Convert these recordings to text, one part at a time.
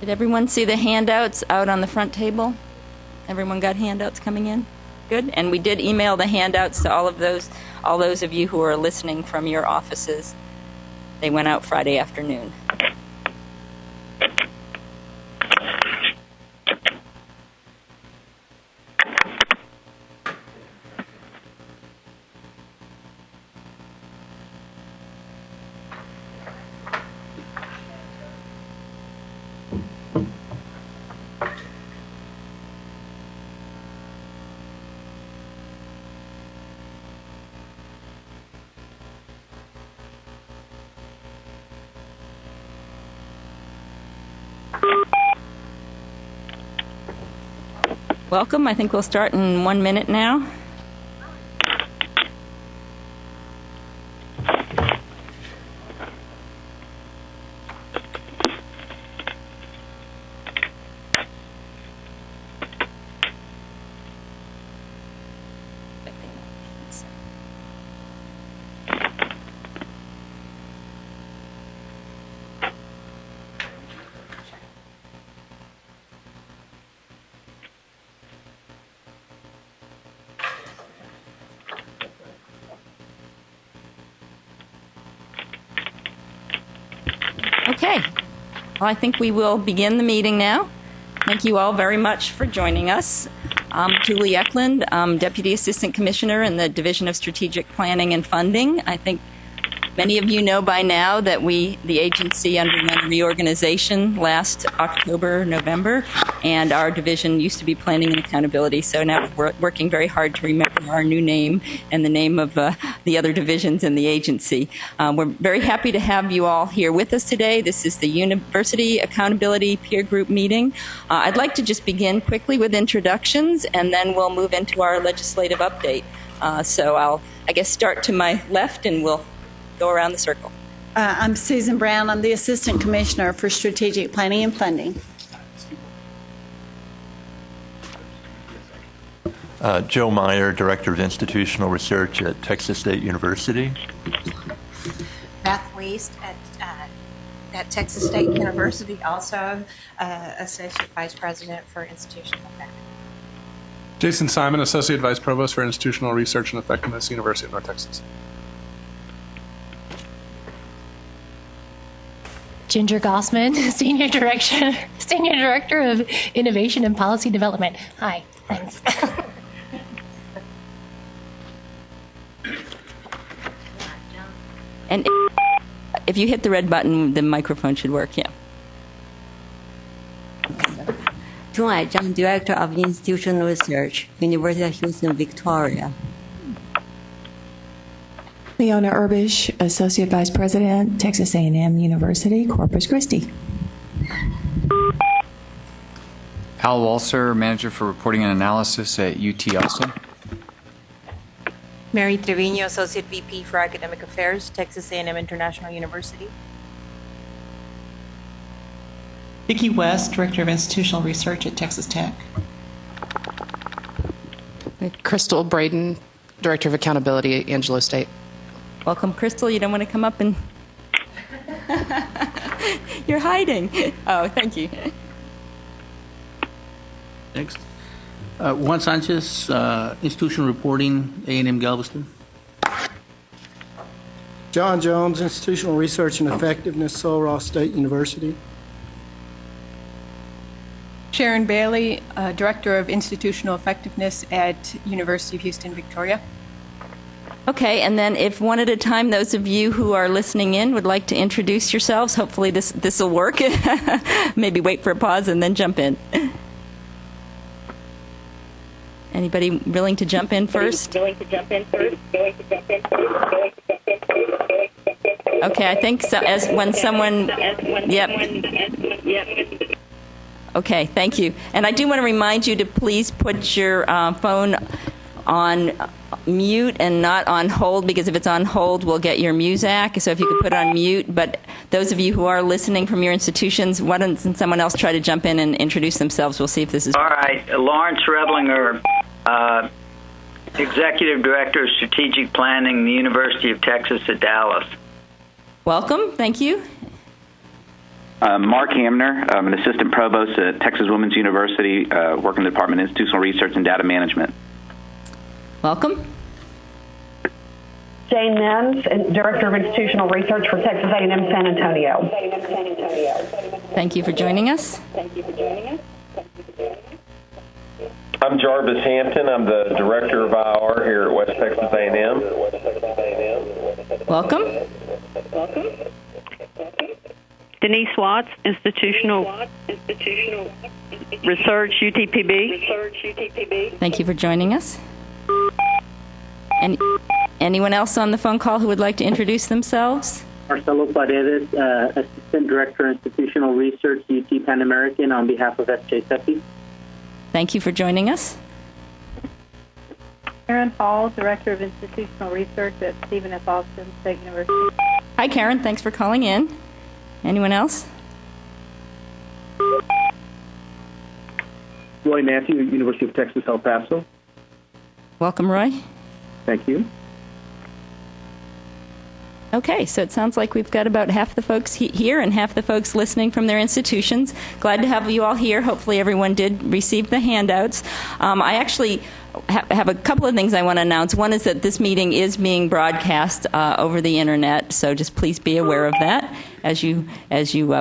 Did everyone see the handouts out on the front table? Everyone got handouts coming in? Good. And we did email the handouts to all those of you who are listening from your offices. They went out Friday afternoon. Welcome. I think we'll start in 1 minute now. Okay. Well, I think we will begin the meeting now. Thank you all very much for joining us. I'm Julie Eklund. I'm Deputy Assistant Commissioner in the Division of Strategic Planning and Funding. I think many of you know by now that the agency underwent reorganization last October, November, and our division used to be Planning and Accountability, so now we're working very hard to remember our new name and the name of the other divisions in the agency. We're very happy to have you all here with us today. This is the University Accountability Peer Group meeting. I'd like to just begin quickly with introductions, and then we'll move into our legislative update. So I'll, start to my left, and we'll go around the circle. I'm Susan Brown. I'm the Assistant Commissioner for Strategic Planning and Funding. Joe Meyer, Director of Institutional Research at Texas State University. Beth Weist at Texas State University, also Associate Vice President for Institutional Effectiveness. Jason Simon, Associate Vice Provost for Institutional Research and Effectiveness, University of North Texas. Ginger Gossman, Senior Director of Innovation and Policy Development. Hi, thanks. And if you hit the red button, the microphone should work, yeah. Trung Ai Zhang, Director of Institutional Research, University of Houston, Victoria. Leona Urbish, Associate Vice President, Texas A&M University, Corpus Christi. Al Walser, Manager for Reporting and Analysis at UT Austin. Mary Trevino, Associate VP for Academic Affairs, Texas A&M International University. Vicki West, Director of Institutional Research at Texas Tech. Crystal Braden, Director of Accountability at Angelo State. Welcome, Crystal. You don't want to come up and... You're hiding. Oh, thank you. Next. Juan Sanchez, Institutional Reporting, A&M Galveston. John Jones, Institutional Research and Effectiveness, Sul Ross State University. Sharon Bailey, Director of Institutional Effectiveness at University of Houston, Victoria. Okay, and then if one at a time, those of you who are listening in would like to introduce yourselves, hopefully this will work. Maybe wait for a pause and then jump in. Anybody willing to jump in first? Okay, I think so. Yep. Okay, thank you. And I do want to remind you to please put your phone on mute and not on hold, because if it's on hold, we'll get your Muzak. So if you could put on mute. But those of you who are listening from your institutions, why doesn't someone else try to jump in and introduce themselves? We'll see if this is... All right. Lawrence Redlinger, Executive Director of Strategic Planning, the University of Texas at Dallas. Welcome. Thank you. Mark Hamner. I'm an assistant provost at Texas Women's University, working in the Department of Institutional Research and Data Management. Welcome. Jane Mims, Director of Institutional Research for Texas A&M San Antonio. Thank you for joining us. I'm Jarvis Hampton. I'm the Director of IR here at West Texas A&M. Welcome. Denise Watts, Institutional Research, UTPB. Thank you for joining us. And anyone else on the phone call who would like to introduce themselves? Marcelo Paredes, Assistant Director, Institutional Research, UT Pan American, on behalf of SJ Seppi. Thank you for joining us. Karen Hall, Director of Institutional Research at Stephen F. Austin State University. Hi, Karen. Thanks for calling in. Anyone else? Roy Matthew, University of Texas, El Paso. Welcome, Roy. Thank you. Okay, so it sounds like we've got about half the folks here and half the folks listening from their institutions. Glad to have you all here. Hopefully everyone did receive the handouts. I actually have a couple of things I want to announce. One is that this meeting is being broadcast over the internet, so just please be aware of that as you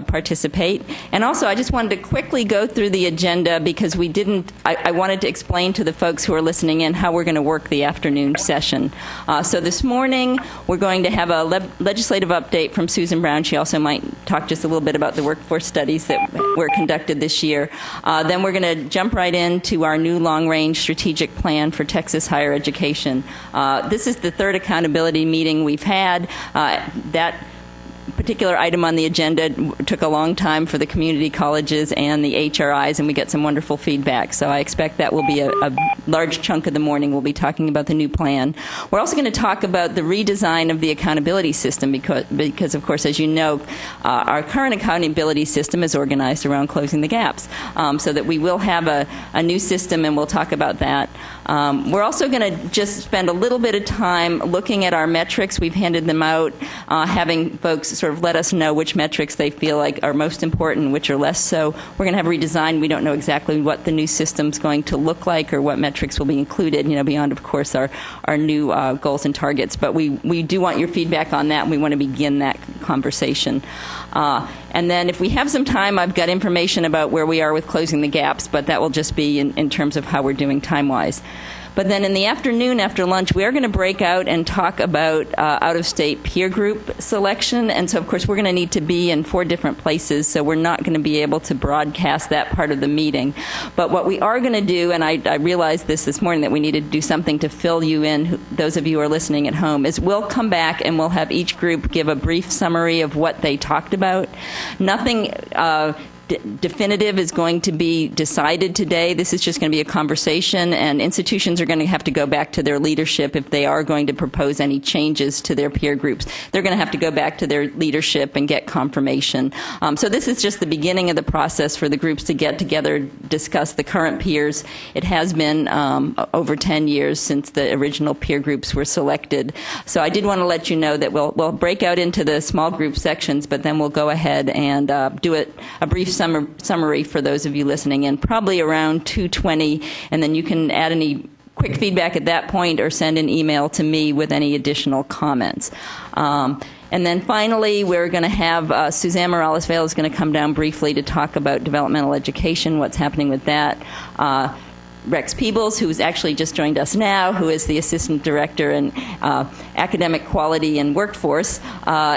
participate. And also, I just wanted to quickly go through the agenda because we didn't. I wanted to explain to the folks who are listening in how we're going to work the afternoon session. So this morning we're going to have a legislative update from Susan Brown. She also might talk just a little bit about the workforce studies that were conducted this year. Then we're going to jump right into our new long-range strategic plan for Texas higher education. This is the third accountability meeting we've had. That particular item on the agenda took a long time for the community colleges and the HRIs, and we get some wonderful feedback. So I expect that will be a large chunk of the morning. We'll be talking about the new plan. We're also going to talk about the redesign of the accountability system because of course, as you know, our current accountability system is organized around closing the gaps, so that we will have a new system, and we'll talk about that. We're also going to just spend a little bit of time looking at our metrics. We've handed them out, having folks sort of let us know which metrics they feel like are most important, which are less so. We're going to have a redesign. We don't know exactly what the new system's going to look like or what metrics will be included, beyond, of course, our new goals and targets. But we do want your feedback on that, and we want to begin that conversation. And then if we have some time, I've got information about where we are with closing the gaps, but that will just be in terms of how we're doing time-wise. But then in the afternoon after lunch, we are going to break out and talk about out-of-state peer group selection. And so, of course, we're going to need to be in 4 different places, so we're not going to be able to broadcast that part of the meeting. But what we are going to do, and I realized this morning that we needed to do something to fill you in, those of you who are listening at home, is we'll come back and we'll have each group give a brief summary of what they talked about. Nothing definitive is going to be decided today. This is just going to be a conversation, and institutions are going to have to go back to their leadership if they are going to propose any changes to their peer groups. They're going to have to go back to their leadership and get confirmation. So this is just the beginning of the process for the groups to get together, discuss the current peers. It has been over 10 years since the original peer groups were selected. So I did want to let you know that we'll break out into the small group sections, but then we'll go ahead and do a brief summary for those of you listening in, probably around 2:20, and then you can add any quick feedback at that point or send an email to me with any additional comments. And then finally, we're going to have Suzanne Morales-Vale is going to come down briefly to talk about developmental education, what's happening with that. Rex Peebles, who's actually just joined us now, who is the Assistant Director in Academic Quality and Workforce,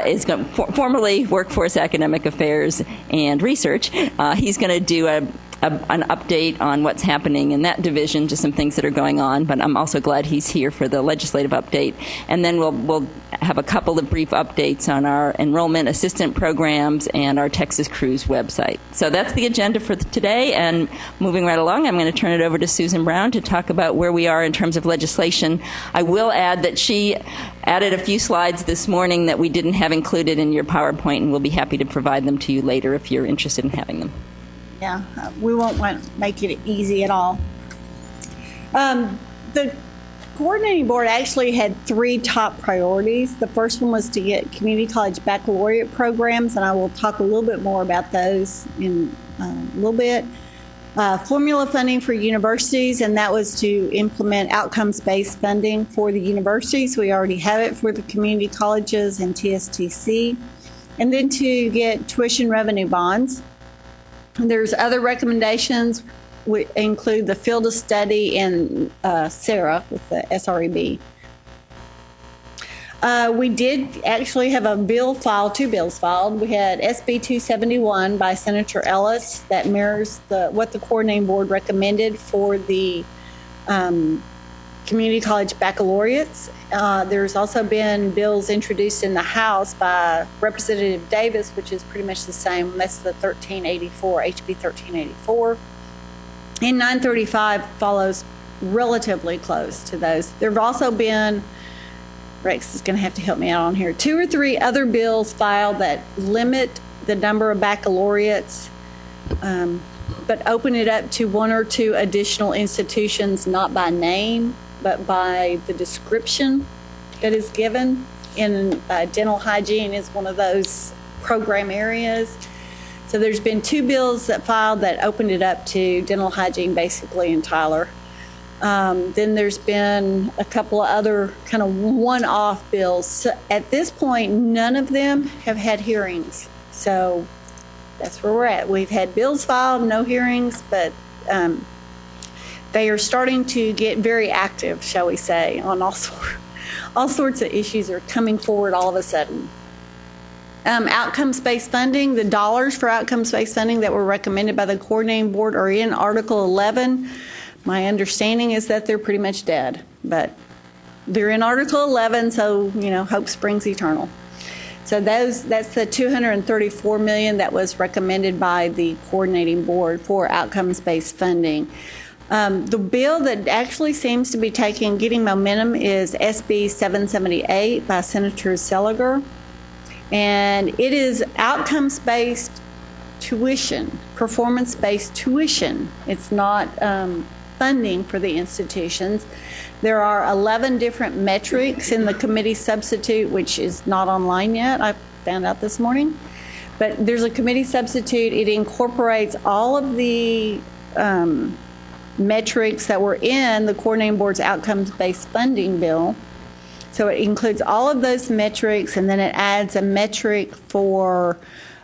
is going formerly Workforce Academic Affairs and Research. He's going to do an update on what's happening in that division, just some things that are going on, but I'm also glad he's here for the legislative update. And then we'll have a couple of brief updates on our enrollment assistant programs and our Texas Cruise website. So that's the agenda for today, and moving right along, I'm going to turn it over to Susan Brown to talk about where we are in terms of legislation. I will add that she added a few slides this morning that we didn't have included in your PowerPoint, and we'll be happy to provide them to you later if you're interested in having them. Yeah, we won't want to make it easy at all. The coordinating board actually had 3 top priorities. The first one was to get community college baccalaureate programs, and I will talk a little bit more about those in a little bit. Formula funding for universities, and that was to implement outcomes-based funding for the universities. We already have it for the community colleges and TSTC. And then to get tuition revenue bonds. There's other recommendations, which include the field of study and SARA with the SREB. We did actually have a bill filed, 2 bills filed. We had SB 271 by Senator Ellis that mirrors what the coordinating board recommended for the community college baccalaureates. There's also been bills introduced in the House by Representative Davis, which is pretty much the same. That's the 1384, HB 1384. And 935 follows relatively close to those. There have also been, Rex is going to have to help me out on here, 2 or 3 other bills filed that limit the number of baccalaureates, but open it up to 1 or 2 additional institutions, not by name, but by the description that is given. In dental hygiene is one of those program areas. So there's been 2 bills that filed that opened it up to dental hygiene basically in Tyler. Then there's been a couple of other kind of one-off bills. So at this point, none of them have had hearings. So that's where we're at. We've had bills filed, no hearings, but they are starting to get very active, shall we say, on all sorts of issues are coming forward all of a sudden. Outcomes-based funding, the dollars for outcomes-based funding that were recommended by the coordinating board are in Article 11. My understanding is that they're pretty much dead, but they're in Article 11, so, hope springs eternal. So that's the $234 million that was recommended by the coordinating board for outcomes-based funding. The bill that actually seems to be getting momentum is SB 778 by Senator Seliger. And it is outcomes-based tuition, performance-based tuition. It's not funding for the institutions. There are 11 different metrics in the committee substitute, which is not online yet. I found out this morning. But there's a committee substitute. It incorporates all of the metrics that were in the coordinating board's outcomes-based funding bill. So it includes all of those metrics, and then it adds a metric for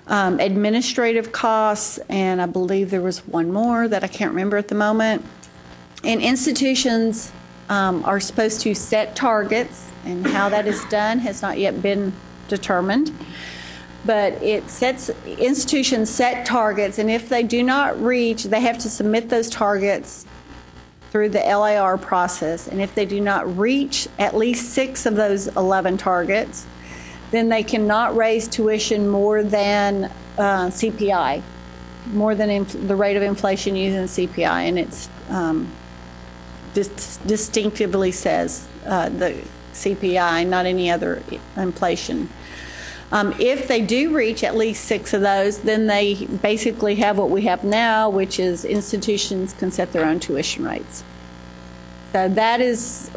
administrative costs, and I believe there was one more that I can't remember at the moment. And institutions are supposed to set targets, and how that is done has not yet been determined. But institutions set targets, and if they do not reach, they have to submit those targets through the LAR process. And if they do not reach at least 6 of those 11 targets, then they cannot raise tuition more than CPI, more than the rate of inflation using CPI. And it's distinctively says the CPI, not any other inflation. If they do reach at least 6 of those, then they basically have what we have now, which is institutions can set their own tuition rates. So that is,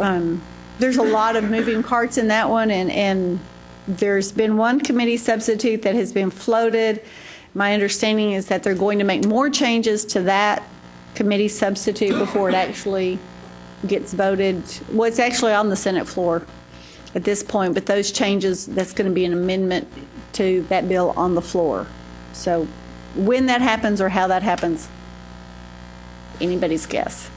there's a lot of moving parts in that one, and there's been one committee substitute that has been floated. My understanding is that they're going to make more changes to that committee substitute before it actually gets voted. Well, it's actually on the Senate floor at this point, but those changes, that's going to be an amendment to that bill on the floor. So when that happens or how that happens, anybody's guess.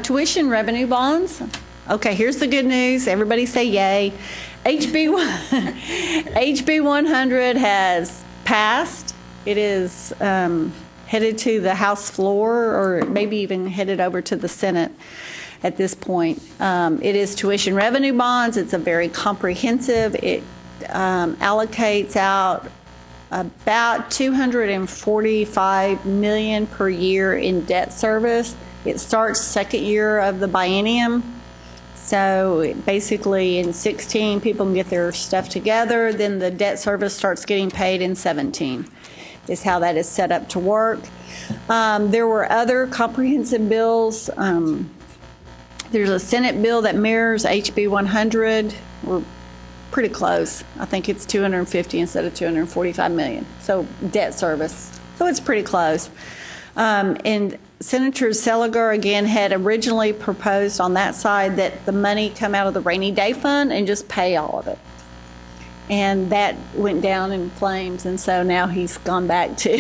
Tuition revenue bonds. Okay, here's the good news. Everybody say yay. HB 100 has passed. It is headed to the House floor, or maybe even headed over to the Senate at this point. It is tuition revenue bonds. It's a very comprehensive. It allocates out about $245 million per year in debt service. It starts second year of the biennium. So basically in 16, people can get their stuff together. Then the debt service starts getting paid in 17 is how that is set up to work. There were other comprehensive bills There's a Senate bill that mirrors HB 100. We're pretty close. I think it's 250 instead of 245 million. So debt service. So it's pretty close. And Senator Seliger, again, had originally proposed on that side that the money come out of the rainy day fund and just pay all of it. And that went down in flames, and so now he's gone back to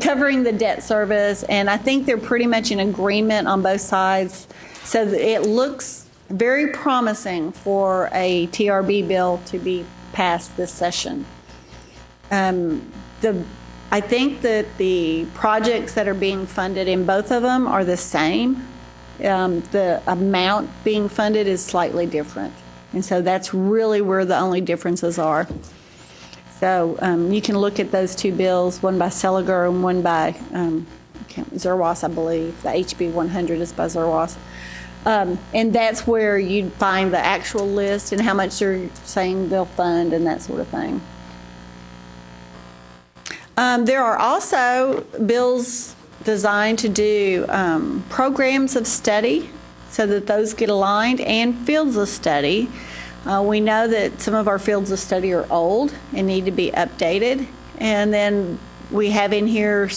covering the debt service. And I think they're pretty much in agreement on both sides. So it looks very promising for a TRB bill to be passed this session. I think that the projects that are being funded in both of them are the same. The amount being funded is slightly different. And so that's really where the only differences are. So you can look at those two bills, one by Seliger and one by Zerwas, I believe. The HB 100 is by Zerwas. And that's where you'd find the actual list and how much they're saying they'll fund and that sort of thing. There are also bills designed to do programs of study so that those get aligned, and fields of study. We know that some of our fields of study are old and need to be updated. And then we have in here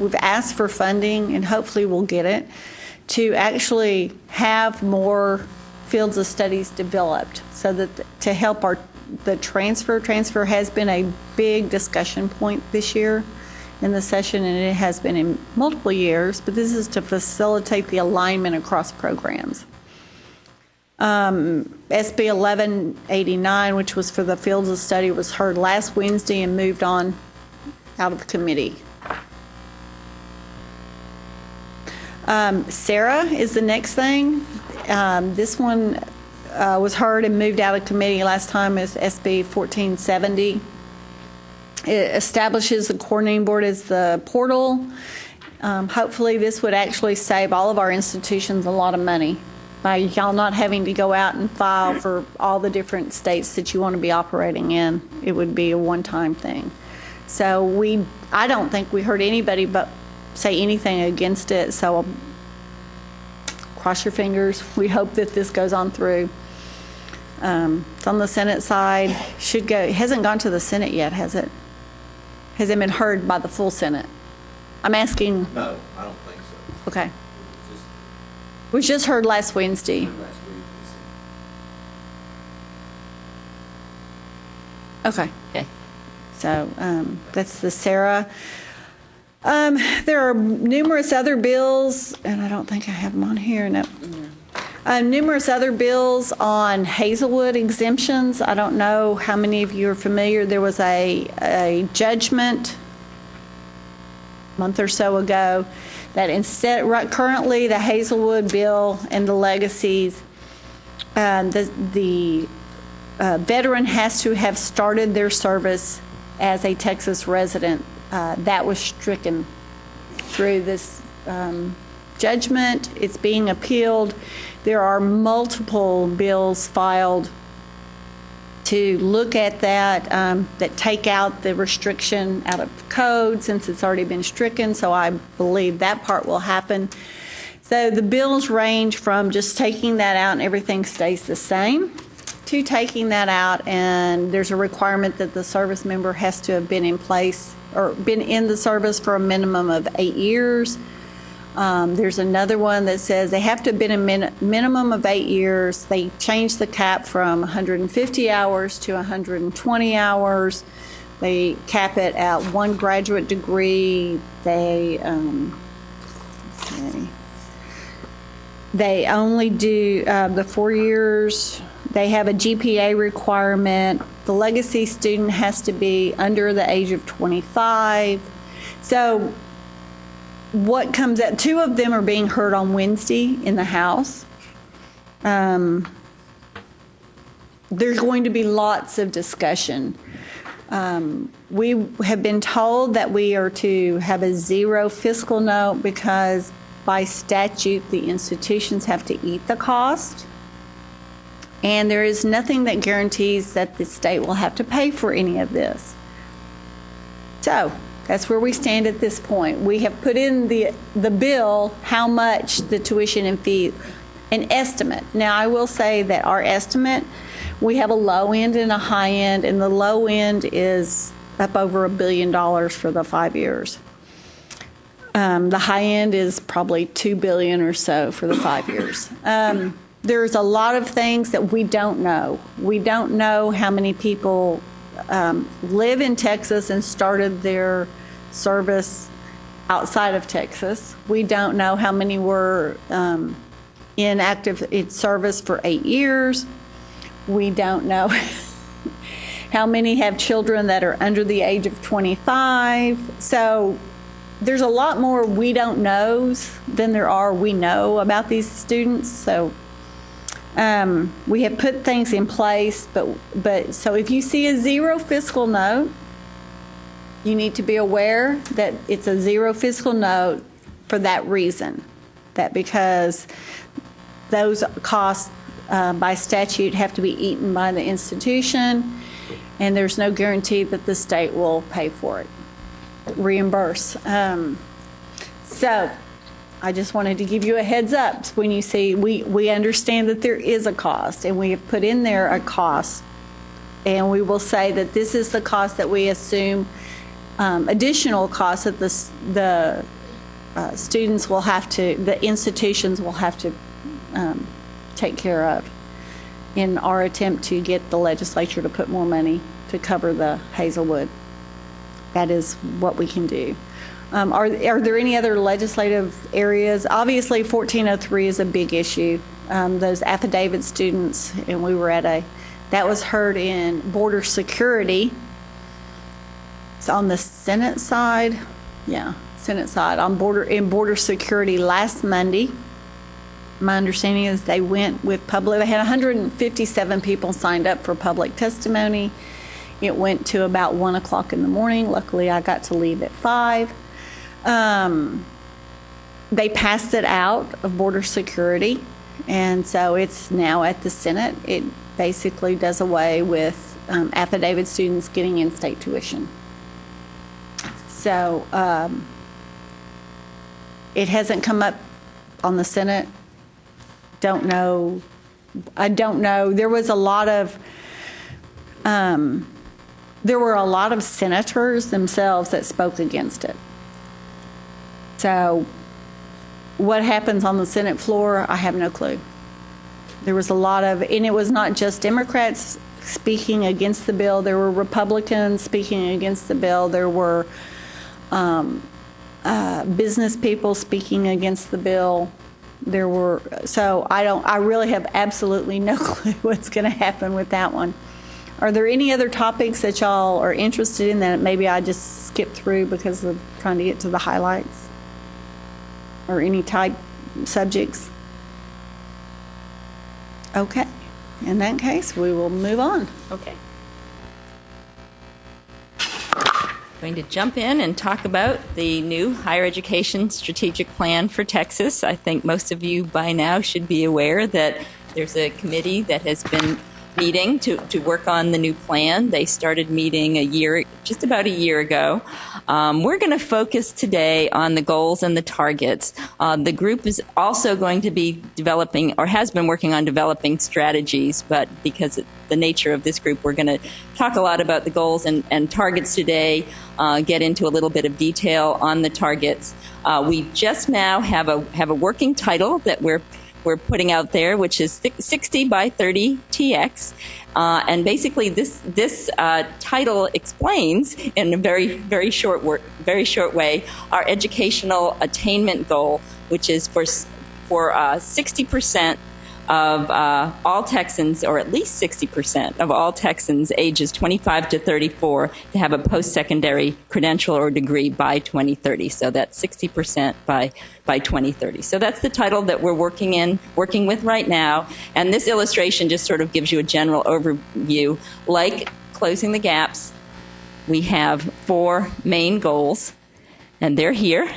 we've asked for funding, and hopefully we'll get it, to actually have more fields of studies developed so that to help the transfer. Transfer has been a big discussion point this year in the session, and it has been in multiple years, but this is to facilitate the alignment across programs. SB 1189, which was for the fields of study, was heard last Wednesday and moved on out of the committee. Sarah is the next thing. This one was heard and moved out of committee last time as SB 1470. It establishes the coordinating board as the portal. Hopefully this would actually save all of our institutions a lot of money by y'all not having to go out and file for all the different states that you want to be operating in. It would be a one-time thing. So I don't think we heard anybody but say anything against it, so cross your fingers. We hope that this goes on through. It's on the Senate side. Should go. It hasn't gone to the Senate yet, has it? Has it been heard by the full Senate? I'm asking. No, I don't think so. Okay. It was just heard last Wednesday. Okay. Okay. So that's the Sarah. There are numerous other bills, and I don't think I have them on here. No. Numerous other bills on Hazelwood exemptions. I don't know how many of you are familiar. There was a judgment a month or so ago that currently the Hazelwood bill and the legacies, the veteran has to have started their service as a Texas resident. That was stricken through this judgment. It's being appealed. There are multiple bills filed to look at that, that take out the restriction out of code since it's already been stricken, so I believe that part will happen. So the bills range from just taking that out and everything stays the same to taking that out, and there's a requirement that the service member has to have been in place or been in the service for a minimum of 8 years. There's another one that says they have to have been a minimum of 8 years. They changed the cap from 150 hours to 120 hours. They cap it at 1 graduate degree. They only do the 4 years. They have a GPA requirement. The legacy student has to be under the age of 25. So what comes out, 2 of them are being heard on Wednesday in the House. There's going to be lots of discussion. We have been told that we are to have a 0 fiscal note because by statute the institutions have to eat the cost. And there is nothing that guarantees that the state will have to pay for any of this. So that's where we stand at this point. We have put in the bill how much the tuition and fee an estimate. Now, I will say that our estimate, we have a low end and a high end, and the low end is up over $1 billion for the 5 years. The high end is probably $2 billion or so for the 5 years. There's a lot of things that we don't know. We don't know how many people live in Texas and started their service outside of Texas. We don't know how many were in service for 8 years. We don't know how many have children that are under the age of 25. So there's a lot more we don't know than there are we know about these students. So we have put things in place, but so if you see a zero fiscal note, you need to be aware that it's a zero fiscal note for that reason, that because those costs by statute have to be eaten by the institution, and there's no guarantee that the state will pay for it, reimburse. So I just wanted to give you a heads up. When you see, we understand that there is a cost, and we have put in there a cost, and we will say that this is the cost that we assume, additional costs that the students will have to, the institutions will have to take care of in our attempt to get the legislature to put more money to cover the Hazelwood. That is what we can do. Are there any other legislative areas? Obviously, 1403 is a big issue. Those affidavit students, and we were at that was heard in border security. It's on the Senate side. Yeah, Senate side on border security last Monday. My understanding is they went with public. They had 157 people signed up for public testimony. It went to about 1 o'clock in the morning. Luckily, I got to leave at 5. They passed it out of border security, and so it's now at the Senate. It basically does away with affidavit students getting in-state tuition. So it hasn't come up on the Senate. Don't know. I don't know. There was a lot of there were a lot of senators themselves that spoke against it. So what happens on the Senate floor, I have no clue. There was a lot of, and it was not just Democrats speaking against the bill. There were Republicans speaking against the bill. There were business people speaking against the bill. There were, so I really have absolutely no clue what's going to happen with that one. Are there any other topics that y'all are interested in that maybe I just skipped through because of trying to get to the highlights? Or any type subjects? Okay. In that case, we will move on. Okay. Going to jump in and talk about the new higher education strategic plan for Texas. I think most of you by now should be aware that there's a committee that has been meeting to work on the new plan. They started meeting just about a year ago. We're going to focus today on the goals and the targets. The group is also going to be developing, or has been working on developing strategies, but because of the nature of this group, we're going to talk a lot about the goals and targets today, get into a little bit of detail on the targets. We just now have a working title that we're putting out there, which is 60 by 30 TX. And basically this title explains in a very short way our educational attainment goal, which is for 60% of all Texans, or at least 60% of all Texans ages 25 to 34 to have a post-secondary credential or degree by 2030. So that's 60% by 2030. So that's the title that we're working with right now. And this illustration just sort of gives you a general overview. Like closing the gaps, we have 4 main goals, and they're here.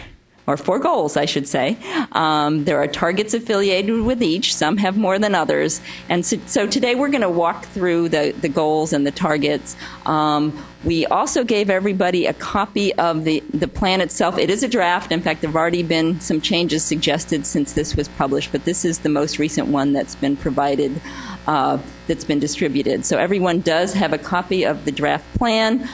Or 4 goals, I should say. There are targets affiliated with each. Some have more than others. And so today we're going to walk through the goals and the targets. We also gave everybody a copy of the plan itself. It is a draft. In fact, there have already been some changes suggested since this was published, but this is the most recent one that's been provided, that's been distributed. So everyone does have a copy of the draft plan.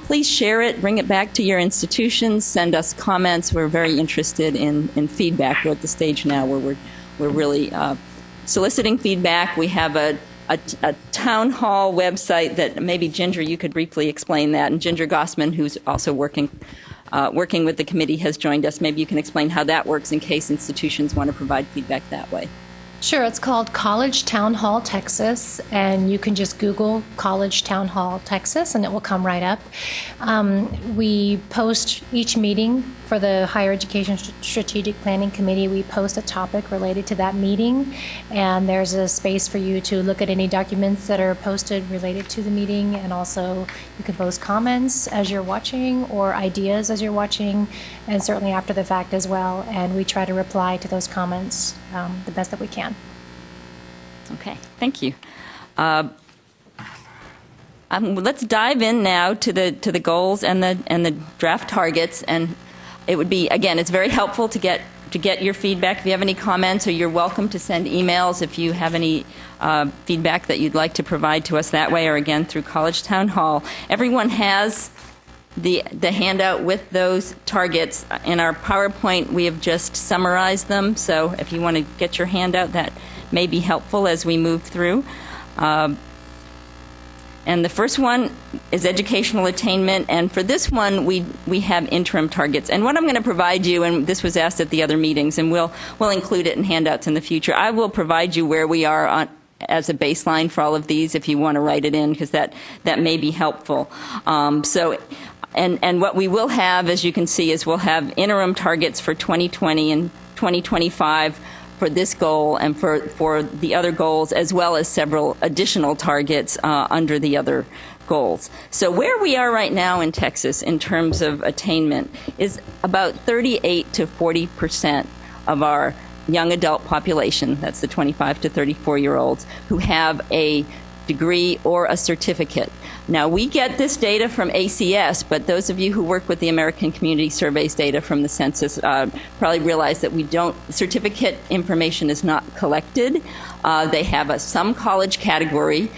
Please share it, bring it back to your institutions, send us comments. We're very interested in feedback. We're at the stage now where we're really soliciting feedback. We have a town hall website that maybe Ginger, you could briefly explain that. And Ginger Gossman, who's also working with the committee, has joined us. Maybe you can explain how that works in case institutions want to provide feedback that way. Sure, it's called College Town Hall Texas, and you can just Google College Town Hall Texas, and it will come right up. We post each meeting for the Higher Education Strategic Planning Committee. We post a topic related to that meeting, and there's a space for you to look at any documents that are posted related to the meeting, and also you can post comments as you're watching or ideas as you're watching, and certainly after the fact as well, and we try to reply to those comments the best that we can. Okay, thank you. Let's dive in now to the goals and the draft targets. And it would be, again, it's very helpful to get your feedback. If you have any comments, or you're welcome to send emails if you have any feedback that you'd like to provide to us that way, or again through College Town Hall. Everyone has the handout with those targets. In our PowerPoint, we have just summarized them. So if you want to get your handout, that may be helpful as we move through. And the first one is educational attainment. And for this one, we have interim targets. And what I'm going to provide you, and this was asked at the other meetings, and we'll include it in handouts in the future. I will provide you where we are as a baseline for all of these if you want to write it in, because that may be helpful. And what we will have, as you can see, is we'll have interim targets for 2020 and 2025 for this goal and for the other goals, as well as several additional targets under the other goals. So where we are right now in Texas in terms of attainment is about 38 to 40% of our young adult population, that's the 25 to 34-year-olds, who have a degree or a certificate. Now, we get this data from ACS, but those of you who work with the American Community Surveys data from the census probably realize that certificate information is not collected. They have some college category,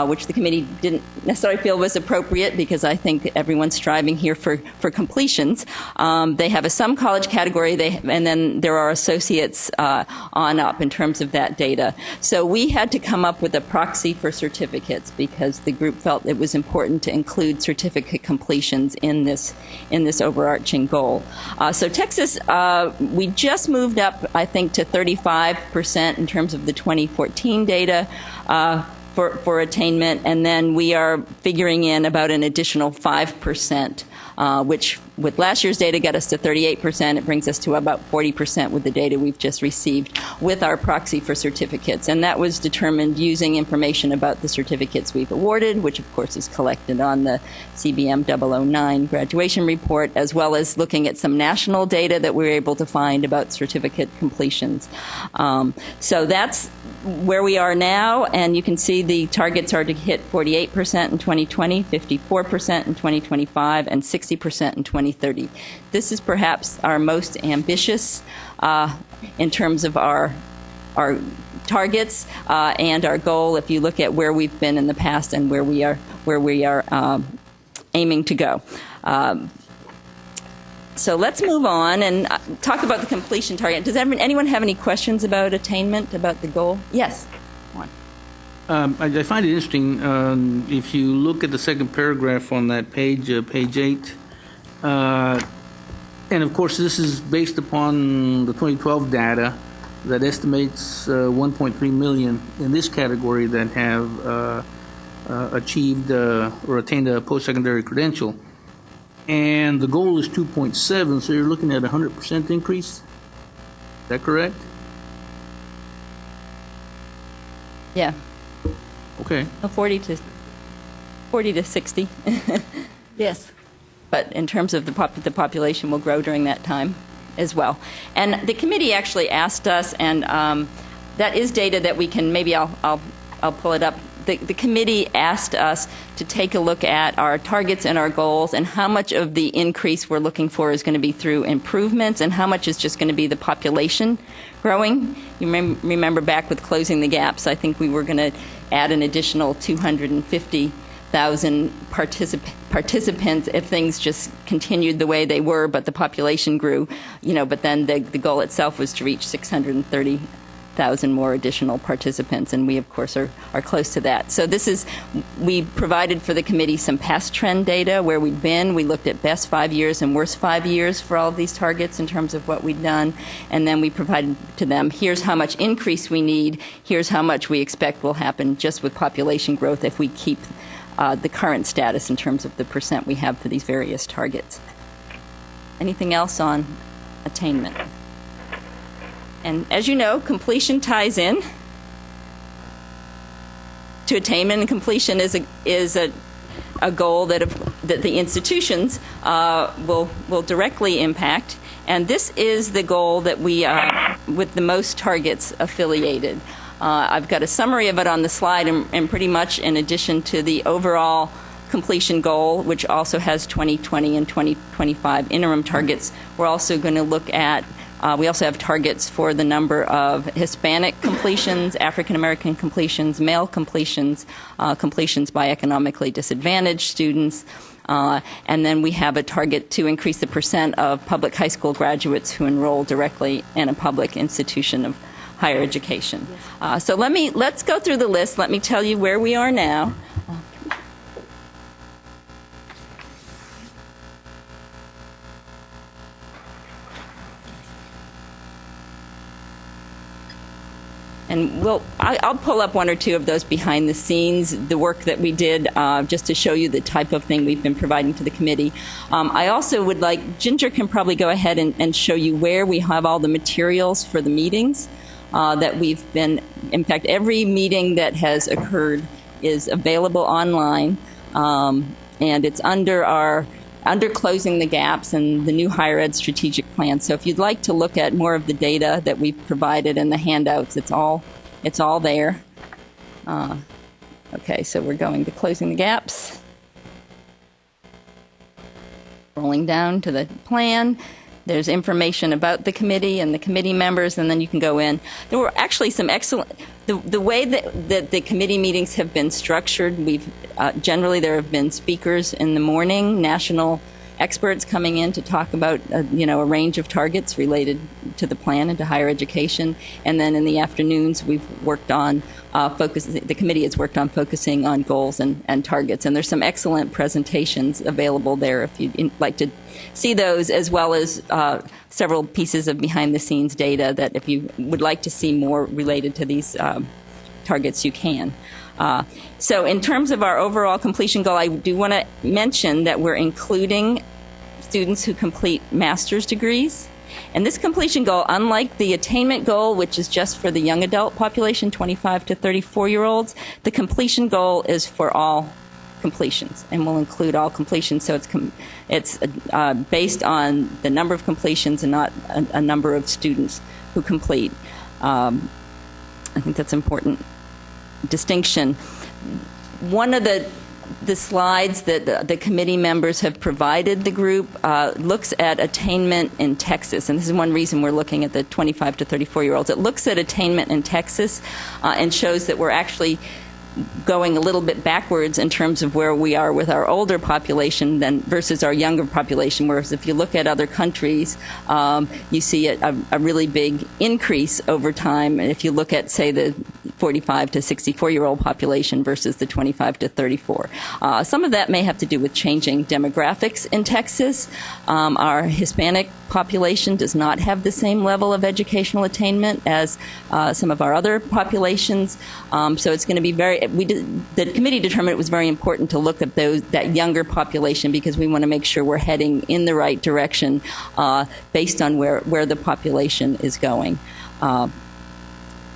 which the committee didn't necessarily feel was appropriate, because I think everyone's striving here for completions. They have some college category, and then there are associates on up in terms of that data. So we had to come up with a proxy for certificates, because the group felt it was important to include certificate completions in this overarching goal. So Texas, we just moved up, I think, to 35% in terms of the 2014 data. For attainment, and then we are figuring in about an additional 5%, which with last year's data got us to 38%. It brings us to about 40% with the data we've just received with our proxy for certificates. And that was determined using information about the certificates we've awarded, which of course is collected on the CBM 009 graduation report, as well as looking at some national data that we were able to find about certificate completions. So that's where we are now, and you can see the targets are to hit 48% in 2020, 54% in 2025, and 60% in 2030. This is perhaps our most ambitious in terms of our targets and our goal. If you look at where we've been in the past and where we are aiming to go. So let's move on and talk about the completion target. Does anyone have any questions about attainment, about the goal? Yes. I find it interesting, if you look at the second paragraph on that page 8, and of course this is based upon the 2012 data that estimates 1.3 million in this category that have achieved or attained a post-secondary credential. And the goal is 2.7, so you're looking at a 100% increase. Is that correct? Yeah. Okay. 40 to 60. Yes. But in terms of the population will grow during that time as well. And the committee actually asked us, and that is data that we can, maybe I'll pull it up the committee asked us to take a look at our targets and our goals and how much of the increase we're looking for is going to be through improvements and how much is just going to be the population growing. You remember back with Closing the Gaps, I think we were going to add an additional 250,000 participants if things just continued the way they were, but the population grew, but then the goal itself was to reach 630,000 more additional participants, and we, of course, are close to that. So we provided for the committee some past trend data, where we've been. We looked at best 5 years and worst 5 years for all of these targets in terms of what we've done, and then we provided to them, here's how much increase we need, here's how much we expect will happen just with population growth if we keep the current status in terms of the percent we have for these various targets. Anything else on attainment? And as you know, completion ties in to attainment, and completion is a goal that the institutions will directly impact. And this is the goal that we with the most targets affiliated. I've got a summary of it on the slide, and pretty much in addition to the overall completion goal, which also has 2020 and 2025 interim targets, we're also going to look at, we also have targets for the number of Hispanic completions, African American completions, male completions, completions by economically disadvantaged students, and then we have a target to increase the percent of public high school graduates who enroll directly in a public institution of higher education. So let's go through the list. Let me tell you where we are now. And I'll pull up one or two of those behind the scenes, the work that we did, just to show you the type of thing we've been providing to the committee. I also would like, Ginger can probably go ahead and show you where we have all the materials for the meetings that we've been, in fact, every meeting that has occurred is available online, and it's under Closing the Gaps and the new higher ed strategic plan. So if you'd like to look at more of the data that we've provided in the handouts, it's all there. Okay, so we're going to Closing the Gaps. Rolling down to the plan. There's information about the committee and the committee members, and then you can go in. There were actually some excellent, the way that the committee meetings have been structured, generally there have been speakers in the morning, national experts coming in to talk about a range of targets related to the plan and to higher education, and then in the afternoons we've worked on the committee has worked on focusing on goals and targets, and there's some excellent presentations available there if you'd like to see those, as well as several pieces of behind-the-scenes data that if you would like to see more related to these targets, you can. So in terms of our overall completion goal, I do want to mention that we're including students who complete master's degrees. And this completion goal, unlike the attainment goal, which is just for the young adult population, 25 to 34-year-olds, the completion goal is for all completions and will include all completions. So it's based on the number of completions and not a number of students who complete. I think that's an important distinction. One of the slides that the committee members have provided the group looks at attainment in Texas, and this is one reason we're looking at the 25 to 34-year-olds. It looks at attainment in Texas and shows that we're actually going a little bit backwards in terms of where we are with our older population versus our younger population, whereas if you look at other countries, you see a really big increase over time. And if you look at, say, the 45 to 64-year-old population versus the 25 to 34. Some of that may have to do with changing demographics in Texas. Our Hispanic population does not have the same level of educational attainment as some of our other populations. So it's going to be the committee determined it was very important to look at that younger population because we want to make sure we're heading in the right direction based on where the population is going.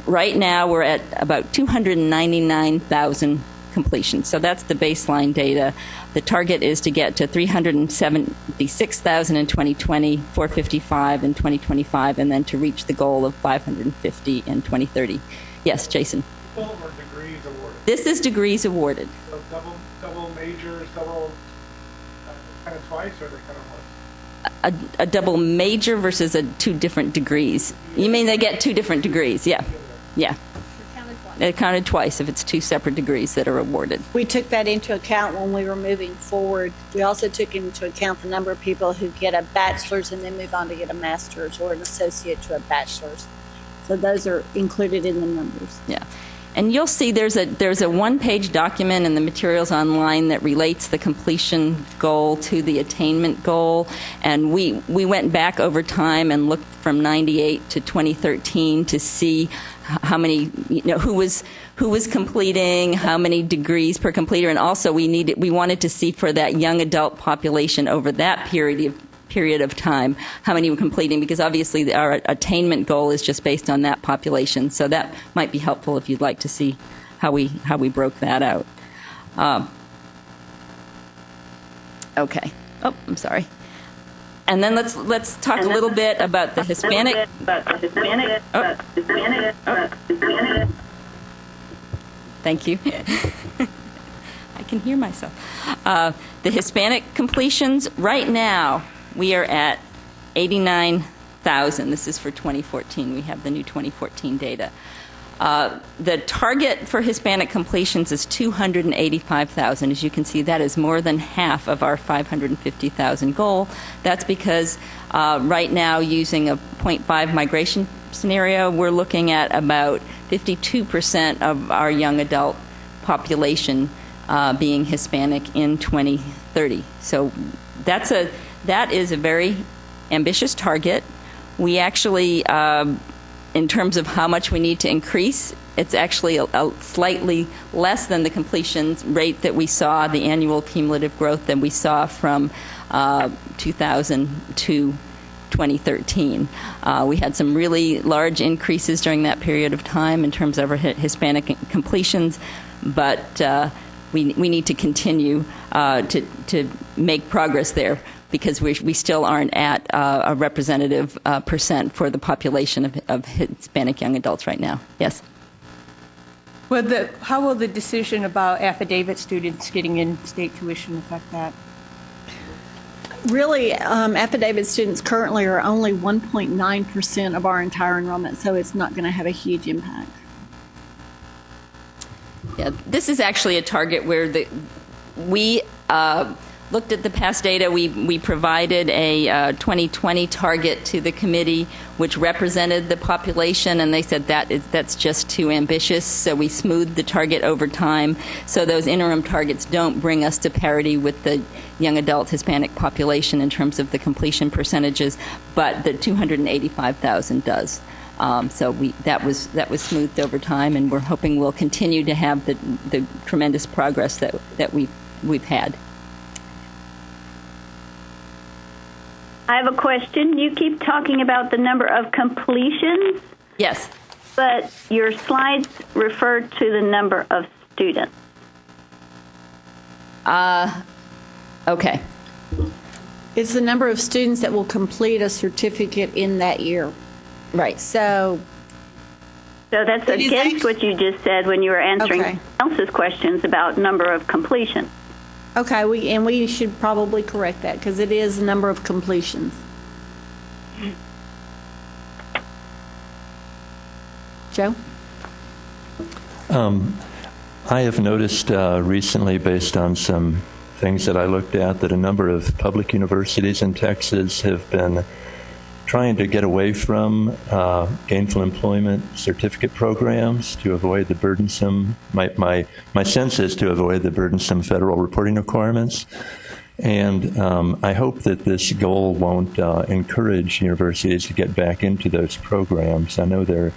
Right now, we're at about 299,000 completions. So that's the baseline data. The target is to get to 376,000 in 2020, 455 in 2025, and then to reach the goal of 550 in 2030. Yes, Jason. full or degrees awarded? This is degrees awarded. So double majors, double kind of twice, or they kind of once? A double major versus two different degrees. You mean they get two different degrees? Yeah. Yeah. It counted twice if it's two separate degrees that are awarded. We took that into account when we were moving forward. We also took into account the number of people who get a bachelor's and then move on to get a master's, or an associate to a bachelor's. So those are included in the numbers. Yeah. And you'll see there's a one-page document in the materials online that relates the completion goal to the attainment goal. And we went back over time and looked from 98 to 2013 to see how many, who was completing, how many degrees per completer, and also we wanted to see for that young adult population over that period of time how many were completing, because obviously our attainment goal is just based on that population. So that might be helpful if you'd like to see how we broke that out. Okay. Oh, I'm sorry. And then let's talk a little bit about the Hispanic. Thank you. I can hear myself. The Hispanic completions, right now, we are at 89,000. This is for 2014. We have the new 2014 data. The target for Hispanic completions is 285,000. As you can see, that is more than half of our 550,000 goal. That's because right now, using a 0.5 migration scenario, we're looking at about 52% of our young adult population being Hispanic in 2030. So that is a very ambitious target. We actually, in terms of how much we need to increase, it's actually a slightly less than the completions rate that we saw, the annual cumulative growth that we saw from 2000 to 2013. We had some really large increases during that period of time in terms of our Hispanic completions, but we need to continue to make progress there, because we still aren't at a representative percent for the population of Hispanic young adults right now. Yes? Well, how will the decision about affidavit students getting in state tuition affect that? Really, affidavit students currently are only 1.9% of our entire enrollment, so it's not going to have a huge impact. Yeah, this is actually a target where we looked at the past data. We provided a 2020 target to the committee, which represented the population, and they said that's just too ambitious. So we smoothed the target over time. So those interim targets don't bring us to parity with the young adult Hispanic population in terms of the completion percentages, but the 285,000 does. So that was smoothed over time, and we're hoping we'll continue to have the tremendous progress that we've had. I have a question. You keep talking about the number of completions. Yes. But your slides refer to the number of students. Okay. It's the number of students that will complete a certificate in that year. Right. So that's against what you just said when you were answering else's questions about number of completion. Okay, we should probably correct that, because it is the number of completions. Joe? I have noticed recently, based on some things that I looked at, that a number of public universities in Texas have been trying to get away from gainful employment certificate programs to avoid the burdensome, my sense is to avoid the burdensome federal reporting requirements. And I hope that this goal won't encourage universities to get back into those programs. I know they're,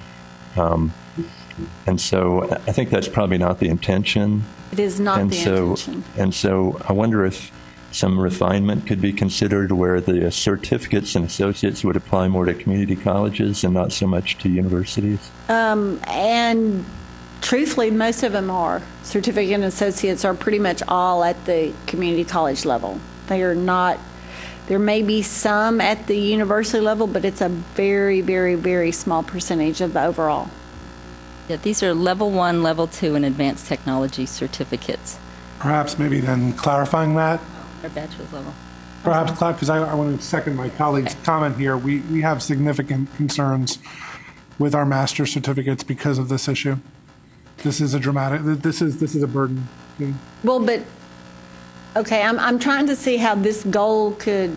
and so I think that's probably not the intention. It is not the intention. And so I wonder if some refinement could be considered where the certificates and associates would apply more to community colleges and not so much to universities. And truthfully, most of them are. Certificate and associates are pretty much all at the community college level. They are not, there may be some at the university level, but it's a very, very, very small percentage of the overall. Yeah, these are level 1, level 2, and advanced technology certificates. Perhaps maybe then clarifying that. Or bachelor's level. Perhaps, because I want to second my colleague's comment here. We have significant concerns with our master's certificates because of this issue. This is a this is a burden. Well, but, okay, I'm trying to see how this goal could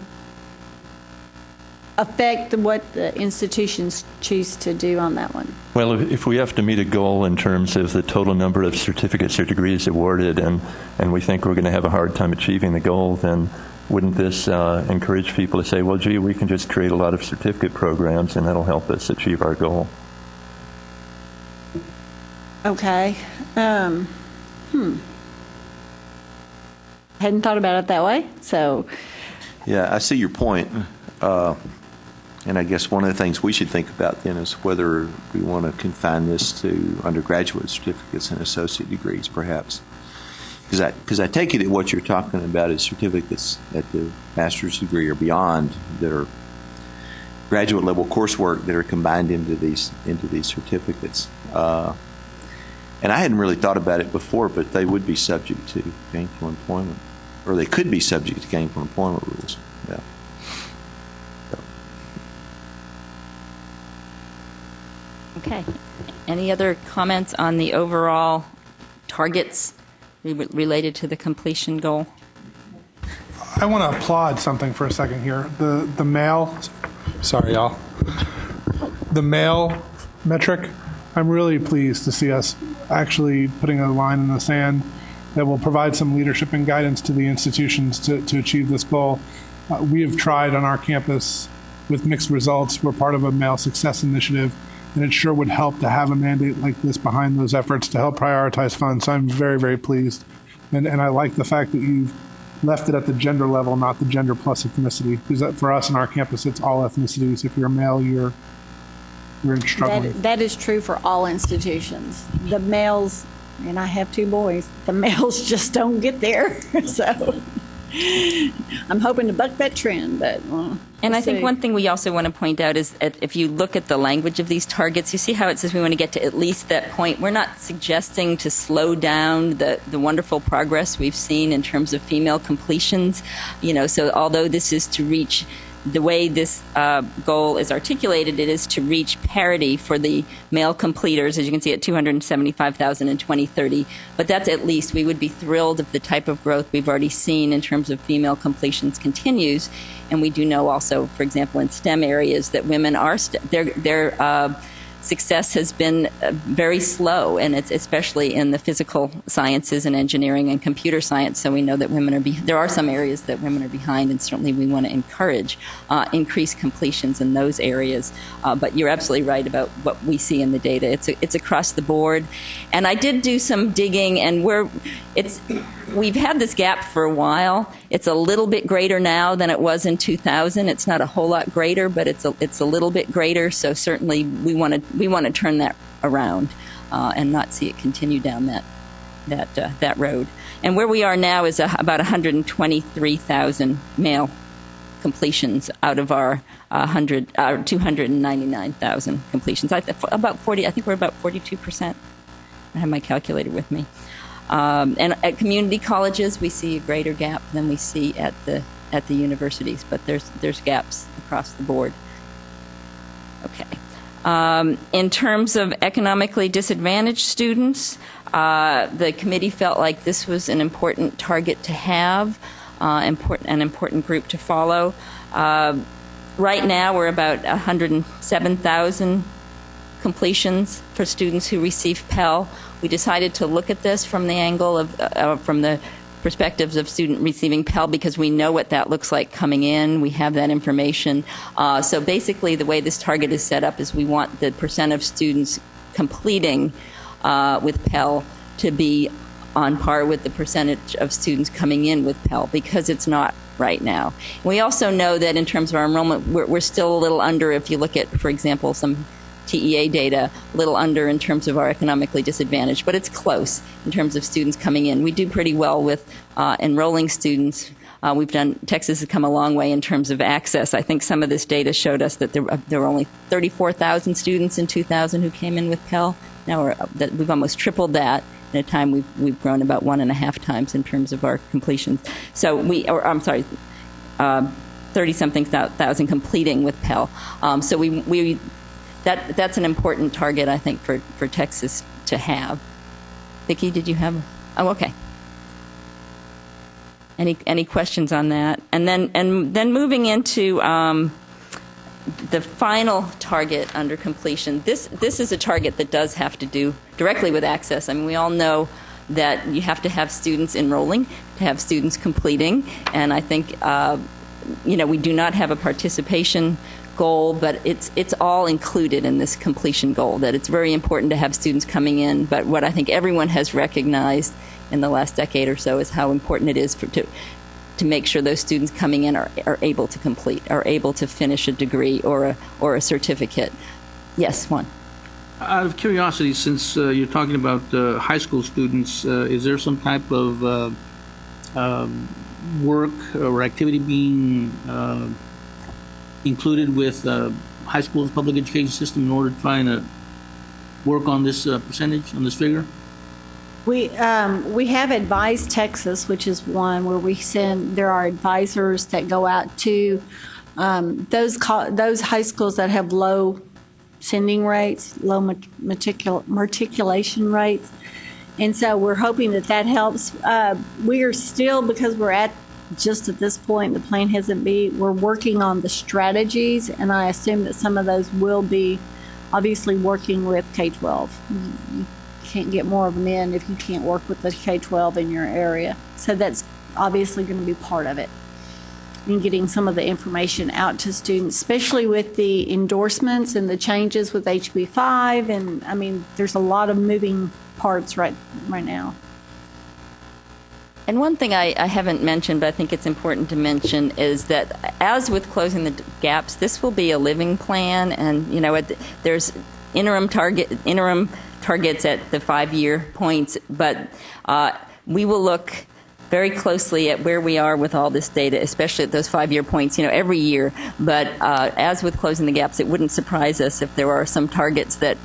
affect what the institutions choose to do on that one. Well, if we have to meet a goal in terms of the total number of certificates or degrees awarded, and we think we're going to have a hard time achieving the goal, then wouldn't this encourage people to say, well, gee, we can just create a lot of certificate programs and that'll help us achieve our goal? Okay. Hadn't thought about it that way, so. Yeah, I see your point. And I guess one of the things we should think about then is whether we want to confine this to undergraduate certificates and associate degrees, perhaps. Because I take it that what you're talking about is certificates at the master's degree or beyond that are graduate level coursework that are combined into these certificates. And I hadn't really thought about it before, but they would be subject to gainful employment, or they could be subject to gainful employment rules. Yeah. Okay. Any other comments on the overall targets related to the completion goal? I want to applaud something for a second here. The male, sorry y'all, the male metric, I'm really pleased to see us actually putting a line in the sand that will provide some leadership and guidance to the institutions to achieve this goal. We have tried on our campus with mixed results. We're part of a male success initiative, and it sure would help to have a mandate like this behind those efforts to help prioritize funds. So I'm very, very pleased. And I like the fact that you've left it at the gender level, not the gender plus ethnicity. Because for us in our campus, it's all ethnicities. If you're a male, you're struggling. That is true for all institutions. The males, and I have 2 boys, the males just don't get there. So I'm hoping to buck that trend, but and I think one thing we also want to point out is if you look at the language of these targets, you see how it says we want to get to at least that point. We're not suggesting to slow down the wonderful progress we've seen in terms of female completions. So although this is to reach, the way this goal is articulated, it is to reach parity for the male completers, as you can see, at 275,000 in 2030. But that's at least. We would be thrilled if the type of growth we've already seen in terms of female completions continues. And we do know also, for example, in STEM areas that women are their success has been very slow, and it's especially in the physical sciences and engineering and computer science. So we know that women are there are some areas that women are behind, and certainly we want to encourage increased completions in those areas. But you're absolutely right about what we see in the data. It's across the board, and I did do some digging, and we've had this gap for a while. It's a little bit greater now than it was in 2000. It's not a whole lot greater, but it's a little bit greater. So certainly we want to turn that around and not see it continue down that road. And where we are now is about 123,000 male completions out of our 299,000 completions. About 40. I think we're about 42%. I have my calculator with me. And at community colleges, we see a greater gap than we see at the universities, but there's gaps across the board. Okay. In terms of economically disadvantaged students, the committee felt like this was an important target to have, an important group to follow. Right now, we're about 107,000 completions for students who receive Pell. We decided to look at this from the angle of, from the perspectives of student receiving Pell, because we know what that looks like coming in. We have that information. So basically, the way this target is set up is we want the percent of students completing with Pell to be on par with the percentage of students coming in with Pell, because it's not right now. We also know that in terms of our enrollment, we're still a little under, if you look at, for example, some TEA data, a little under in terms of our economically disadvantaged, but it's close in terms of students coming in. We do pretty well with enrolling students Texas has come a long way in terms of access. I think some of this data showed us that there were only 34,000 students in 2000 who came in with Pell. Now we've almost tripled that. In a time we've grown about 1.5 times in terms of our completions. So 30-something thousand completing with Pell. So that's an important target, I think, for Texas to have. Vicki, did you have? Oh, okay. Any questions on that? And then moving into the final target under completion. This is a target that does have to do directly with access. I mean, we all know that you have to have students enrolling, to have students completing, and I think we do not have a participation goal, but it's all included in this completion goal, that it's very important to have students coming in. But what I think everyone has recognized in the last decade or so is how important it is to make sure those students coming in are able to complete, are able to finish a degree or a certificate. Yes, Juan. Out of curiosity, since you're talking about high school students, is there some type of work or activity being included with high school's public education system in order to try and work on this percentage, on this figure? We have Advise Texas, which is one where there are advisors that go out to those high schools that have low sending rates, low matriculation rates. And so we're hoping that helps. We are still, because we're just at this point, the plan we're working on the strategies, and I assume that some of those will be obviously working with K-12. You can't get more of them in if you can't work with the K-12 in your area. So that's obviously going to be part of it, in getting some of the information out to students, especially with the endorsements and the changes with HB5. And I mean, there's a lot of moving parts right now. And one thing I haven't mentioned, but I think it's important to mention, is that as with closing the gaps, this will be a living plan, and there's interim targets at the 5-year points, but we will look very closely at where we are with all this data, especially at those 5-year points, every year. But as with closing the gaps, it wouldn't surprise us if there are some targets that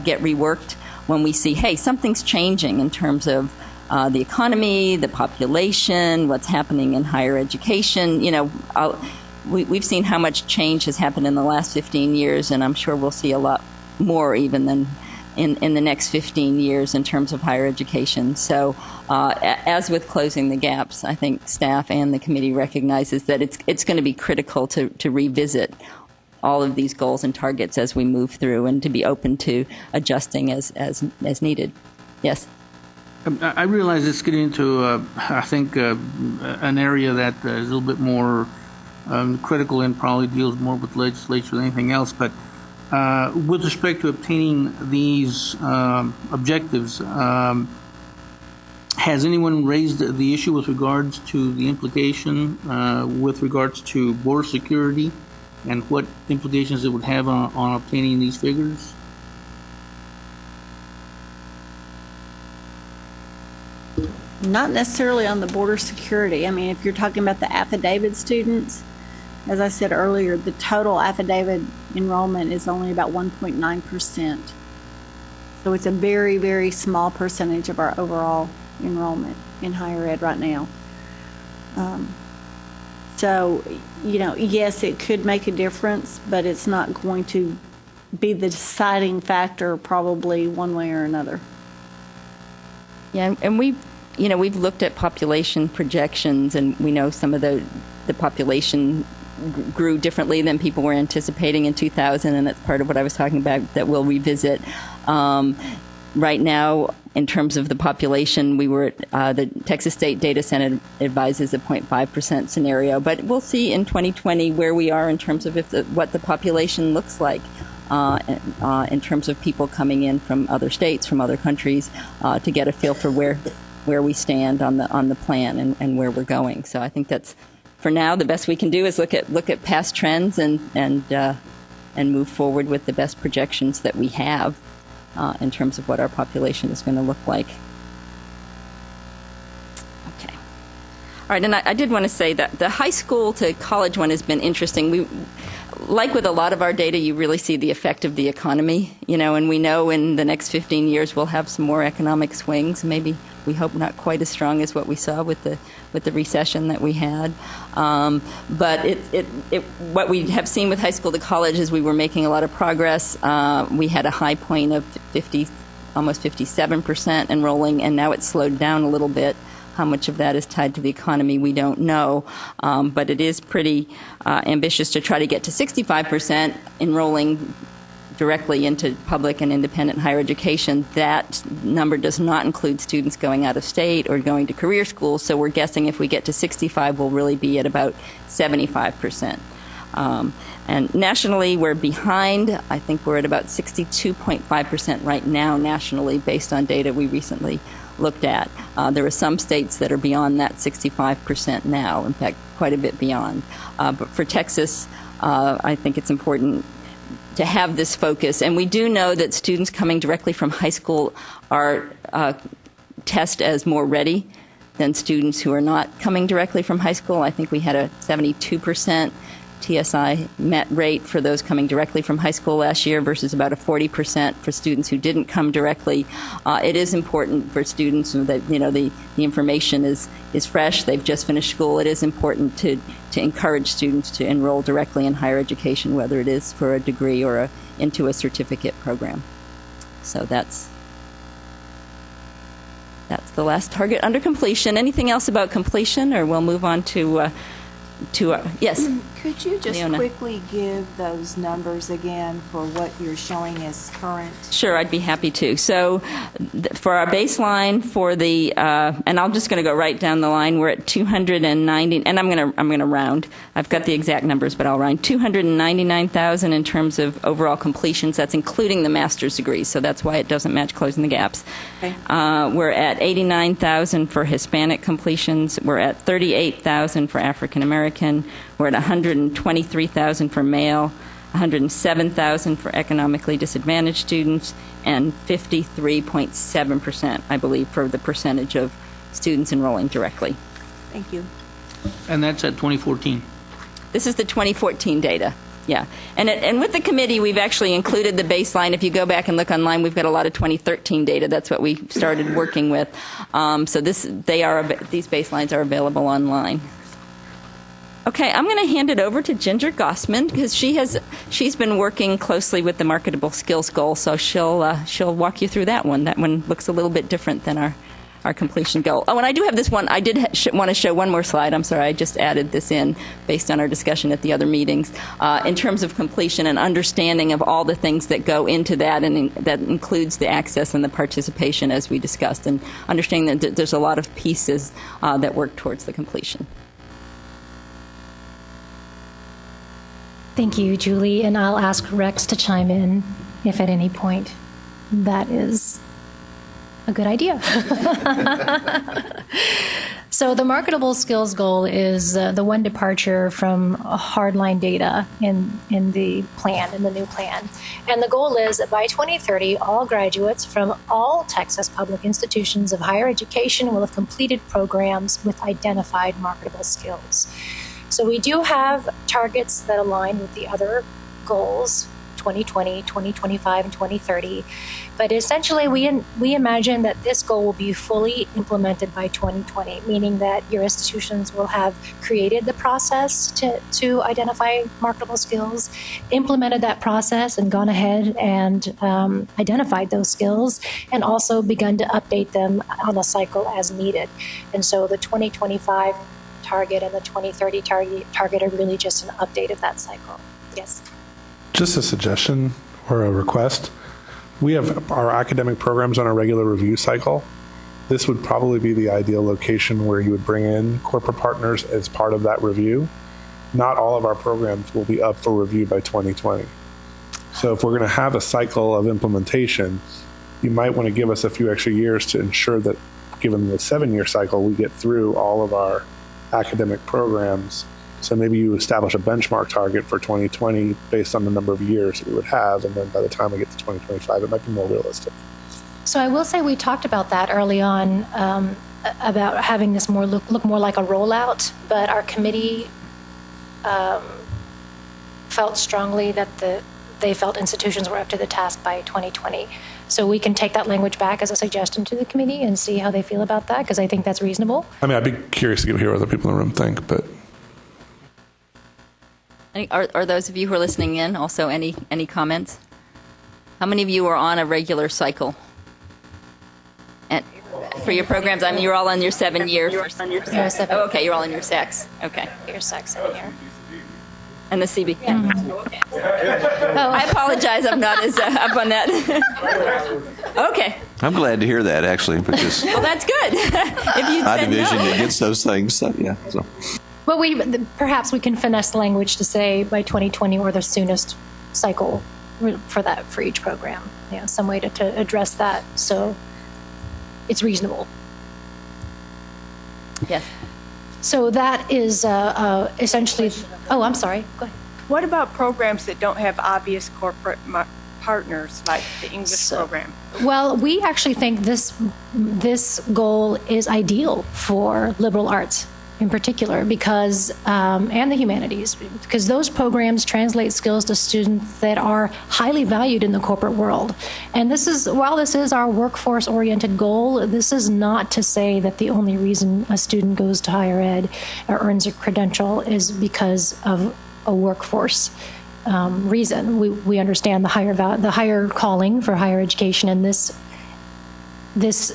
get reworked when we see, hey, something's changing in terms of the economy, the population, what's happening in higher education. We've seen how much change has happened in the last 15 years, and I'm sure we'll see a lot more even than in the next 15 years in terms of higher education. So as with closing the gaps, I think staff and the committee recognizes that it's going to be critical to revisit all of these goals and targets as we move through, and to be open to adjusting as needed. Yes? I realize it's getting into, I think, an area that is a little bit more critical and probably deals more with legislature than anything else. But with respect to obtaining these objectives, has anyone raised the issue with regards to the implication with regards to border security and what implications it would have on obtaining these figures? Not necessarily on the border security. I mean, if you're talking about the affidavit students, as I said earlier, the total affidavit enrollment is only about 1.9%. So it's a very, very small percentage of our overall enrollment in higher ed right now. So, yes, it could make a difference, but it's not going to be the deciding factor probably one way or another. Yeah, and we've looked at population projections, and we know some of the population grew differently than people were anticipating in 2000, and that's part of what I was talking about that we'll revisit. Right now, in terms of the population, we were the Texas State Data Center advises a 0.5% scenario, but we'll see in 2020 where we are in terms of what the population looks like. In terms of people coming in from other states, from other countries, to get a feel for where we stand on the plan and where we're going. So I think that's, for now, the best we can do is look at past trends and move forward with the best projections that we have in terms of what our population is going to look like. Okay. All right, and I did want to say that the high school to college one has been interesting. Like with a lot of our data, you really see the effect of the economy, and we know in the next 15 years we'll have some more economic swings. Maybe we hope not quite as strong as what we saw with the recession that we had. But what we have seen with high school to college is we were making a lot of progress. We had a high point of almost 57% enrolling, and now it's slowed down a little bit. How much of that is tied to the economy, we don't know. But it is pretty ambitious to try to get to 65% enrolling directly into public and independent higher education. That number does not include students going out of state or going to career schools. So we're guessing if we get to 65, we'll really be at about 75%. And nationally, we're behind. I think we're at about 62.5% right now nationally based on data we recently looked at. There are some states that are beyond that 65% now, in fact, quite a bit beyond. But for Texas, I think it's important to have this focus. And we do know that students coming directly from high school are test as more ready than students who are not coming directly from high school. I think we had a 72% TSI met rate for those coming directly from high school last year versus about a 40% for students who didn't come directly. It is important for students that the information is fresh. They've just finished school. It is important to encourage students to enroll directly in higher education, whether it is for a degree or into a certificate program. So that's the last target under completion. Anything else about completion, or we'll move on to yes. Could you just Leona. quickly give those numbers again for what you're showing as current? Sure, I'd be happy to. So for our baseline for the, and I'm just going to go right down the line, we're at 290, and I'm going to round. I've got the exact numbers, but I'll round. 299,000 in terms of overall completions. That's including the master's degrees, so that's why it doesn't match closing the gaps. Okay. We're at 89,000 for Hispanic completions. We're at 38,000 for African American. We're at 123,000 for male, 107,000 for economically disadvantaged students, and 53.7%, I believe, for the percentage of students enrolling directly. Thank you. And that's at 2014. This is the 2014 data. Yeah. And with the committee, we've actually included the baseline. If you go back and look online, we've got a lot of 2013 data. That's what we started working with. So these baselines are available online. Okay, I'm going to hand it over to Ginger Gossman because she's been working closely with the marketable skills goal, so she'll walk you through that one. That one looks a little bit different than our completion goal. Oh, and I do have this one. I did want to show one more slide. I'm sorry, I just added this in based on our discussion at the other meetings. In terms of completion and understanding of all the things that go into that, and that includes the access and the participation as we discussed, and understanding that there's a lot of pieces that work towards the completion. Thank you, Julie, and I'll ask Rex to chime in if at any point that is a good idea. So the marketable skills goal is the one departure from hardline data in the plan, in the new plan. And the goal is that by 2030, all graduates from all Texas public institutions of higher education will have completed programs with identified marketable skills. So we do have targets that align with the other goals, 2020, 2025, and 2030. But essentially, we imagine that this goal will be fully implemented by 2020, meaning that your institutions will have created the process to identify marketable skills, implemented that process, and gone ahead and identified those skills, and also begun to update them on a cycle as needed. And so the 2025 target and the 2030 target are really just an update of that cycle. Yes. Just a suggestion or a request. We have our academic programs on a regular review cycle. This would probably be the ideal location where you would bring in corporate partners as part of that review. Not all of our programs will be up for review by 2020. So if we're going to have a cycle of implementation, you might want to give us a few extra years to ensure that, given the 7-year cycle, we get through all of our academic programs. So maybe you establish a benchmark target for 2020 based on the number of years that we would have, and then by the time we get to 2025, it might be more realistic. So I will say we talked about that early on about having this look more like a rollout, but our committee felt strongly that they felt institutions were up to the task by 2020. So we can take that language back as a suggestion to the committee and see how they feel about that, because I think that's reasonable. I mean, I'd be curious to hear what other people in the room think, but. Are those of you who are listening in also any comments? How many of you are on a regular cycle? And for your programs, I mean, you're all on your 7 year. Oh, okay, you're all in your SECs. Okay. Your SECs in here. And the CB. Yeah. I apologize, I'm not as up on that. Okay. I'm glad to hear that, actually, because well, that's good. If you my said division no. gets those things. So, yeah. So. Well, perhaps we can finesse the language to say by 2020 or the soonest cycle for each program. Yeah, some way to address that so it's reasonable. Yes. So that is essentially. Oh, I'm sorry. Go ahead. What about programs that don't have obvious corporate partners, like the English program? Well, we actually think this goal is ideal for liberal arts in particular, because and the humanities, because those programs translate skills to students that are highly valued in the corporate world. And while this is our workforce-oriented goal, this is not to say that the only reason a student goes to higher ed or earns a credential is because of a workforce reason. We understand the higher calling for higher education, and this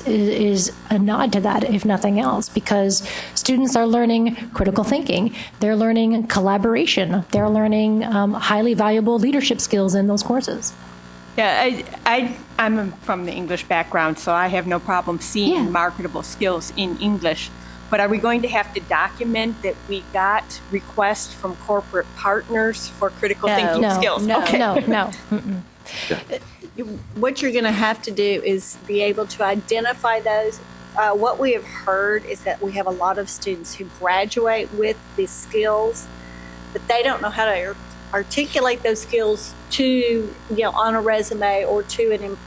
is a nod to that, if nothing else, because students are learning critical thinking. They're learning collaboration. They're learning highly valuable leadership skills in those courses. Yeah, I'm from the English background, so I have no problem seeing marketable skills in English. But are we going to have to document that we got requests from corporate partners for critical thinking skills? No. Mm-mm. What you're going to have to do is be able to identify those. What we have heard is that we have a lot of students who graduate with these skills, but they don't know how to articulate those skills to, on a resume or to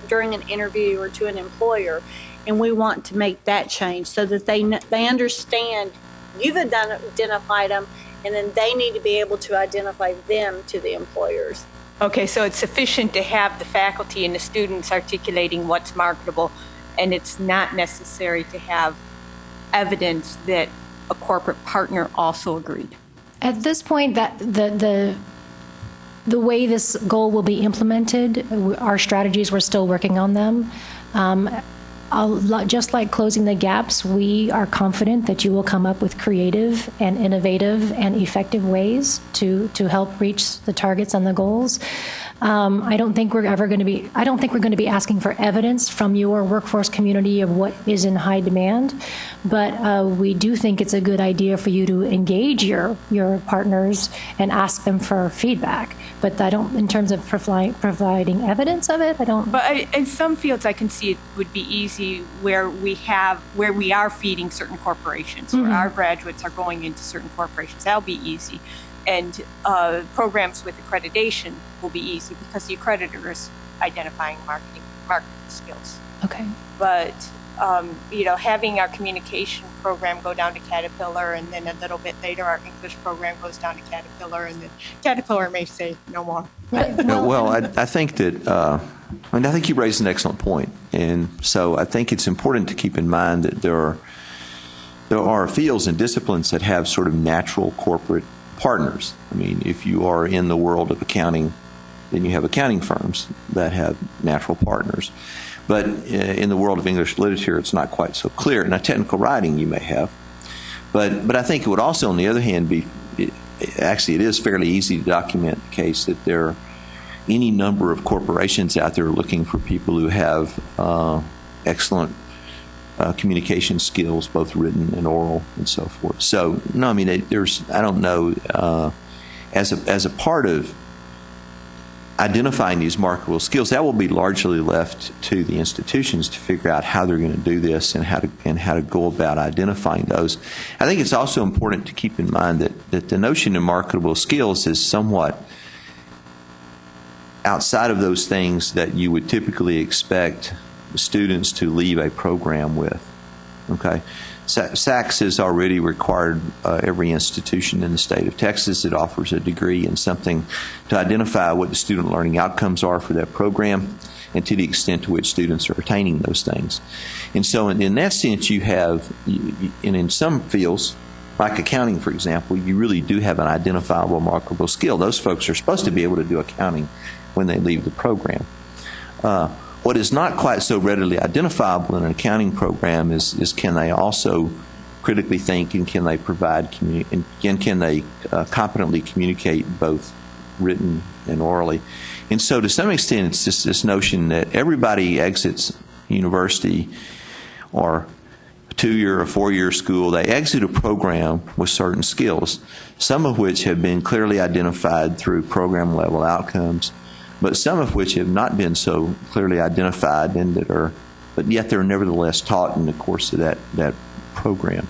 during an interview or to an employer. And we want to make that change so that they understand you've identified them, and then they need to be able to identify them to the employers. Okay, so it's sufficient to have the faculty and the students articulating what's marketable, and it's not necessary to have evidence that a corporate partner also agreed. At this point, that the way this goal will be implemented, our strategies, we're still working on them. Just like closing the gaps, we are confident that you will come up with creative and innovative and effective ways to help reach the targets and the goals. I don't think we're going to be asking for evidence from your workforce community of what is in high demand, but we do think it's a good idea for you to engage your partners and ask them for feedback. But I don't, in terms of providing evidence of it, I don't. But in some fields, I can see it would be easy where we are feeding certain corporations, where our graduates are going into certain corporations. That'll be easy. And programs with accreditation will be easy because the accreditor is identifying marketing skills. Okay. But having our communication program go down to Caterpillar, and then a little bit later our English program goes down to Caterpillar, and then Caterpillar may say no more. Well, I think that I think you raised an excellent point, and so I think it's important to keep in mind that there are fields and disciplines that have sort of natural corporate partners. I mean, if you are in the world of accounting, then you have accounting firms that have natural partners. But in the world of English literature, it's not quite so clear. Now, technical writing you may have, but I think it would also, on the other hand, be actually it is fairly easy to document the case that there are any number of corporations out there looking for people who have excellent communication skills, both written and oral, and so forth. So, no, I mean, I don't know, as a part of identifying these marketable skills, that will be largely left to the institutions to figure out how they're going to do this and how to go about identifying those. I think it's also important to keep in mind that the notion of marketable skills is somewhat outside of those things that you would typically expect students to leave a program with. Okay, SACS has already required every institution in the state of Texas that offers a degree in something to identify what the student learning outcomes are for that program and to the extent to which students are attaining those things. And so in that sense, you have, and in some fields, like accounting, for example, you really do have an identifiable marketable skill. Those folks are supposed to be able to do accounting when they leave the program. What is not quite so readily identifiable in an accounting program is can they also critically think and can they provide and can they competently communicate both written and orally. And so to some extent it's just this notion that everybody exits university or a 2-year or 4-year school, they exit a program with certain skills, some of which have been clearly identified through program level outcomes, but some of which have not been so clearly identified and but yet they're nevertheless taught in the course of that program.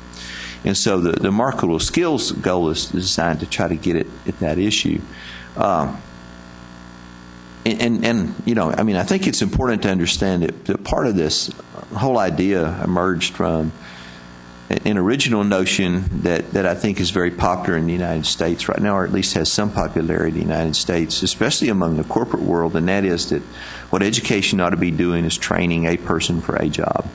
And so the marketable skills goal is designed to try to get at that issue. And you know, I mean, I think it's important to understand that part of this whole idea emerged from an original notion that I think is very popular in the United States right now, or at least has some popularity in the United States, especially among the corporate world, and that is that what education ought to be doing is training a person for a job.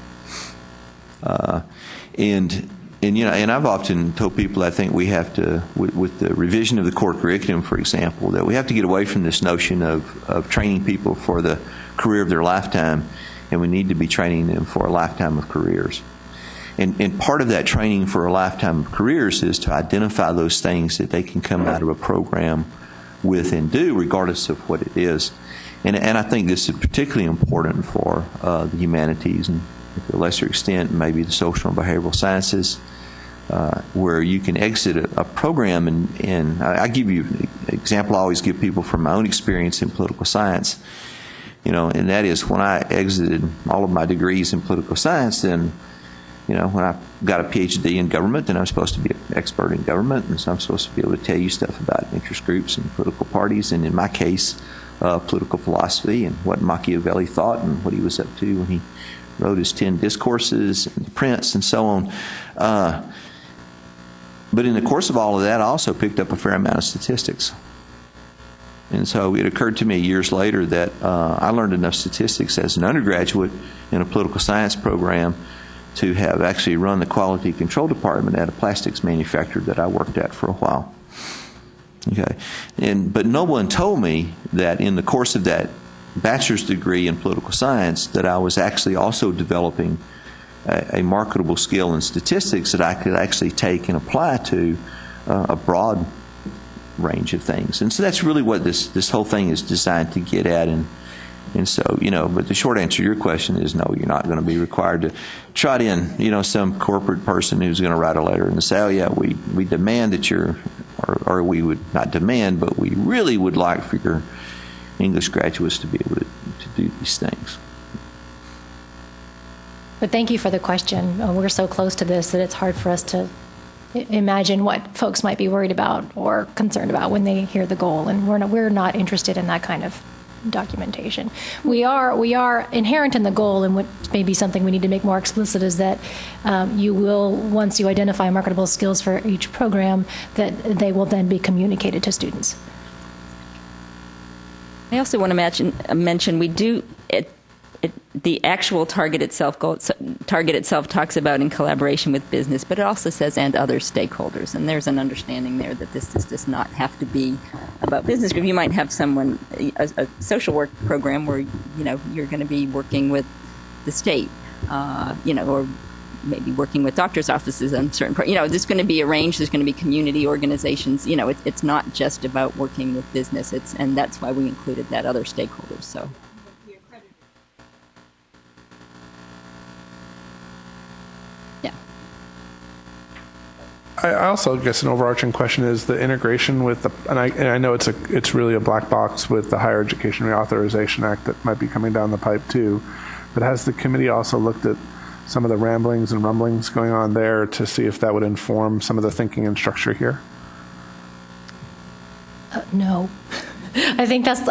And you know, and I've often told people I think we have to, with the revision of the core curriculum, for example, that we have to get away from this notion of training people for the career of their lifetime, and we need to be training them for a lifetime of careers. And part of that training for a lifetime of careers is to identify those things that they can come out of a program with and do, regardless of what it is. And I think this is particularly important for the humanities and, to a lesser extent, maybe the social and behavioral sciences, where you can exit a program. And I give you an example I always give people from my own experience in political science, you know, and that is when I exited all of my degrees in political science, then, you know, when I got a PhD in government, then I'm supposed to be an expert in government, and so I'm supposed to be able to tell you stuff about interest groups and political parties, and in my case, political philosophy and what Machiavelli thought and what he was up to when he wrote his 10 discourses and the Prince and so on. But in the course of all of that, I also picked up a fair amount of statistics. And so it occurred to me years later that I learned enough statistics as an undergraduate in a political science program to have actually run the quality control department at a plastics manufacturer that I worked at for a while. Okay, but no one told me that in the course of that bachelor's degree in political science that I was actually also developing a marketable skill in statistics that I could actually take and apply to a broad range of things. And so that's really what this whole thing is designed to get at. And so, you know, but the short answer to your question is no, you're not going to be required to trot in, you know, some corporate person who's going to write a letter and say, oh, yeah, we demand that you're, or we would not demand, but we really would like for your English graduates to be able to do these things. But thank you for the question. We're so close to this that it's hard for us to imagine what folks might be worried about or concerned about when they hear the goal, and we're not interested in that kind of documentation. We are inherent in the goal, and what may be something we need to make more explicit is that you will, once you identify marketable skills for each program, that they will then be communicated to students. I also want to mention we do the actual target itself talks about in collaboration with business, but it also says and other stakeholders, and there's an understanding there that this does not have to be about business group. You might have someone a social work program where, you know, you're going to be working with the state, you know, or maybe working with doctors' offices on certain, you know, there's going to be a range. There's going to be community organizations. You know, it's not just about working with business. And that's why we included that other stakeholders. So. I also guess an overarching question is the integration with the, and I know it's really a black box with the Higher Education Reauthorization Act that might be coming down the pipe too, but has the committee also looked at some of the ramblings and rumblings going on there to see if that would inform some of the thinking and structure here? No. I think that's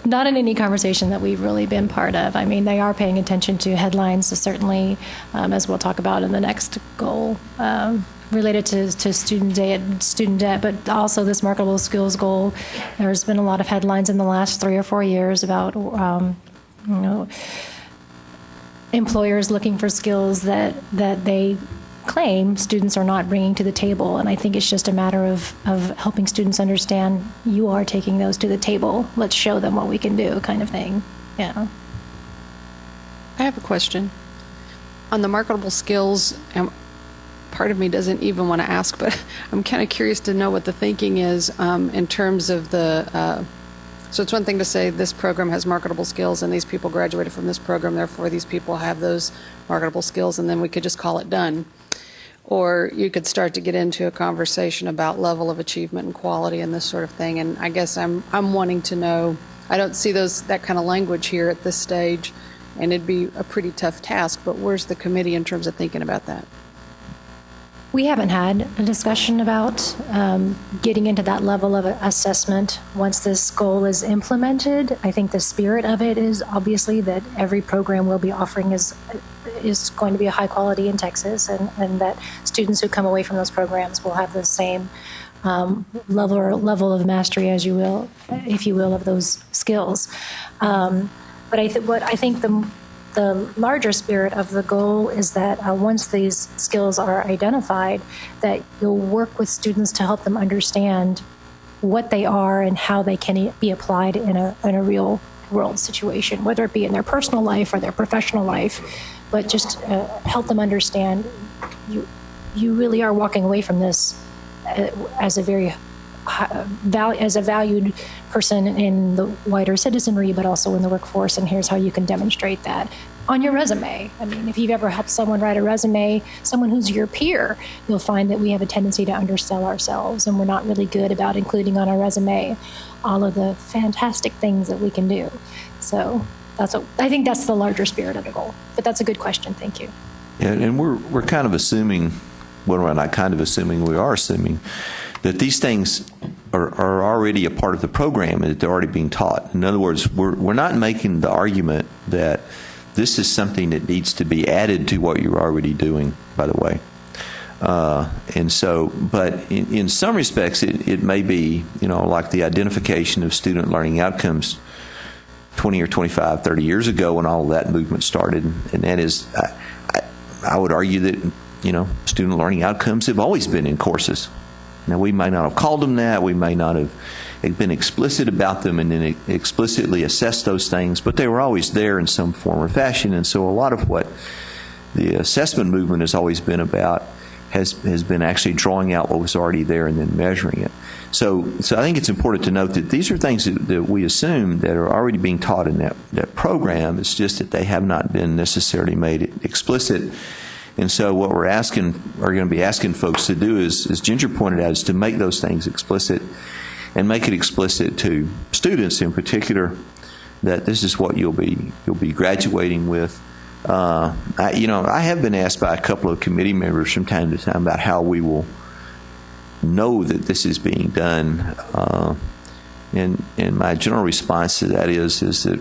not in any conversation that we've really been part of. I mean, they are paying attention to headlines, so certainly, as we'll talk about in the next goal, related to student debt, but also this marketable skills goal. There's been a lot of headlines in the last 3 or 4 years about, employers looking for skills that they claim students are not bringing to the table. And I think it's just a matter of helping students understand you are taking those to the table. Let's show them what we can do, kind of thing. Yeah. I have a question. On the marketable skills, part of me doesn't even want to ask, but I'm kind of curious to know what the thinking is in terms of the, so it's one thing to say this program has marketable skills and these people graduated from this program, therefore these people have those marketable skills, and then we could just call it done. Or you could start to get into a conversation about level of achievement and quality and this sort of thing. And I guess I'm wanting to know, I don't see that kind of language here at this stage, and it'd be a pretty tough task, but where's the committee in terms of thinking about that? We haven't had a discussion about getting into that level of assessment once this goal is implemented. I think the spirit of it is obviously that every program we'll be offering is going to be a high quality in Texas, and that students who come away from those programs will have the same level of mastery, as you will, if you will, of those skills. But I think the larger spirit of the goal is that once these skills are identified, that you'll work with students to help them understand what they are and how they can be applied in a real world situation, whether it be in their personal life or their professional life, but just help them understand you really are walking away from this as a very as a valued person in the wider citizenry, but also in the workforce, and here's how you can demonstrate that on your resume. I mean, if you've ever helped someone write a resume, someone who's your peer, you'll find that we have a tendency to undersell ourselves, and we're not really good about including on our resume all of the fantastic things that we can do. So I think that's the larger spirit of the goal. But that's a good question. Thank you. Yeah, and we're kind of assuming, well, we're not kind of assuming, we are assuming that these things are already a part of the program and that they're already being taught. In other words, we're not making the argument that this is something that needs to be added to what you're already doing, by the way. And so, but in some respects, it may be, like the identification of student learning outcomes 20 or 25, 30 years ago when all of that movement started. And that is, I would argue that, student learning outcomes have always been in courses. Now, we might not have called them that. We may not have been explicit about them and then explicitly assessed those things, but they were always there in some form or fashion. And so a lot of what the assessment movement has always been about has been actually drawing out what was already there and then measuring it. So I think it's important to note that these are things that we assume that are already being taught in that program. It's just that they have not been necessarily made explicit. And so what we're going to be asking folks to do is, as Ginger pointed out, is to make those things explicit and make it explicit to students in particular that this is what you'll be graduating with. I have been asked by a couple of committee members from time to time about how we will know that this is being done. And my general response to that is that,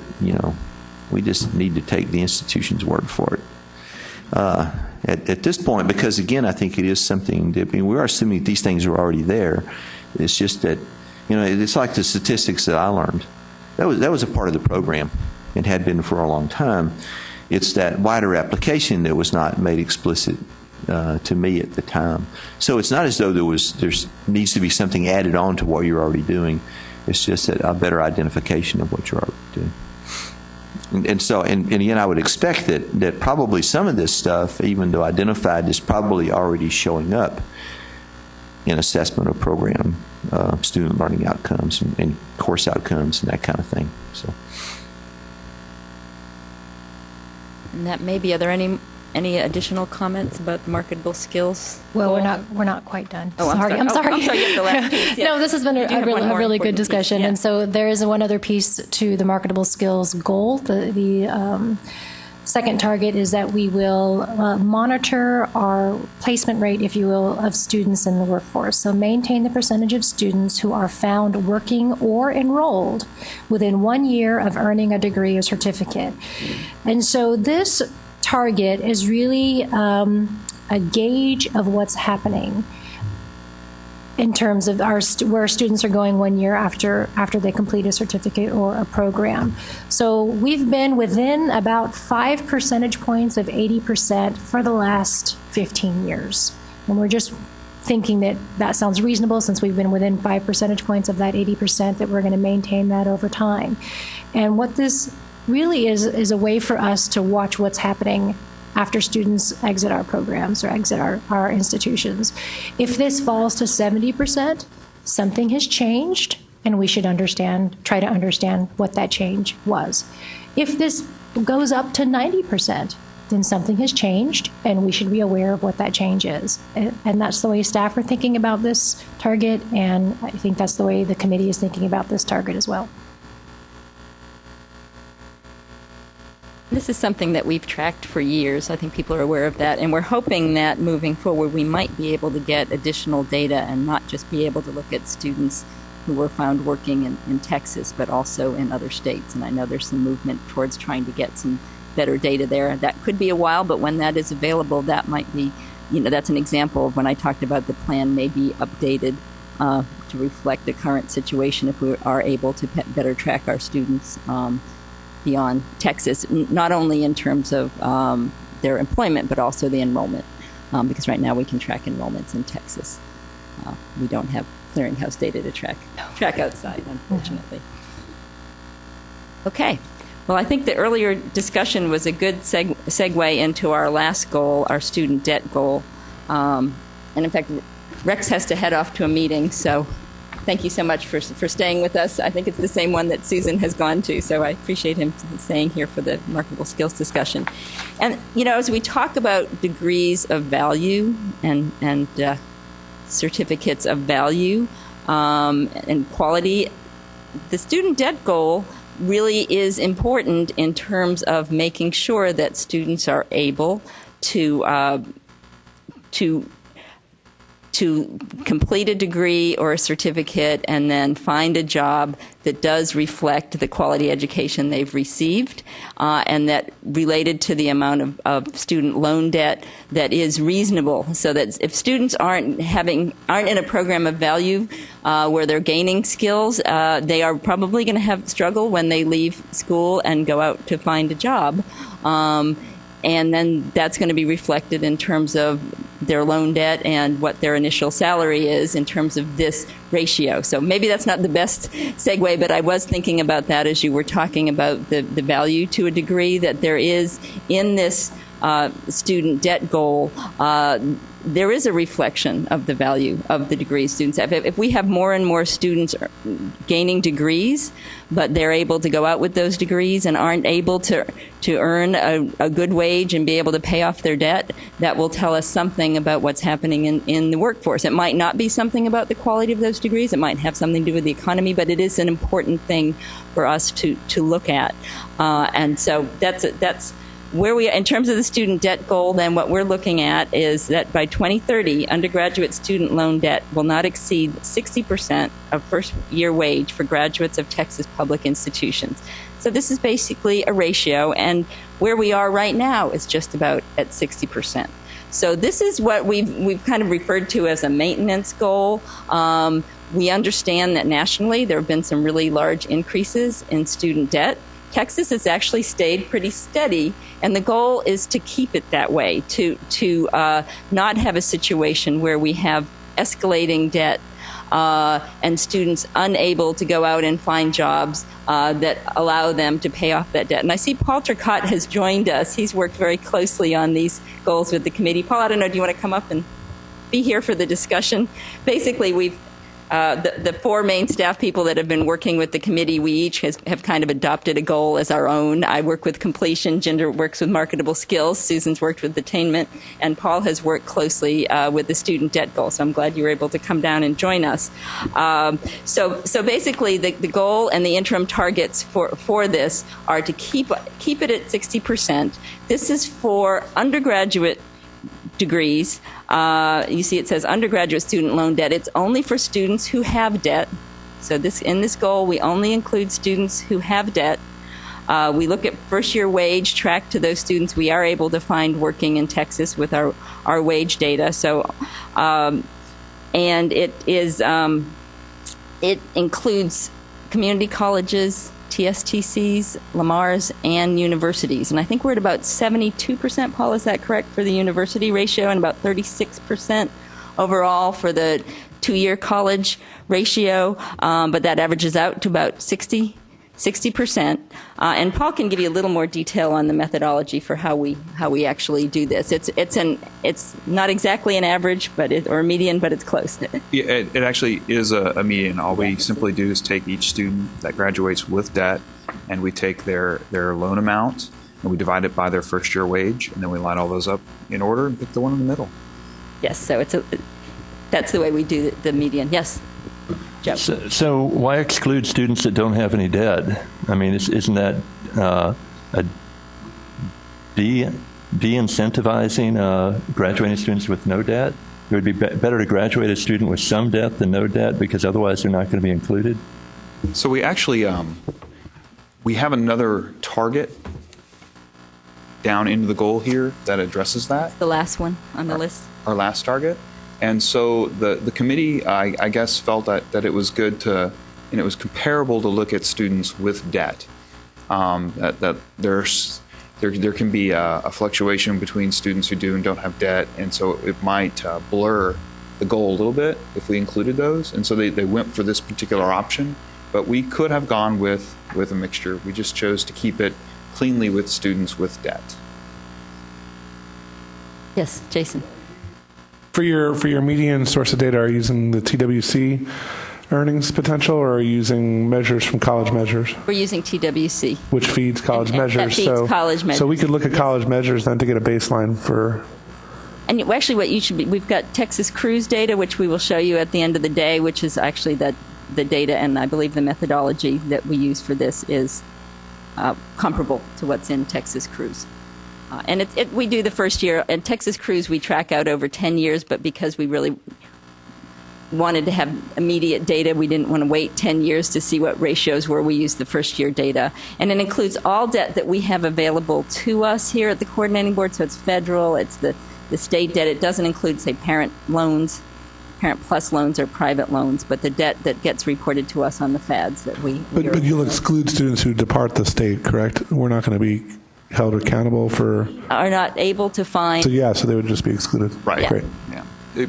we just need to take the institution's word for it. At this point, because again, I think it is something that, we are assuming these things are already there. It's just that, it's like the statistics that I learned. That was a part of the program and had been for a long time. It's that wider application that was not made explicit to me at the time. So it's not as though there needs to be something added on to what you're already doing. It's just a better identification of what you're already doing. And again, I would expect that probably some of this stuff, even though identified, is probably already showing up in assessment of program, student learning outcomes and course outcomes and that kind of thing. So. And that maybe, are there any additional comments about the marketable skills? Well, we're not quite done. Oh, I'm sorry. I'm sorry. You have the last piece. Yes. No, this has been a really good discussion. And so there is one other piece to the marketable skills goal. The Second target is that we will monitor our placement rate, if you will, of students in the workforce. So maintain the percentage of students who are found working or enrolled within 1 year of earning a degree or certificate. And so this target is really a gauge of what's happening in terms of where students are going 1 year after they complete a certificate or a program. So we've been within about 5 percentage points of 80% for the last 15 years. And we're just thinking that that sounds reasonable since we've been within 5 percentage points of that 80%, that we're going to maintain that over time. And what this really is a way for us to watch what's happening after students exit our programs or exit our institutions. If this falls to 70%, something has changed, and we should try to understand what that change was. If this goes up to 90%, then something has changed, and we should be aware of what that change is. And that's the way staff are thinking about this target, and I think that's the way the committee is thinking about this target as well. This is something that we've tracked for years. I think people are aware of that, and we're hoping that moving forward we might be able to get additional data and not just be able to look at students who were found working in Texas, but also in other states. And I know there's some movement towards trying to get some better data there. That could be a while, but when that is available, that might be, that's an example of when I talked about the plan may be updated to reflect the current situation if we are able to better track our students beyond Texas, not only in terms of their employment, but also the enrollment, because right now we can track enrollments in Texas. We don't have clearinghouse data to track outside, unfortunately. Okay. Well, I think the earlier discussion was a good segue into our last goal, our student debt goal. And in fact, Rex has to head off to a meeting, so thank you so much for staying with us. I think it's the same one that Susan has gone to, so I appreciate him staying here for the marketable skills discussion. And, as we talk about degrees of value and certificates of value and quality, the student debt goal really is important in terms of making sure that students are able to complete a degree or a certificate and then find a job that does reflect the quality education they've received, and that related to the amount of student loan debt that is reasonable, so that if students aren't in a program of value where they're gaining skills, they are probably going to struggle when they leave school and go out to find a job. And then that's going to be reflected in terms of their loan debt and what their initial salary is in terms of this ratio. So maybe that's not the best segue, but I was thinking about that as you were talking about the value to a degree that there is in this student debt goal. There is a reflection of the value of the degrees students have. If we have more and more students gaining degrees, but they're able to go out with those degrees and aren't able to earn a good wage and be able to pay off their debt, that will tell us something about what's happening in the workforce. It might not be something about the quality of those degrees. It might have something to do with the economy, but it is an important thing for us to look at. And so that's where we, in terms of the student debt goal, then what we're looking at is that by 2030, undergraduate student loan debt will not exceed 60% of first-year wage for graduates of Texas public institutions. So this is basically a ratio, and where we are right now is just about at 60%. So this is what we've kind of referred to as a maintenance goal. We understand that nationally there have been some really large increases in student debt. Texas has actually stayed pretty steady, and the goal is to keep it that way, to not have a situation where we have escalating debt and students unable to go out and find jobs that allow them to pay off that debt. And I see Paul Turcotte has joined us. He's worked very closely on these goals with the committee. Paul, I don't know, do you want to come up and be here for the discussion? Basically, the four main staff people that have been working with the committee, we each have kind of adopted a goal as our own. I work with completion, Ginger works with marketable skills, Susan's worked with attainment, and Paul has worked closely with the student debt goal. So I'm glad you were able to come down and join us. So basically, the goal and the interim targets for this are to keep it at 60%. This is for undergraduate degrees. You see it says undergraduate student loan debt. It's only for students who have debt. So in this goal, we only include students who have debt. We look at first-year wage tracked to those students we are able to find working in Texas with our wage data. So, and it includes community colleges, TSTCs, Lamar's, and universities. And I think we're at about 72%, Paul, is that correct, for the university ratio, and about 36% overall for the two-year college ratio, but that averages out to about 60%. And Paul can give you a little more detail on the methodology for how we actually do this. It's not exactly an average, or a median, but it's close. Yeah, it actually is a median. All we simply do is take each student that graduates with debt, and we take their loan amount, and we divide it by their first year wage, and then we line all those up in order and pick the one in the middle. Yes, so that's the way we do the median. Yes. So why exclude students that don't have any debt? I mean, isn't that de-incentivizing graduating students with no debt? It would be better to graduate a student with some debt than no debt, because otherwise they're not going to be included? So we actually we have another target down into the goal here that addresses that. The last one on the list. Our last target. And so the committee, I guess, felt that it was good to, and it was comparable to look at students with debt. That there can be a fluctuation between students who do and don't have debt, and so it might blur the goal a little bit if we included those. And so they went for this particular option, but we could have gone with a mixture. We just chose to keep it cleanly with students with debt. Yes, Jason. For your median source of data, are you using the TWC earnings potential, or are you using measures from college measures? We're using TWC. Which feeds college measures. That feeds college measures. So we could look at college measures then to get a baseline for... And actually what you should be, we've got Texas Cruise data, which we will show you at the end of the day, which is actually the data, and I believe the methodology that we use for this is comparable to what's in Texas Cruise. And we do the first year. And Texas Cruise, we track out over 10 years, but because we really wanted to have immediate data, we didn't want to wait 10 years to see what ratios were. We used the first year data. And it includes all debt that we have available to us here at the coordinating board. So it's federal, it's the state debt. It doesn't include, say, parent loans, parent plus loans, or private loans, but the debt that gets reported to us on the FADs that we... But you'll exclude students who depart the state, correct? We're not going to be held accountable for... Are not able to find... So they would just be excluded. Right. Yeah. Great. Yeah.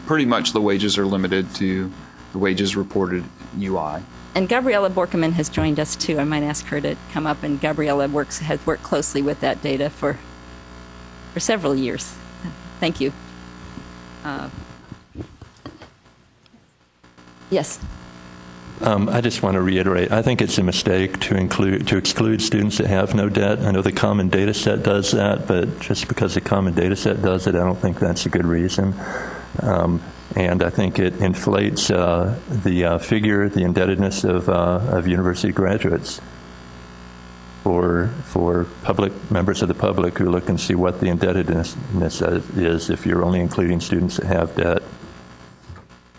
Pretty much the wages are limited to the wages reported UI. And Gabriella Borkeman has joined us too. I might ask her to come up, and Gabriella has worked closely with that data for several years. Thank you. Yes. I just want to reiterate, I think it's a mistake to exclude students that have no debt. I know the Common Data Set does that, but just because the Common Data Set does it, I don't think that's a good reason. And I think it inflates the figure, the indebtedness of university graduates for public members of the public who look and see what the indebtedness is if you're only including students that have debt.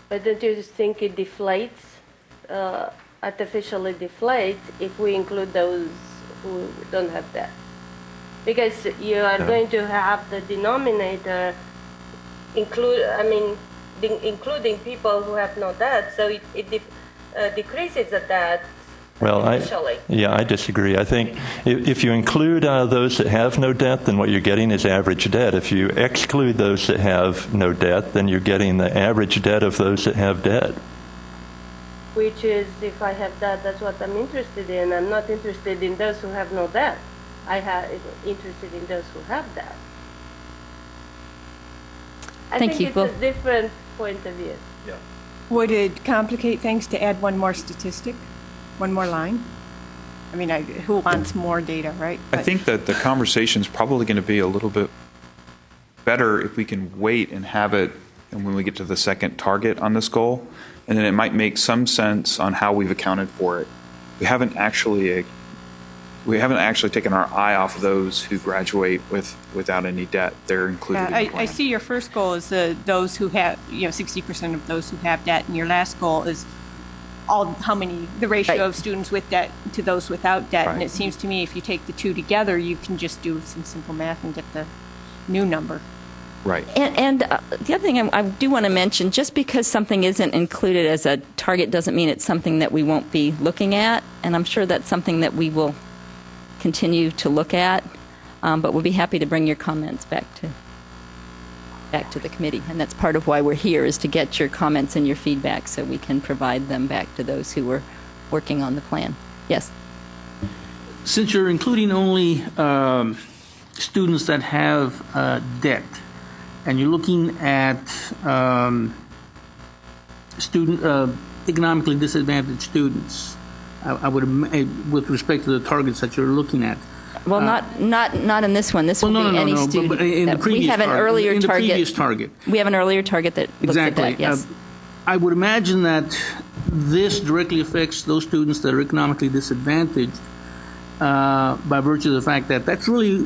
But don't you think it deflates? Artificially deflate if we include those who don't have debt, because you are going to have the denominator including people who have no debt, so it decreases the debt. Well, I disagree. I think if you include those that have no debt, then what you're getting is average debt. If you exclude those that have no debt, then you're getting the average debt of those that have debt. Which is, if I have that, that's what I'm interested in. I'm not interested in those who have no debt. I'm interested in those who have debt. I think it's a different point of view. Yeah. Would it complicate things to add one more statistic, one more line? I mean, who wants more data, right? I think that the conversation's probably going to be a little bit better if we can wait and have it and when we get to the second target on this goal, and then it might make some sense on how we've accounted for it. We haven't actually taken our eye off of those who graduate without any debt. They're included in the plan. I see your first goal is those who have, 60% of those who have debt, and your last goal is the ratio of students with debt to those without debt. Right. And it seems to me if you take the two together, you can just do some simple math and get the new number. Right. And the other thing I do want to mention, just because something isn't included as a target doesn't mean it's something that we won't be looking at. And I'm sure that's something that we will continue to look at. But we'll be happy to bring your comments back to the committee. And that's part of why we're here, is to get your comments and your feedback so we can provide them back to those who are working on the plan. Yes? Since you're including only students that have debt, and you're looking at economically disadvantaged students, I would, with respect to the targets that you're looking at. Well, not in this one. This will be any student. But in the previous we have an earlier in the target. Previous target. We have an earlier target that looks exactly. at that. Yes. I would imagine that this directly affects those students that are economically disadvantaged by virtue of the fact that that's really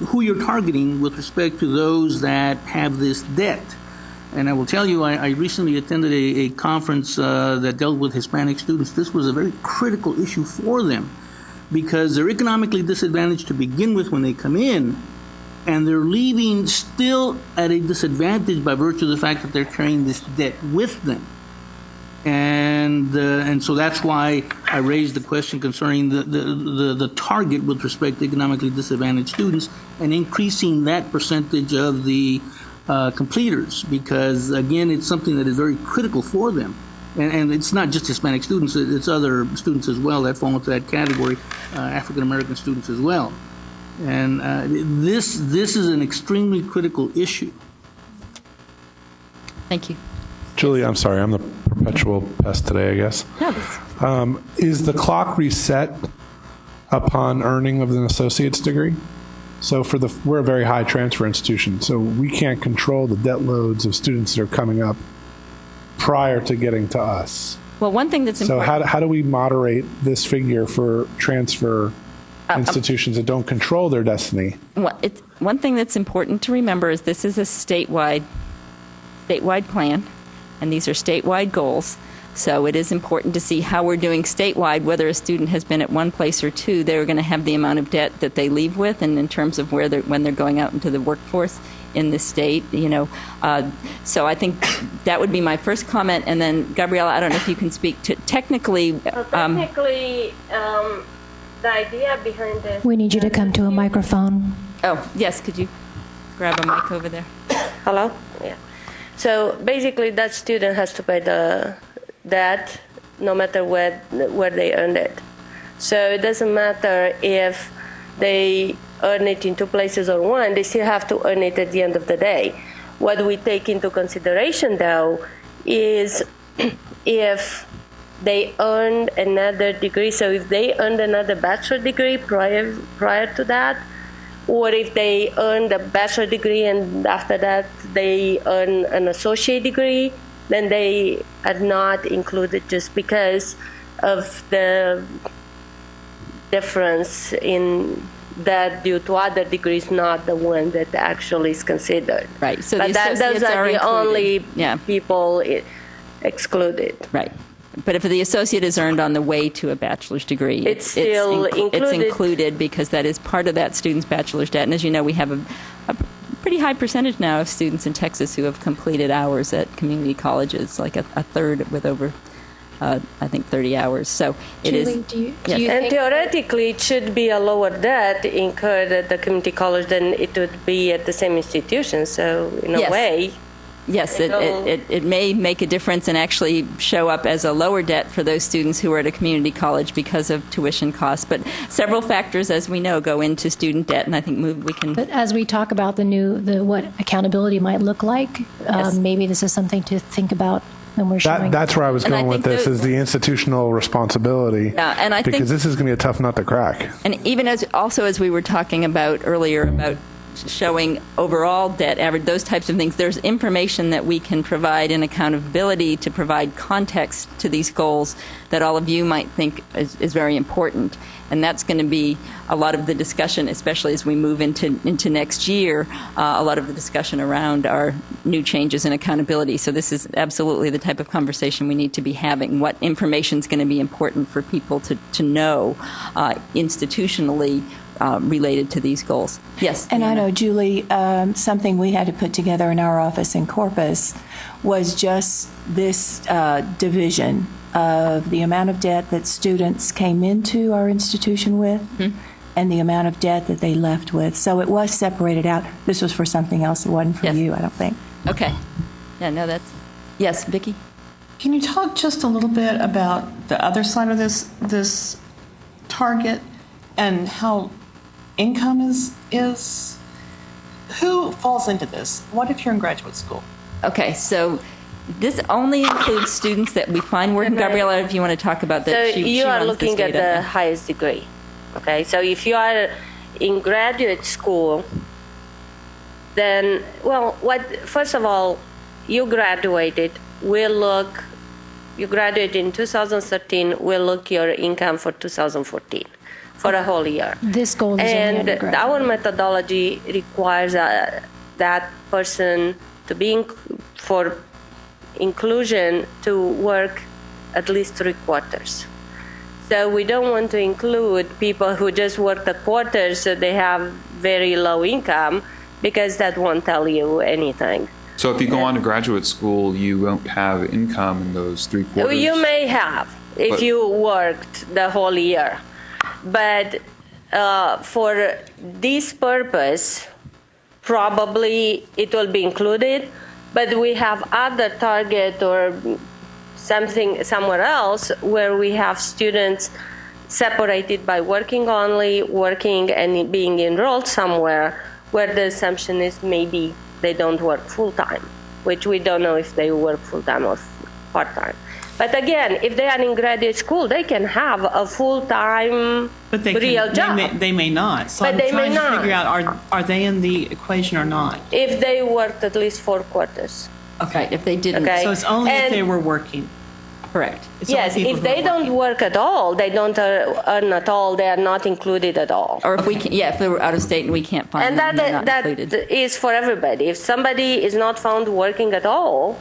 who you're targeting with respect to those that have this debt. And I will tell you, I recently attended a conference that dealt with Hispanic students. This was a very critical issue for them because they're economically disadvantaged to begin with when they come in, and they're leaving still at a disadvantage by virtue of the fact that they're carrying this debt with them. And so that's why I raised the question concerning the target with respect to economically disadvantaged students and increasing that percentage of the completers, because again, it's something that is very critical for them. And it's not just Hispanic students, it's other students as well that fall into that category, African American students as well. And this is an extremely critical issue. Thank you. Julie, I'm sorry, I'm the perpetual pest today, I guess. No, is the clock reset upon earning of an associate's degree? So we're a very high transfer institution, so we can't control the debt loads of students that are coming up prior to getting to us. Well, one thing that's important. So how do we moderate this figure for transfer institutions that don't control their destiny? One thing that's important to remember is this is a statewide plan, and these are statewide goals. So it is important to see how we're doing statewide, whether a student has been at one place or two. They're going to have the amount of debt that they leave with, and in terms of when they're going out into the workforce in the state, So I think that would be my first comment. And then, Gabriela, I don't know if you can speak to technically. The idea behind this. We need you to come to a microphone. Oh, yes. Could you grab a mic over there? Hello? Yeah. So basically, that student has to pay the debt no matter where they earned it. So it doesn't matter if they earn it in two places or one, they still have to earn it at the end of the day. What we take into consideration, though, is if they earned another degree, so if they earned another bachelor degree prior to that, or if they earned a bachelor degree and after that they earn an associate degree, then they are not included just because of the difference in that due to other degrees, not the one that actually is considered. Right. So but those are the only people excluded. Right. But if the associate is earned on the way to a bachelor's degree, it's still included. It's included because that is part of that student's bachelor's debt. And as you know, we have a pretty high percentage now of students in Texas who have completed hours at community colleges, like a third with over, I think, 30 hours. So Julie, it is. Do you and theoretically, it should be a lower debt incurred at the community college than it would be at the same institution. So in a way. Yes, it may make a difference and actually show up as a lower debt for those students who are at a community college because of tuition costs. But several factors, as we know, go into student debt, and I think we can. But as we talk about what accountability might look like, maybe this is something to think about when we're showing. That's where I was And I going with think this, the- is the institutional responsibility. Yeah, and I think- because this is going to be a tough nut to crack. And even as we were talking about earlier about showing overall debt average, those types of things, there's information that we can provide in accountability to provide context to these goals that all of you might think is very important. And that's going to be a lot of the discussion, especially as we move into next year, a lot of the discussion around our new changes in accountability. So this is absolutely the type of conversation we need to be having. What information is going to be important for people to know institutionally related to these goals. Yes. And I know, Julie, something we had to put together in our office in Corpus was just this division of the amount of debt that students came into our institution with and the amount of debt that they left with. So it was separated out. This was for something else. It wasn't for you, I don't think. Okay. Yeah, no, that's... Yes, Vicki? Can you talk just a little bit about the other side of this target and how income is? Who falls into this? What if you're in graduate school? Okay, so this only includes students that we find working. Gabriella, if you want to talk about that. So you are looking at the highest degree. Okay, so if you are in graduate school, then, first of all, you graduated. You graduated in 2013, we'll look your income for 2014. For a whole year. This goal is only and undergraduate. our methodology requires that person to be for inclusion to work at least 3 quarters. So we don't want to include people who just work the quarters so they have very low income, because that won't tell you anything. So if you go on to graduate school, you won't have income in those 3 quarters? You may have if you worked the whole year. But for this purpose, probably it will be included. But we have other target or something somewhere else where we have students separated by working only, working and being enrolled somewhere, where the assumption is maybe they don't work full-time, which we don't know if they work full-time or part-time. But again, if they are in graduate school, they can have a full-time real job. They may not. So I'm trying to figure out, are they in the equation or not? If they worked at least 4 quarters. Okay, if they didn't. Okay. So it's only if they were working. Correct. Yes, if they don't work at all, they don't earn at all, they are not included at all. Or if we can, if they were out of state and we can't find and them, they're not that included. is for everybody. If somebody is not found working at all,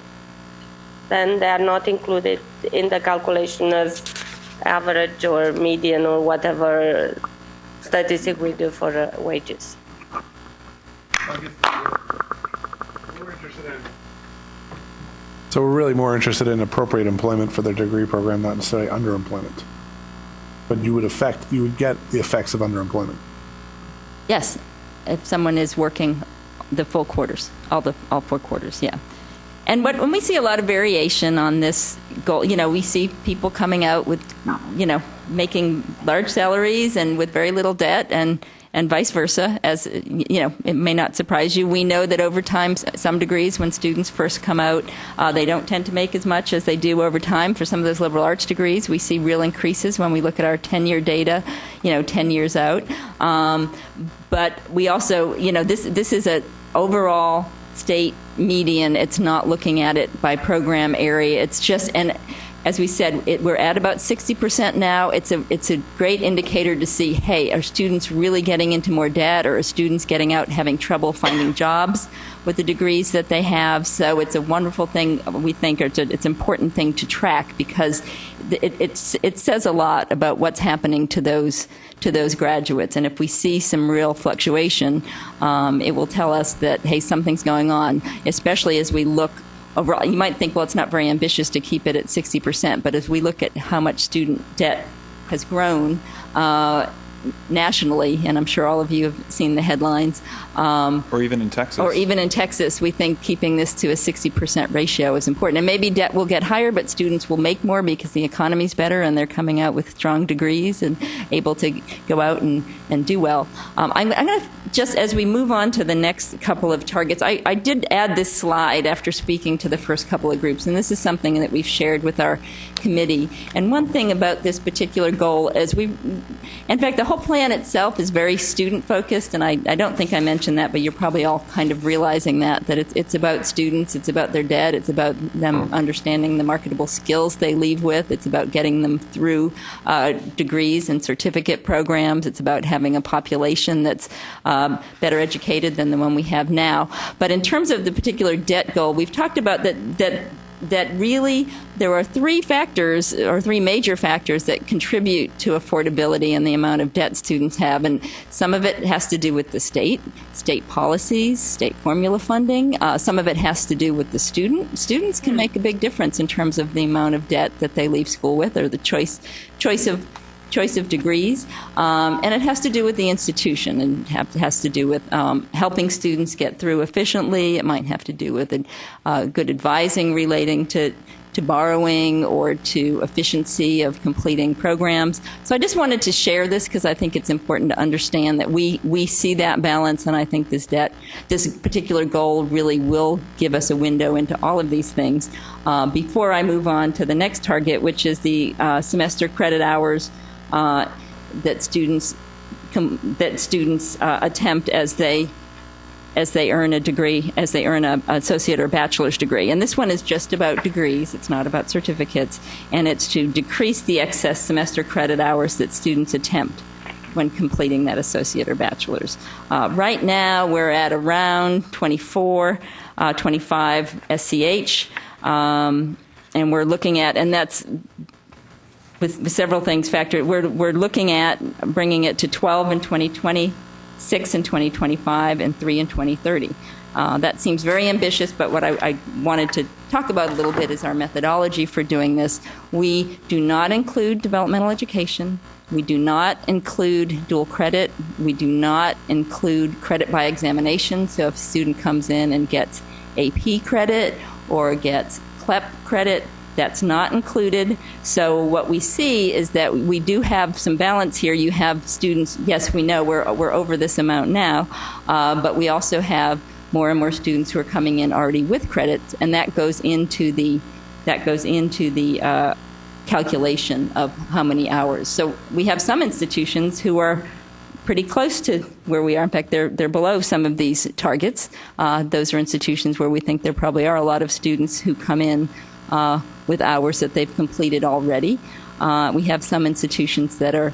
then they are not included in the calculation of average or median or whatever statistic we do for wages. So we're really more interested in appropriate employment for their degree program, not necessarily underemployment. But you would get the effects of underemployment. Yes, if someone is working the full quarters, all 4 quarters, yeah. And when we see a lot of variation on this goal, we see people coming out with, making large salaries and with very little debt, and vice versa. As it may not surprise you. We know that over time, some degrees, when students first come out, they don't tend to make as much as they do over time. For some of those liberal arts degrees, we see real increases when we look at our 10-year data, 10 years out. But we also, this is an overall state median. It's not looking at it by program area. It's just, and as we said, we're at about 60% now. It's a great indicator to see, hey, are students really getting into more debt, or are students getting out and having trouble finding jobs with the degrees that they have? So it's a wonderful thing, we think, or it's an important thing to track, because it says a lot about what's happening to those graduates. And if we see some real fluctuation, it will tell us that, hey, something's going on, especially as we look overall. You might think, well, it's not very ambitious to keep it at 60%, but as we look at how much student debt has grown, nationally, and I'm sure all of you have seen the headlines. Or even in Texas. Or even in Texas, we think keeping this to a 60% ratio is important. And maybe debt will get higher, but students will make more because the economy's better and they're coming out with strong degrees and able to go out and do well. I'm going to, just as we move on to the next couple of targets, I did add this slide after speaking to the first couple of groups, and this is something that we've shared with our committee. And one thing about this particular goal is in fact, the whole plan itself is very student-focused, and I don't think I mentioned that, but you're probably all kind of realizing that it's about students, it's about their debt, it's about them understanding the marketable skills they leave with, it's about getting them through degrees and certificate programs, it's about having a population that's better educated than the one we have now. But in terms of the particular debt goal, we've talked about that really there are three major factors that contribute to affordability and the amount of debt students have. And some of it has to do with the state policies, state formula funding. Some of it has to do with the student. Students can make a big difference in terms of the amount of debt that they leave school with, or the choice of degrees, and it has to do with the institution, and has to do with helping students get through efficiently. It might have to do with good advising relating to borrowing or to efficiency of completing programs. So I just wanted to share this because I think it's important to understand that we see that balance, and I think this particular goal really will give us a window into all of these things. Before I move on to the next target, which is the semester credit hours that students attempt as they earn a degree, as they earn an associate or bachelor's degree. And this one is just about degrees. It's not about certificates. And it's to decrease the excess semester credit hours that students attempt when completing that associate or bachelor's. Right now, we're at around 25 SCH. And we're looking at, and that's with several things factored. We're looking at bringing it to 12 in 2020, 6 in 2025, and 3 in 2030. That seems very ambitious, but what I wanted to talk about a little bit is our methodology for doing this. We do not include developmental education. We do not include dual credit. We do not include credit by examination. So if a student comes in and gets AP credit or gets CLEP credit, that's not included. So what we see is that we do have some balance here. You have students, yes, we know we're over this amount now, but we also have more and more students who are coming in already with credits, and that goes into the calculation of how many hours. So we have some institutions who are pretty close to where we are. In fact, they're below some of these targets. Those are institutions where we think there probably are a lot of students who come in with hours that they've completed already. We have some institutions that are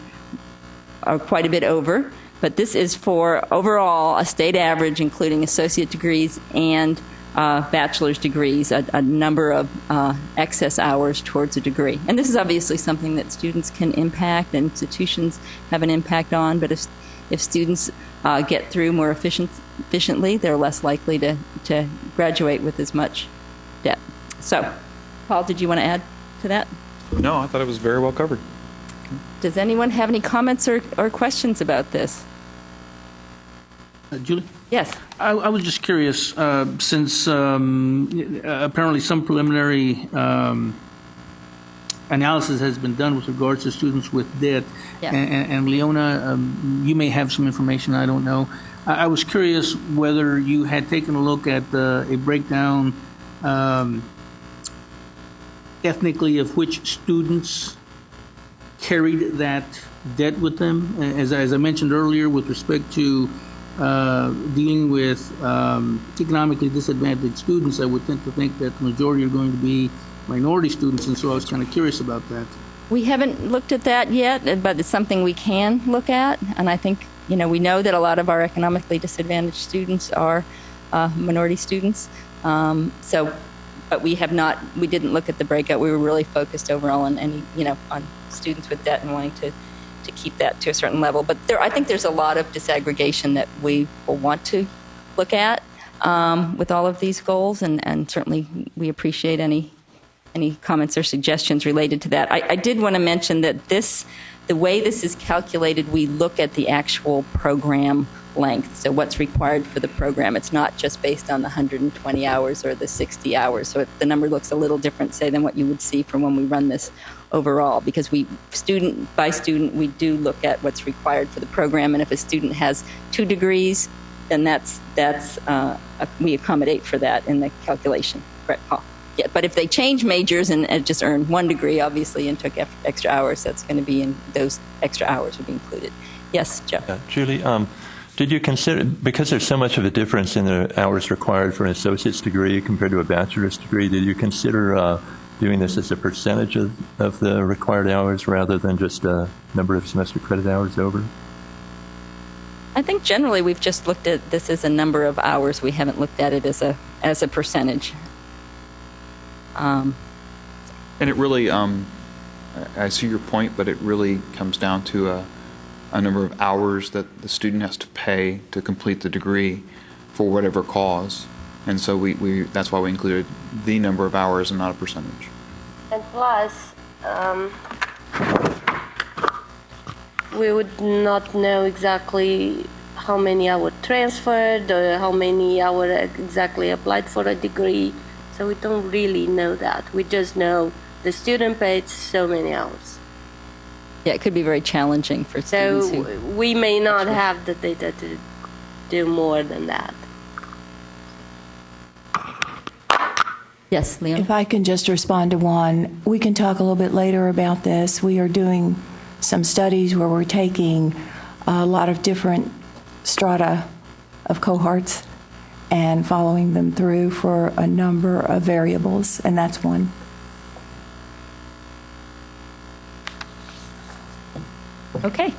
quite a bit over, but this is for overall a state average, including associate degrees and bachelor's degrees, a number of excess hours towards a degree. And this is obviously something that students can impact and institutions have an impact on, but if students get through more efficiently, they're less likely to graduate with as much debt. So, Paul, did you want to add to that? No, I thought it was very well covered. Does anyone have any comments or questions about this? Julie? Yes. I was just curious, since apparently some preliminary analysis has been done with regards to students with debt, yeah. and Leona, you may have some information, I don't know. I was curious whether you had taken a look at a breakdown ethnically of which students carried that debt with them. As I mentioned earlier, with respect to dealing with economically disadvantaged students, I would tend to think that the majority are going to be minority students, and so I was kind of curious about that. We haven't looked at that yet, but it's something we can look at, and I think, we know that a lot of our economically disadvantaged students are minority students, but we didn't look at the breakout. We were really focused overall on on students with debt and wanting to keep that to a certain level. But I think there's a lot of disaggregation that we will want to look at with all of these goals, and certainly we appreciate any comments or suggestions related to that. I did want to mention that this the way this is calculated, we look at the actual program length, so what's required for the program. It's not just based on the 120 hours or the 60 hours. So the number looks a little different, say, than what you would see from when we run this overall, because we, student by student, we do look at what's required for the program, and if a student has 2 degrees, then we accommodate for that in the calculation. Correct, Paul? Yeah, but if they change majors and just earn 1 degree, obviously, and took extra hours, that's going to be in those extra hours would be included. Yes, Joe. Julie, did you consider, because there's so much of a difference in the hours required for an associate's degree compared to a bachelor's degree, did you consider doing this as a percentage of the required hours rather than just a number of semester credit hours over? I think generally we've just looked at this as a number of hours. We haven't looked at it as a percentage. And it really, I see your point, but it really comes down to a number of hours that the student has to pay to complete the degree for whatever cause. And so that's why we included the number of hours and not a percentage. And plus, we would not know exactly how many hours transferred or how many hours exactly applied for a degree. So we don't really know that. We just know the student paid so many hours. Yeah, it could be very challenging for students. So we may not have the data to do more than that. Yes, Leon? If I can just respond to Juan, we can talk a little bit later about this. We are doing some studies where we're taking a lot of different strata of cohorts and following them through for a number of variables, and that's one. Okay.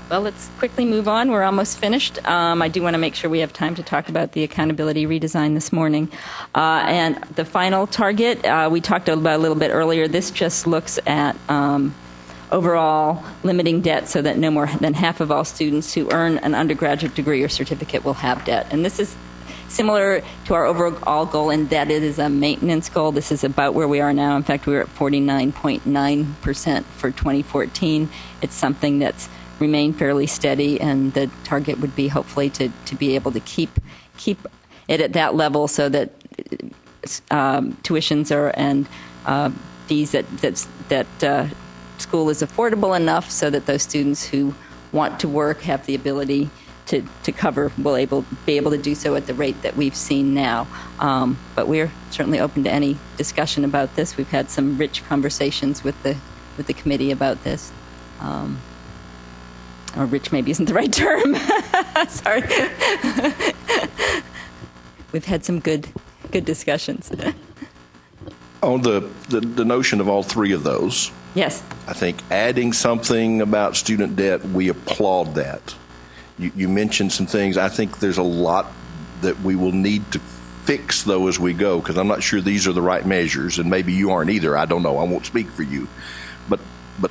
Well, let's quickly move on. We're almost finished. I do want to make sure we have time to talk about the accountability redesign this morning. And the final target, we talked about a little bit earlier. This just looks at overall limiting debt so that no more than half of all students who earn an undergraduate degree or certificate will have debt. And this is similar to our overall goal in that it is a maintenance goal. This is about where we are now. In fact, we were at 49.9% for 2014. It's something that's remained fairly steady, and the target would be hopefully to be able to keep it at that level so that tuitions and fees that school is affordable enough so that those students who want to work have the ability to cover, will be able to do so at the rate that we've seen now. But we're certainly open to any discussion about this. We've had some rich conversations with the committee about this. Or rich maybe isn't the right term. Sorry. We've had some good discussions. On the notion of all three of those, yes, I think adding something about student debt, we applaud that. You mentioned some things. I think there's a lot that we will need to fix, though, as we go, because I'm not sure these are the right measures, and maybe you aren't either. I don't know. I won't speak for you. But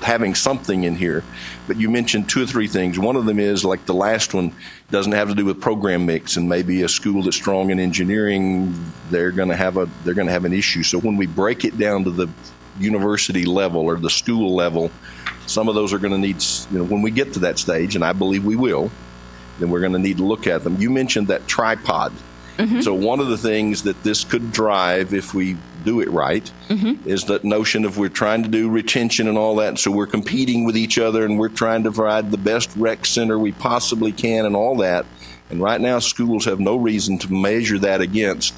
having something in here. But you mentioned 2 or 3 things. One of them is, like the last one, doesn't have to do with program mix, and maybe a school that's strong in engineering, they're going to have an issue. So when we break it down to the university level or the school level, some of those are going to need, when we get to that stage, and I believe we will, then we're going to need to look at them. You mentioned that tripod. Mm-hmm. So one of the things that this could drive, if we do it right, mm-hmm. is that notion of we're trying to do retention and all that. So we're competing with each other, and we're trying to provide the best rec center we possibly can and all that. And right now, schools have no reason to measure that against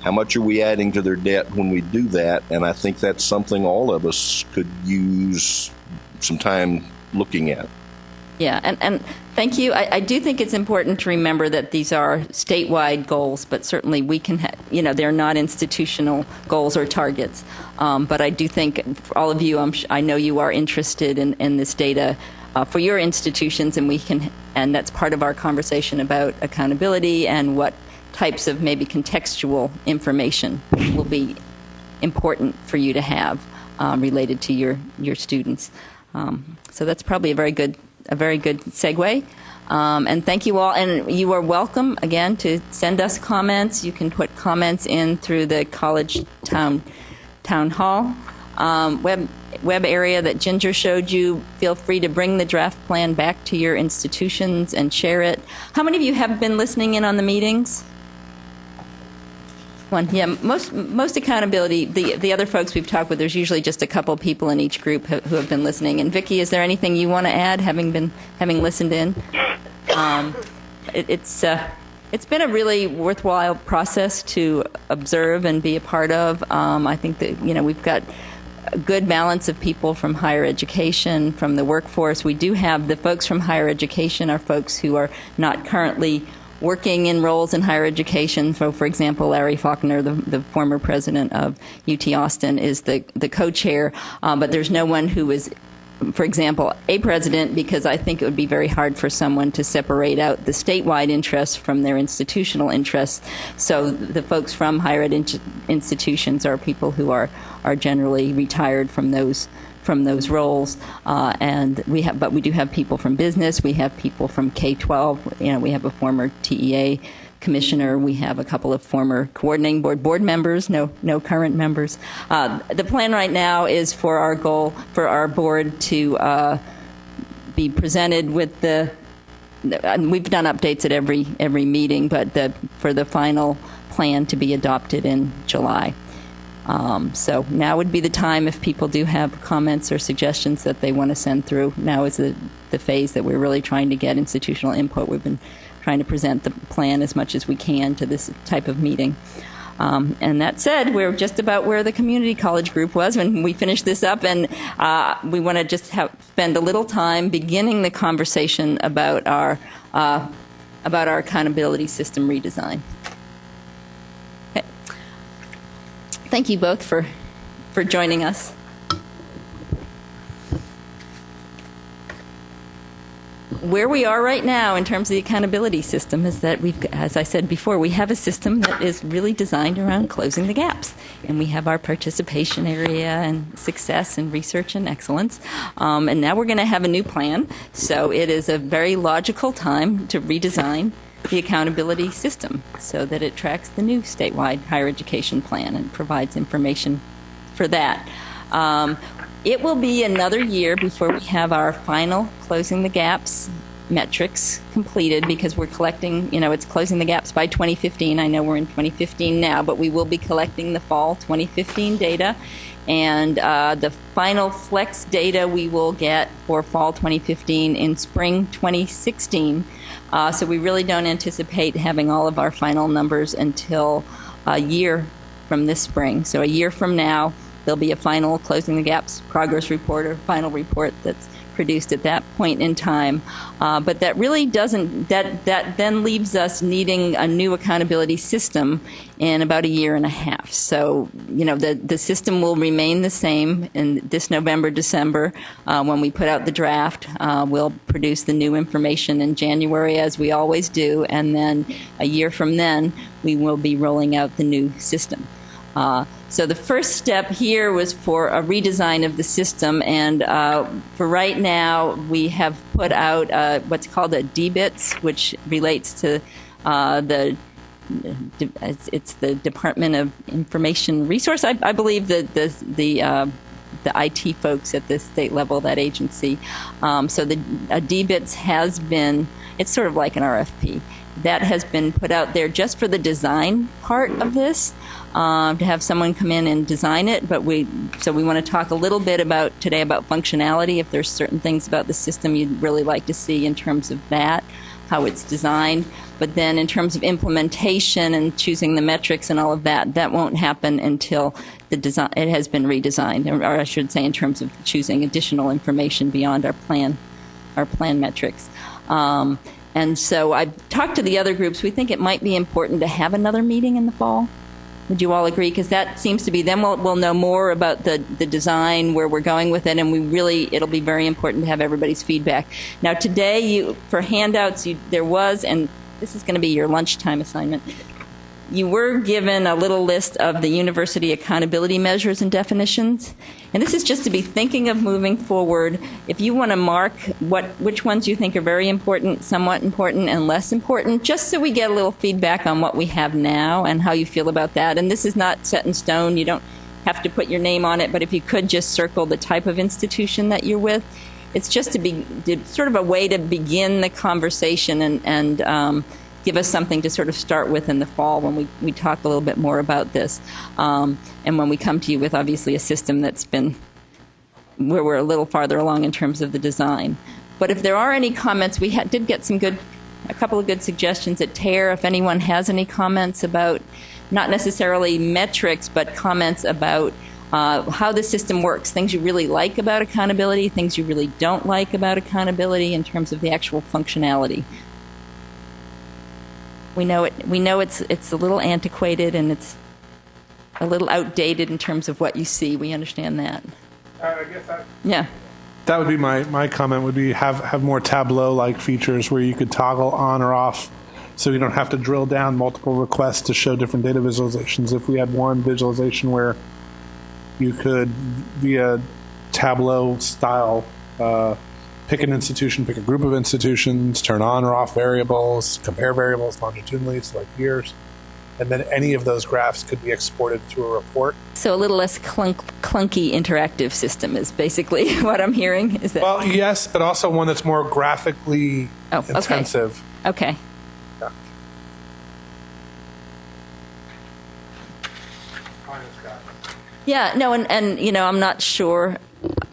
how much are we adding to their debt when we do that. And I think that's something all of us could use some time looking at. Yeah, and thank you. I do think it's important to remember that these are statewide goals, but certainly we can, they're not institutional goals or targets. But I do think for all of you, I know you are interested in this data for your institutions, and that's part of our conversation about accountability and what types of maybe contextual information will be important for you to have related to your students. So that's probably a very good segue. And thank you all. And you are welcome, again, to send us comments. You can put comments in through the College Town Hall web area that Ginger showed you. Feel free to bring the draft plan back to your institutions and share it. How many of you have been listening in on the meetings? One, yeah. Most accountability. The other folks we've talked with, there's usually just a couple people in each group who have been listening. And Vicki, is there anything you want to add, having listened in? It's been a really worthwhile process to observe and be a part of. I think that we've got a good balance of people from higher education, from the workforce. We do have the folks from higher education are folks who are not currently working in roles in higher education. So, for example, Larry Faulkner, the former president of UT Austin, is the co-chair, but there's no one who is, for example, a president, because I think it would be very hard for someone to separate out the statewide interests from their institutional interests. So the folks from higher ed institutions are people who are generally retired from those roles, and we do have people from business. We have people from K-12. We have a former TEA commissioner. We have a couple of former coordinating board members. No current members. The plan right now is for our board to be presented with we've done updates at every meeting, but for the final plan to be adopted in July. So now would be the time if people do have comments or suggestions that they want to send through. Now is the phase that we're really trying to get institutional input. We've been trying to present the plan as much as we can to this type of meeting. And that said, we're just about where the community college group was when we finished this up, and we want to just spend a little time beginning the conversation about our accountability system redesign. Okay. Thank you both for joining us. Where we are right now in terms of the accountability system is that as I said before, we have a system that is really designed around closing the gaps. And we have our participation area and success and research and excellence. And now we're going to have a new plan. So it is a very logical time to redesign the accountability system so that it tracks the new statewide higher education plan and provides information for that. It will be another year before we have our final closing the gaps metrics completed, because we're collecting, it's closing the gaps by 2015. I know we're in 2015 now, but we will be collecting the fall 2015 data. And the final flex data we will get for fall 2015 in spring 2016. So we really don't anticipate having all of our final numbers until a year from this spring. So a year from now, there'll be a final closing the gaps progress report or final report that's produced at that point in time. But that really doesn't, that then leaves us needing a new accountability system in about a year and a half. So, the system will remain the same in this November, December. When we put out the draft, we'll produce the new information in January, as we always do. And then a year from then, we will be rolling out the new system. So the first step here was for a redesign of the system, and for right now we have put out what's called a DBITS, which relates to it's the Department of Information Resource. I believe that the IT folks at the state level, that agency. So a DBITS has been, it's sort of like an RFP. That has been put out there just for the design part of this, to have someone come in and design it. But we want to talk a little bit today about functionality. If there's certain things about the system you'd really like to see in terms of that, how it's designed. But then in terms of implementation and choosing the metrics and all of that, that won't happen until the design it has been redesigned, or I should say in terms of choosing additional information beyond our plan metrics. And so I've talked to the other groups. We think it might be important to have another meeting in the fall. Would you all agree? Because that seems to be, then we'll know more about the design, where we're going with it, and it'll be very important to have everybody's feedback. Now today, for handouts, there was, and this is going to be your lunchtime assignment, you were given a little list of the university accountability measures and definitions. And this is just to be thinking of moving forward. If you want to mark which ones you think are very important, somewhat important, and less important, just so we get a little feedback on what we have now and how you feel about that. And this is not set in stone. You don't have to put your name on it, but if you could just circle the type of institution that you're with. It's just sort of a way to begin the conversation and give us something to sort of start with in the fall when we talk a little bit more about this. And when we come to you with, obviously, a system that's been where we're a little farther along in terms of the design. But if there are any comments, we did get a couple of good suggestions at TARE. If anyone has any comments about, not necessarily metrics, but comments about how the system works, things you really like about accountability, things you really don't like about accountability in terms of the actual functionality. We know it's a little antiquated and it's a little outdated in terms of what you see. We understand that. I guess that would be my comment. Would be have more Tableau-like features where you could toggle on or off, so you don't have to drill down multiple requests to show different data visualizations. If we had one visualization where you could, via Tableau style, pick an institution, pick a group of institutions, turn on or off variables, compare variables longitudinally, select years, and then any of those graphs could be exported to a report. So a little less clunky interactive system is basically what I'm hearing. Is that? Well, yes, but also one that's more graphically intensive. Okay. Yeah, no, and I'm not sure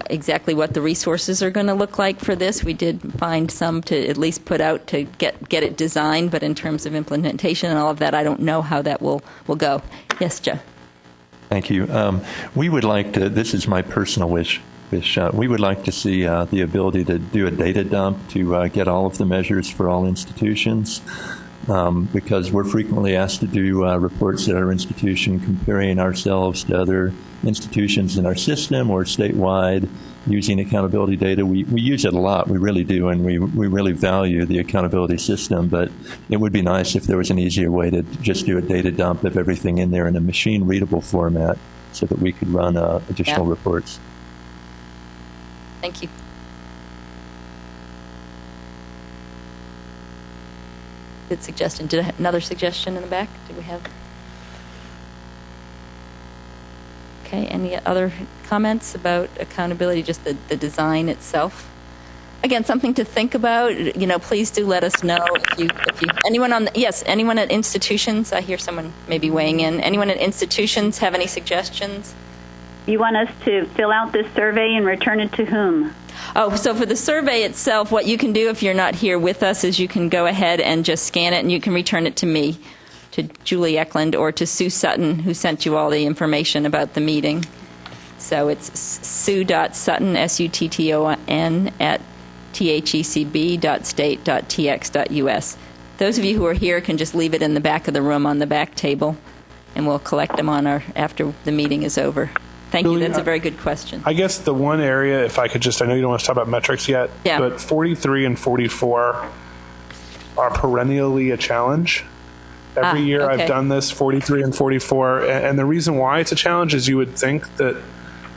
exactly what the resources are going to look like for this. We did find some to at least put out to get it designed, but in terms of implementation and all of that, I don't know how that will go. Yes, Joe. Thank you. We would like to, this is my personal wish, we would like to see the ability to do a data dump to get all of the measures for all institutions. Because we're frequently asked to do reports at our institution comparing ourselves to other institutions in our system or statewide using accountability data. We use it a lot, we really do, and we really value the accountability system, but it would be nice if there was an easier way to just do a data dump of everything in there in a machine-readable format so that we could run additional reports. Thank you. Good suggestion. Did I have another suggestion in the back? Did we have? Okay. Any other comments about accountability? Just the design itself. Again, something to think about. Please do let us know if you anyone at institutions. I hear someone maybe weighing in. Anyone at institutions have any suggestions? You want us to fill out this survey and return it to whom? Oh, so for the survey itself, what you can do if you're not here with us is you can go ahead and just scan it, and you can return it to me, to Julie Eklund, or to Sue Sutton, who sent you all the information about the meeting. So it's sue.sutton, SUTTON, at thecb.state.tx.us. Those of you who are here can just leave it in the back of the room on the back table, and we'll collect them after the meeting is over. Thank you. That's a very good question. I guess the one area, if I could just, I know you don't want to talk about metrics yet, but 43 and 44 are perennially a challenge. Every year I've done this, 43 and 44, and the reason why it's a challenge is you would think that,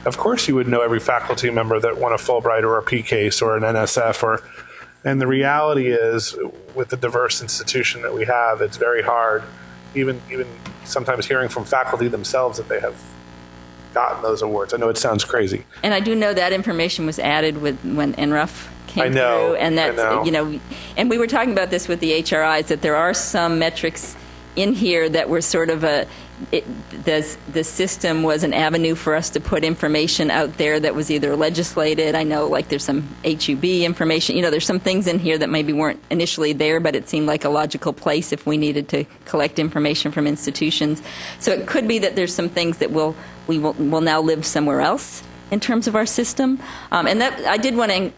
of course, you would know every faculty member that won a Fulbright or a PCASE or an NSF, and the reality is, with the diverse institution that we have, it's very hard, even sometimes hearing from faculty themselves that they have gotten those awards. I know it sounds crazy. And I do know that information was added when NRUF came through. And that's, and we were talking about this with the HRIs, that there are some metrics in here that were sort of the system was an avenue for us to put information out there that was either legislated. I know, like, there's some HUB information. There's some things in here that maybe weren't initially there, but it seemed like a logical place if we needed to collect information from institutions. So it could be that there's some things that will now live somewhere else in terms of our system. And that I did want to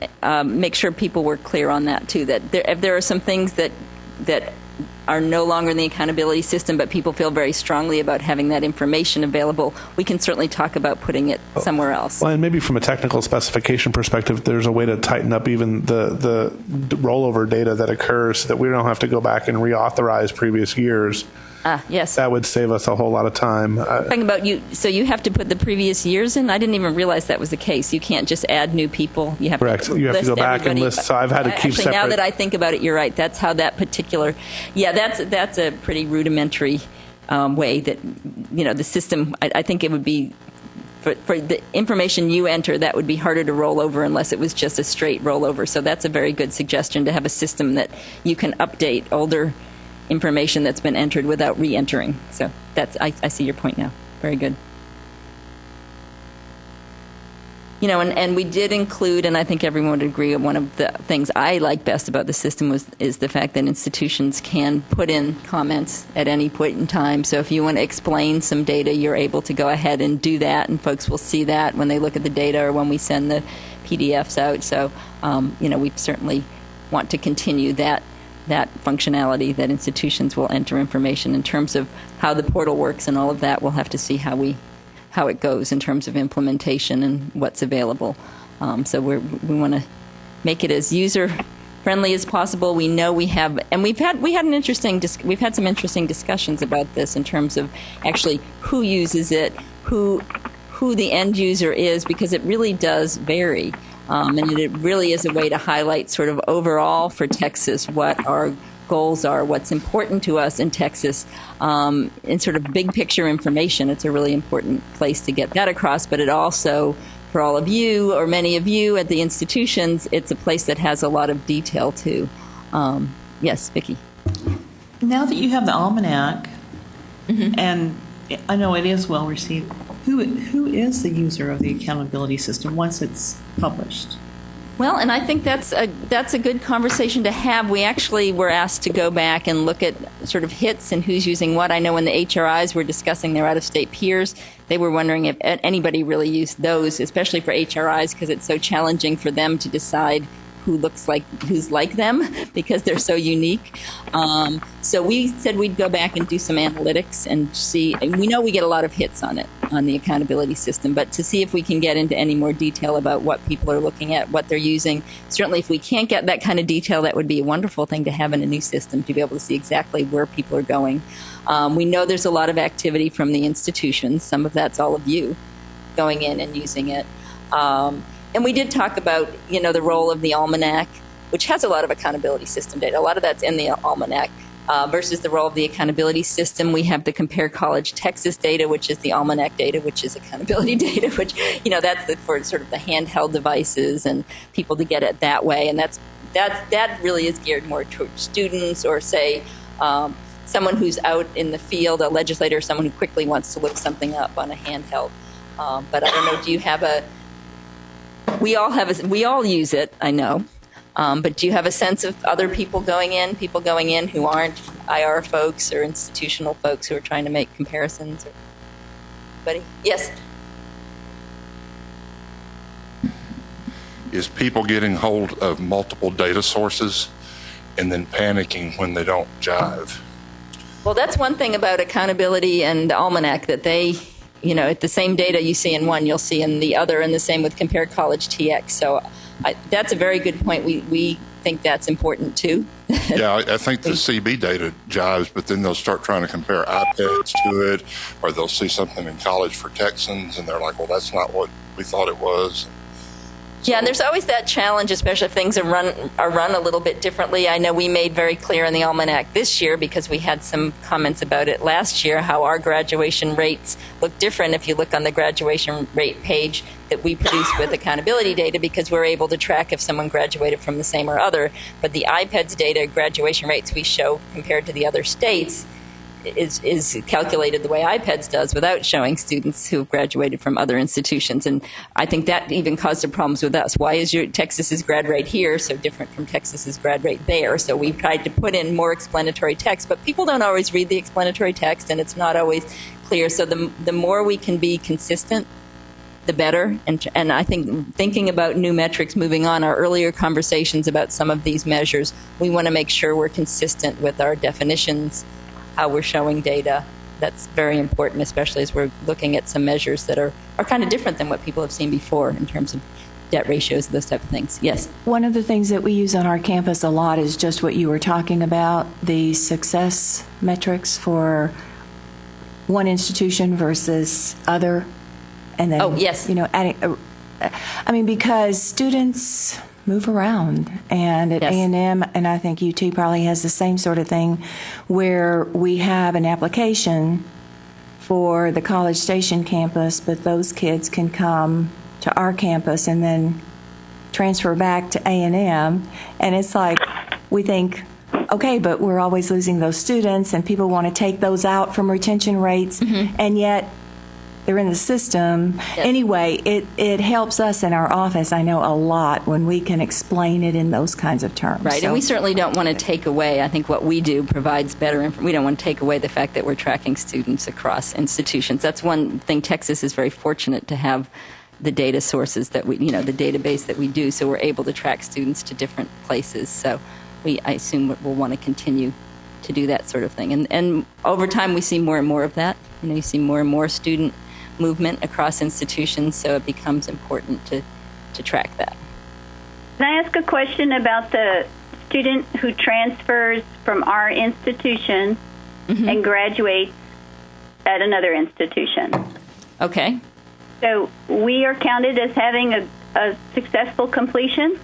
make sure people were clear on that, too, that if there are some things that are no longer in the accountability system, but people feel very strongly about having that information available, we can certainly talk about putting it somewhere else. Well, and maybe from a technical specification perspective, there's a way to tighten up even the rollover data that occurs so that we don't have to go back and reauthorize previous years. Yes. That would save us a whole lot of time. Talking about so you have to put the previous years in? I didn't even realize that was the case. You can't just add new people. You have Correct. To you have to go back and list. So I've had to keep separate. Now that I think about it, you're right. That's how that particular. Yeah, that's a pretty rudimentary way that the system. I think it would be for the information you enter, that would be harder to roll over unless it was just a straight rollover. So that's a very good suggestion, to have a system that you can update older information that's been entered without re-entering. So that's, I see your point now. Very good. You know, and we did include, and I think everyone would agree, one of the things I like best about the system is the fact that institutions can put in comments at any point in time. So if you want to explain some data, you're able to go ahead and do that, and folks will see that when they look at the data or when we send the PDFs out. So, you know, we certainly want to continue that functionality, that institutions will enter information. In terms of how the portal works and all of that, we'll have to see how it goes in terms of implementation and what's available. So we want to make it as user friendly as possible. We know we have, and we've had some interesting discussions about this in terms of actually who uses it, who the end user is, because it really does vary. And it really is a way to highlight sort of overall for Texas what our goals are, what's important to us in Texas, in sort of big picture information. It's a really important place to get that across, but it also, for all of you or many of you at the institutions, it's a place that has a lot of detail too. Yes, Vicki. Now that you have the almanac, and I know it is well received, who is the user of the accountability system once it's published? Well, and I think that's a good conversation to have. We actually were asked to go back and look at sort of hits and who's using what. I know when the HRIs were discussing their out-of-state peers, they were wondering if anybody really used those, especially for HRIs, because it's so challenging for them to decide who's like them because they're so unique. So we said we'd go back and do some analytics and see. And we know we get a lot of hits on it, on the accountability system, but to see if we can get into any more detail about what people are looking at, what they're using. Certainly if we can't get that kind of detail, that would be a wonderful thing to have in a new system, to be able to see exactly where people are going. We know there's a lot of activity from the institutions. Some of that's all of you going in and using it. And we did talk about, you know, the role of the Almanac, which has a lot of accountability system data. A lot of that's in the Almanac, versus the role of the accountability system. We have the Compare College Texas data, which is the Almanac data, which is accountability data, which, you know, that's for sort of the handheld devices and people to get it that way. And that really is geared more towards students or, say, someone who's out in the field, a legislator, someone who quickly wants to look something up on a handheld. But I don't know, do you have we all use it, I know. But do you have a sense of other people going in who aren't IR folks or institutional folks who are trying to make comparisons? Anybody? Yes? Is people getting hold of multiple data sources and then panicking when they don't jive? Well, that's one thing about accountability and the Almanac, that they, you know, the same data you see in one, you'll see in the other, and the same with Compare College TX. So that's a very good point. We think that's important too. Yeah, I think the CB data jives, but then they'll start trying to compare iPads to it, or they'll see something in College for Texans, and they're like, well, that's not what we thought it was. Yeah, and there's always that challenge, especially if things are run a little bit differently. I know we made very clear in the Almanac this year, because we had some comments about it last year, how our graduation rates look different if you look on the graduation rate page that we produce with accountability data, because we're able to track if someone graduated from the same or other. But the IPEDS data, graduation rates we show compared to the other states, is calculated the way IPEDS does, without showing students who have graduated from other institutions. And I think that even caused some problems with us. Why is your Texas's grad rate here so different from Texas's grad rate there? So we tried to put in more explanatory text, but people don't always read the explanatory text, and it's not always clear. So the more we can be consistent, the better. And I think thinking about new metrics, moving on, our earlier conversations about some of these measures, we want to make sure we're consistent with our definitions, how we're showing data. That's very important, especially as we're looking at some measures that are kind of different than what people have seen before in terms of debt ratios, those type of things. Yes? One of the things that we use on our campus a lot is just what you were talking about, the success metrics for one institution versus other. And then, oh, yes. You know, adding, I mean, because students move around, and at A&M, and I think UT probably has the same sort of thing, where we have an application for the College Station campus, but those kids can come to our campus and then transfer back to A&M. And it's like, we think, okay, but we're always losing those students, and people want to take those out from retention rates, and yet they're in the system. Yes. Anyway, it helps us in our office, I know, a lot when we can explain it in those kinds of terms. Right, So- and we certainly don't want to take away, I think what we do provides better information. We don't want to take away the fact that we're tracking students across institutions. That's one thing. Texas is very fortunate to have the data sources that we, the database that we do, so we're able to track students to different places. So I assume we'll want to continue to do that sort of thing. And over time, we see more and more of that. You see more and more student movement across institutions, so it becomes important to track that. Can I ask a question about the student who transfers from our institution and graduates at another institution? Okay. So we are counted as having a successful completion?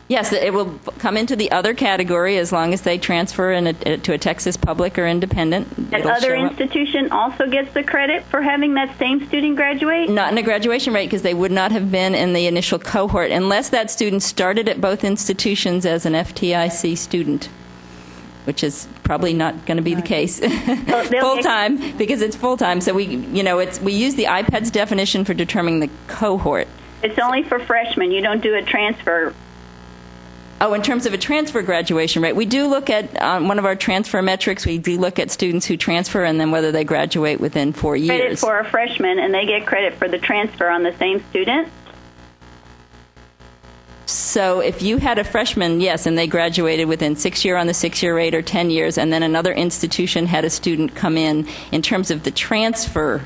Yes, it will come into the other category as long as they transfer to a Texas public or independent. That other institution also gets the credit for having that same student graduate? Not in a graduation rate, because they would not have been in the initial cohort unless that student started at both institutions as an FTIC student, which is probably not going to be the case full-time, because it's full-time. So we use the IPEDS definition for determining the cohort. It's only for freshmen. You don't do a transfer. Oh, in terms of a transfer graduation rate, we do look at one of our transfer metrics. We do look at students who transfer and then whether they graduate within 4 years. Credit for a freshman, and they get credit for the transfer on the same student? So if you had a freshman, yes, and they graduated within 6 years on the 6-year rate or 10 years, and then another institution had a student come in terms of the transfer,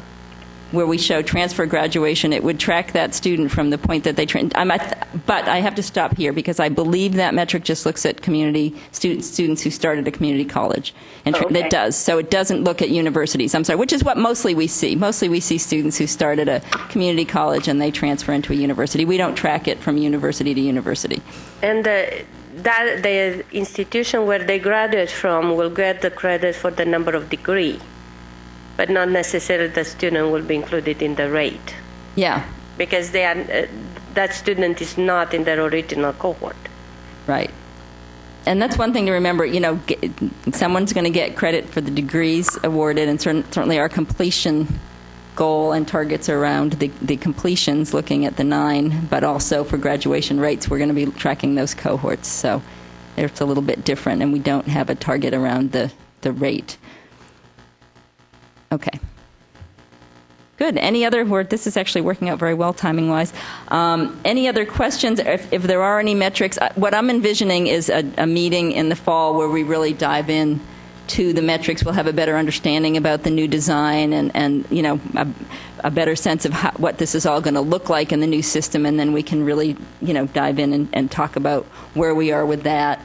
where we show transfer graduation, it would track that student from the point that they but I have to stop here because I believe that metric just looks at community students who started a community college. And it does. So it doesn't look at universities. I'm sorry, which is what mostly we see. Mostly we see students who started a community college and they transfer into a university. We don't track it from university to university. And the institution where they graduate from will get the credit for the number of degree, but not necessarily the student will be included in the rate. Yeah. Because that student is not in their original cohort. Right. And that's one thing to remember, someone's going to get credit for the degrees awarded, and certainly our completion goal and targets around the completions, looking at the 9, but also for graduation rates, we're going to be tracking those cohorts. So it's a little bit different, and we don't have a target around the rate. Okay. Good. Any other word? This is actually working out very well timing-wise. Any other questions? If there are any metrics, what I'm envisioning is a meeting in the fall where we really dive in to the metrics. We'll have a better understanding about the new design and a better sense of what this is all going to look like in the new system, and then we can really dive in and talk about where we are with that.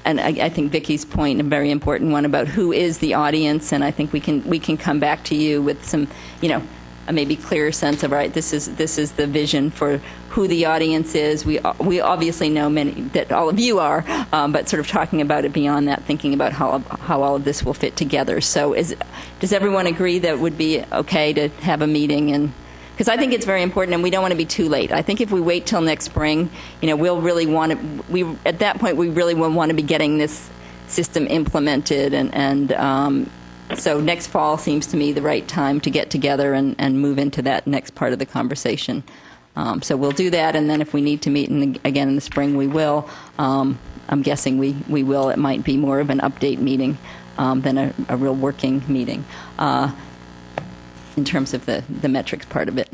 And I think Vicki's point, a very important one, about who is the audience, and I think we can come back to you with some, a maybe clearer sense of, right, this is the vision for who the audience is. We obviously know that all of you are, but sort of talking about it beyond that, thinking about how all of this will fit together. So does everyone agree that it would be okay to have a meeting? And because I think it's very important, and we don't want to be too late. I think if we wait till next spring, we'll really want to. At that point, we really will want to be getting this system implemented, and so next fall seems to me the right time to get together and move into that next part of the conversation. So we'll do that, and then if we need to meet again in the spring, we will. I'm guessing we will. It might be more of an update meeting than a real working meeting. In terms of the metrics part of it.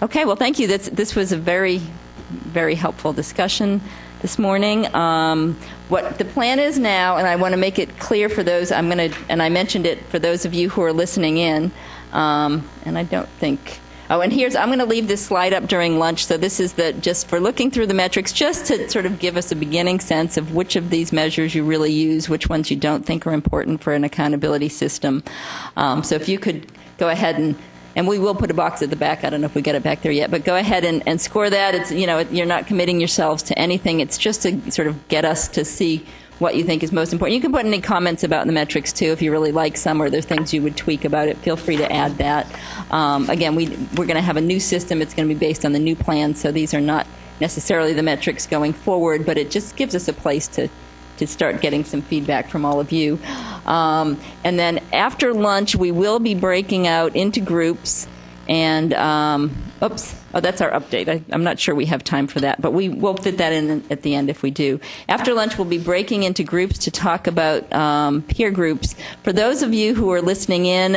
Okay, well, thank you. This was a very, very helpful discussion this morning. What the plan is now, and I want to make it clear for those, and I mentioned it for those of you who are listening in, and I don't think, and I'm going to leave this slide up during lunch, so this is just for looking through the metrics, just to sort of give us a beginning sense of which of these measures you really use, which ones you don't think are important for an accountability system. So if you could go ahead and we will put a box at the back. I don't know if we get it back there yet, but go ahead and score that. It's you're not committing yourselves to anything. It's just to sort of get us to see what you think is most important. You can put any comments about the metrics too if you really like some or there's things you would tweak about it. Feel free to add that. Again, we're going to have a new system. It's going to be based on the new plan, so these are not necessarily the metrics going forward, but it just gives us a place to start getting some feedback from all of you. And then after lunch, we will be breaking out into groups and that's our update. I'm not sure we have time for that, but we will fit that in at the end if we do. After lunch, we'll be breaking into groups to talk about peer groups. For those of you who are listening in,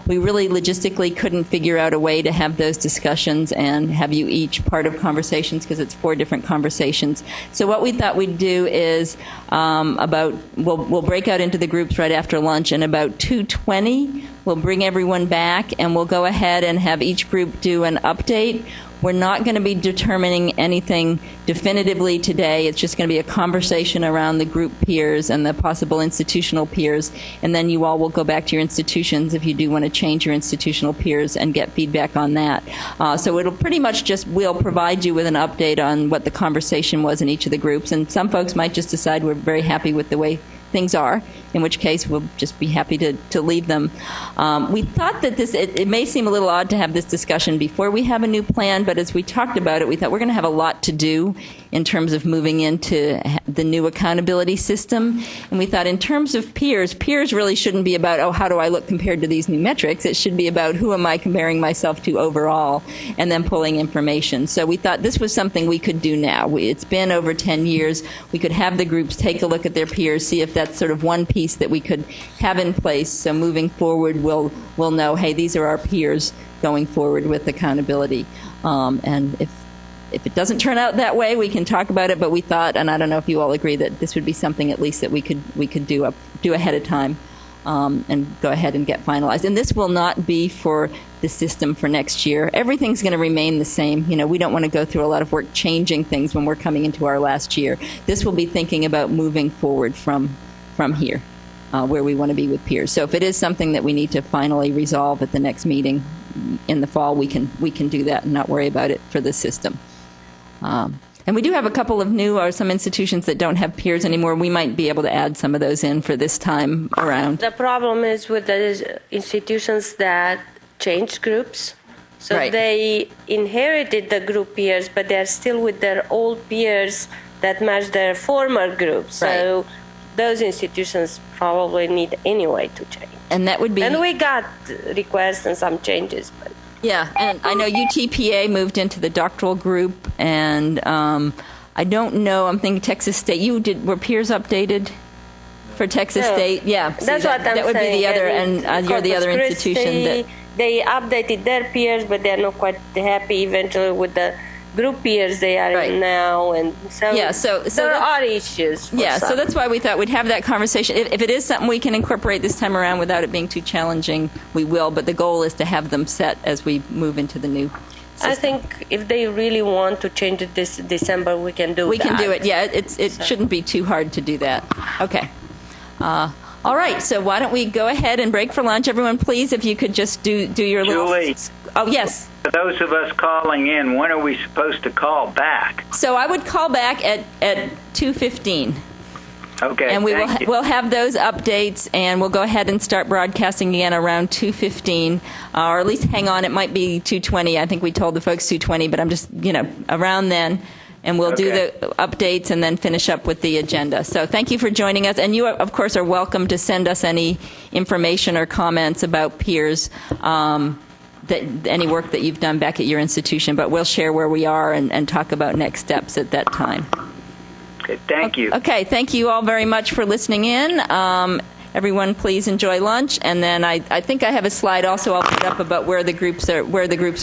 we really logistically couldn't figure out a way to have those discussions and have you each part of conversations because it's 4 different conversations. So what we thought we'd do is we'll break out into the groups right after lunch, and about 2:20 we'll bring everyone back and we'll go ahead and have each group do an update. We're not going to be determining anything definitively today. It's just going to be a conversation around the group peers and the possible institutional peers, and then you all will go back to your institutions if you do want to change your institutional peers and get feedback on that. So it'll pretty much we'll provide you with an update on what the conversation was in each of the groups, and some folks might just decide we're very happy with the way things are, in which case we'll just be happy to leave them. We thought that it may seem a little odd to have this discussion before we have a new plan, but as we talked about it, we thought we're going to have a lot to do in terms of moving into the new accountability system. And we thought in terms of peers really shouldn't be about, how do I look compared to these new metrics? It should be about who am I comparing myself to overall, and then pulling information. So we thought this was something we could do now. It's been over 10 years. We could have the groups take a look at their peers, see if that's sort of one piece that we could have in place. So moving forward, we'll know, hey, these are our peers going forward with accountability. And if it doesn't turn out that way, we can talk about it. But we thought, and I don't know if you all agree, that this would be something at least that we could do ahead of time and go ahead and get finalized. And this will not be for the system for next year. Everything's going to remain the same. We don't want to go through a lot of work changing things when we're coming into our last year. This will be thinking about moving forward from here, where we want to be with peers. So if it is something that we need to finally resolve at the next meeting in the fall, we can do that and not worry about it for the system. And we do have a couple of some institutions that don't have peers anymore. We might be able to add some of those in for this time around. The problem is with the institutions that changed groups. So Right. They inherited the group peers, but they're still with their old peers that match their former groups. So those institutions probably need anyway to change. And that would be... And we got requests and some changes, but... Yeah, and I know UTPA moved into the doctoral group, and I don't know, I'm thinking Texas State. Were peers updated for Texas State? Yeah. That's what I'm saying. That would be the other, and you're the other Corpus institution that... Christi, they updated their peers, but they're not quite happy eventually with the group peers they are in now, and so, there are issues. So that's why we thought we'd have that conversation. If it is something we can incorporate this time around without it being too challenging, we will. But the goal is to have them set as we move into the new system. I think if they really want to change it this December, we can do that. We can do it. Yeah, it shouldn't be too hard to do that. Okay. All right, so why don't we go ahead and break for lunch? Everyone, please, if you could just do your Julie. little... Oh, yes. For those of us calling in, when are we supposed to call back? So I would call back at 2:15. Okay, and thank you. we'll have those updates, and we'll go ahead and start broadcasting again around 2:15, or at least hang on, it might be 2:20. I think we told the folks 2:20, but I'm just, around then. And we'll do the updates and then finish up with the agenda. So thank you for joining us. And you, of course, are welcome to send us any information or comments about peers, any work that you've done back at your institution. But we'll share where we are and talk about next steps at that time. Okay, thank you. Okay, thank you all very much for listening in. Everyone, please enjoy lunch. And then I think I have a slide also I'll put up about where the groups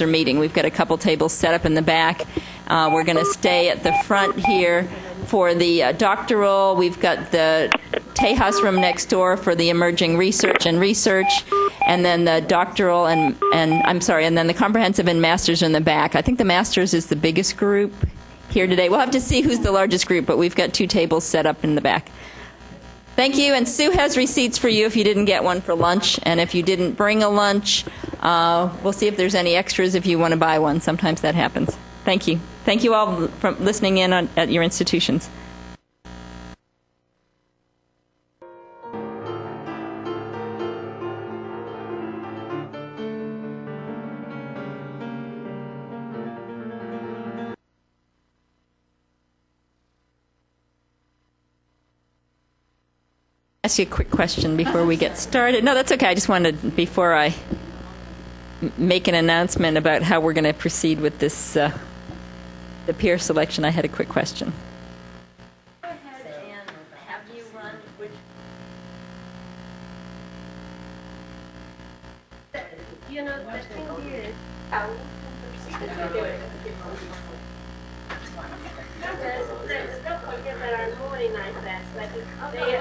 are meeting. We've got a couple tables set up in the back. We're going to stay at the front here for the doctoral. We've got the Tejas room next door for the emerging research, and then the doctoral and then the comprehensive and masters in the back. I think the masters is the biggest group here today. We'll have to see who's the largest group, but we've got 2 tables set up in the back. Thank you, and Sue has receipts for you if you didn't get one for lunch, and if you didn't bring a lunch, we'll see if there's any extras if you want to buy one. Sometimes that happens. Thank you. Thank you all for listening in at your institutions. Ask you a quick question before we get started. No, that's okay. I just wanted, before I make an announcement about how we're going to proceed with this, the peer selection, I had a quick question. Go ahead and have you run which... You know, the thing is, don't forget that our morning night class, like they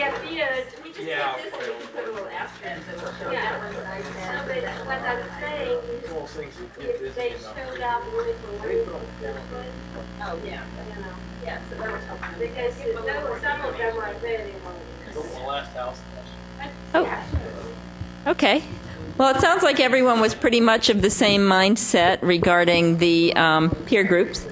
appeared. We just did this and we just put a little asterisk. Yeah, what I'm saying is if they showed up with oh yeah, you know, yeah. So that's because some of them are very Oh, okay. Well, it sounds like everyone was pretty much of the same mindset regarding the peer groups.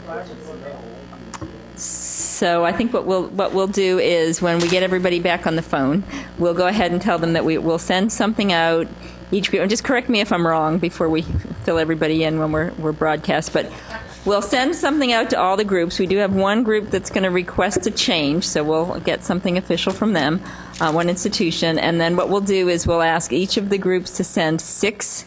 So I think what we'll do is when we get everybody back on the phone, we'll go ahead and tell them that we'll send something out each group. And just correct me if I'm wrong before we fill everybody in when we're broadcast. But we'll send something out to all the groups. We do have one group that's going to request a change, so we'll get something official from them, one institution. And then what we'll do is we'll ask each of the groups to send 6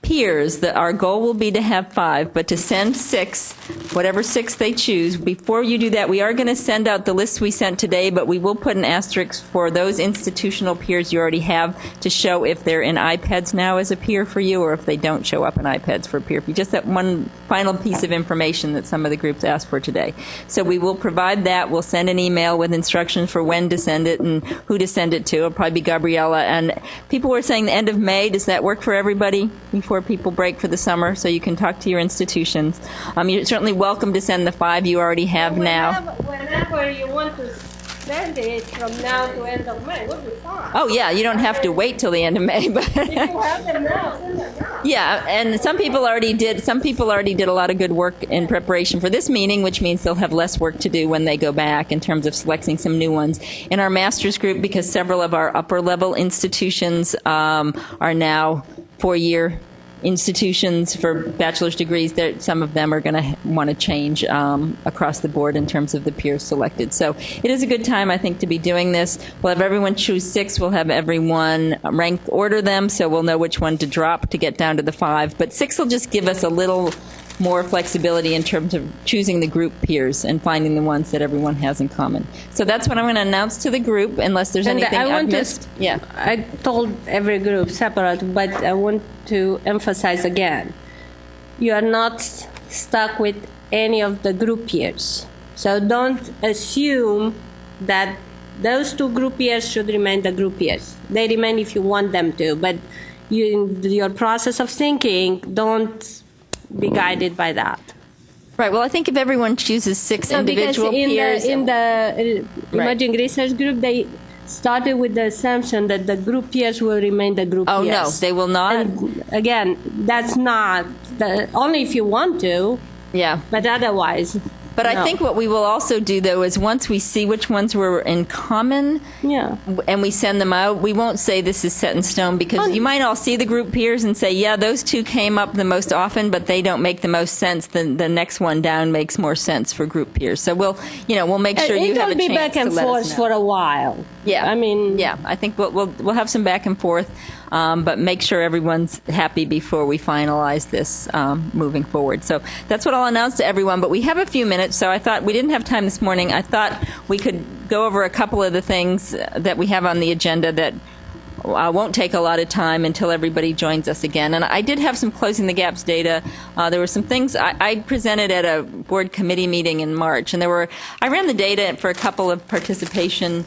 peers. Our goal will be to have 5, but to send 6, whatever 6 they choose. Before you do that, we are going to send out the list we sent today, but we will put an asterisk for those institutional peers you already have to show if they're in iPads now as a peer for you or if they don't show up in iPads for a peer for you. Just that one final piece of information that some of the groups asked for today. So we will provide that. We'll send an email with instructions for when to send it and who to send it to. It'll probably be Gabriella. And people were saying the end of May. Does that work for everybody before people break for the summer, so you can talk to your institutions? You're certainly welcome to send the 5 you already have now. Whenever you want to send it from now to end of May, we'll be fine. Oh, yeah, you don't have to wait till the end of May. But If you have them now, send them now. yeah, and some people already did a lot of good work in preparation for this meeting, which means they'll have less work to do when they go back in terms of selecting some new ones. In our master's group, because several of our upper level institutions are now 4-year institutions for bachelor's degrees, some of them are going to want to change across the board in terms of the peers selected. So it is a good time, I think, to be doing this. We'll have everyone choose 6. We'll have everyone rank order them, so we'll know which one to drop to get down to the 5. But 6 will just give us a little more flexibility in terms of choosing the group peers and finding the ones that everyone has in common. So that's what I'm going to announce to the group, unless there's anything I've missed. Yeah. I told every group separate, but I want to emphasize again, you are not stuck with any of the group peers. So don't assume that those 2 group peers should remain the group peers. They remain if you want them to, but in your process of thinking, don't be guided by that. Right. Well, I think if everyone chooses 6 individual peers, in the emerging research group, they started with the assumption that the group peers will remain the group peers. Oh no, they will not. And again, that's not only if you want to. Yeah. But otherwise. But I think what we will also do, though, is once we see which ones were in common, and we send them out, we won't say this is set in stone, because you might all see the group peers and say, yeah, those 2 came up the most often, but they don't make the most sense. Then the next one down makes more sense for group peers. So we'll make sure you have a chance to let us know. It'll be back and forth for a while. Yeah, I mean, yeah, I think we'll have some back and forth. But make sure everyone's happy before we finalize this moving forward. So that's what I'll announce to everyone. But we have a few minutes, so I thought we didn't have time this morning. I thought we could go over a couple of the things that we have on the agenda that won't take a lot of time until everybody joins us again. And I did have some Closing the Gaps data. There were some things I presented at a board committee meeting in March, and I ran the data for a couple of participation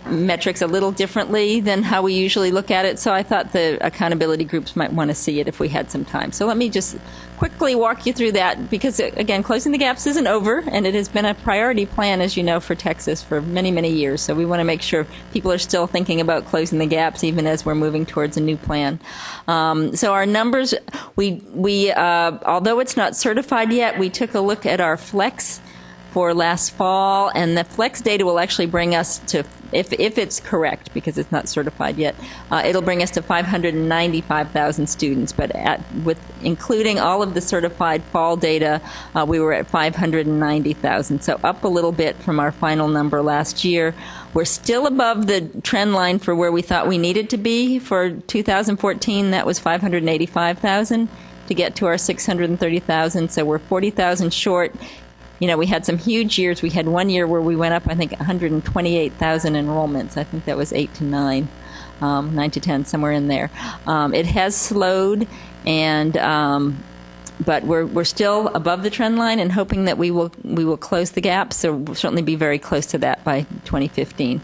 metrics a little differently than how we usually look at it, so I thought the accountability groups might want to see it if we had some time. So let me just quickly walk you through that, because, again, Closing the Gaps isn't over, and it has been a priority plan, as you know, for Texas for many, many years. So we want to make sure people are still thinking about closing the gaps, even as we're moving towards a new plan. So our numbers, we although it's not certified yet, we took a look at our Flex for last fall, and the flex data will actually bring us to, if it's correct, because it's not certified yet, it'll bring us to 595,000 students. But with including all of the certified fall data, we were at 590,000, so up a little bit from our final number last year. We're still above the trend line for where we thought we needed to be for 2014. That was 585,000 to get to our 630,000. So we're 40,000 short. You know, we had some huge years. We had one year where we went up, I think, 128,000 enrollments. I think that was 8 to 9, 9 to 10, somewhere in there. It has slowed, and but we're still above the trend line and hoping that we will close the gap. So we'll certainly be very close to that by 2015.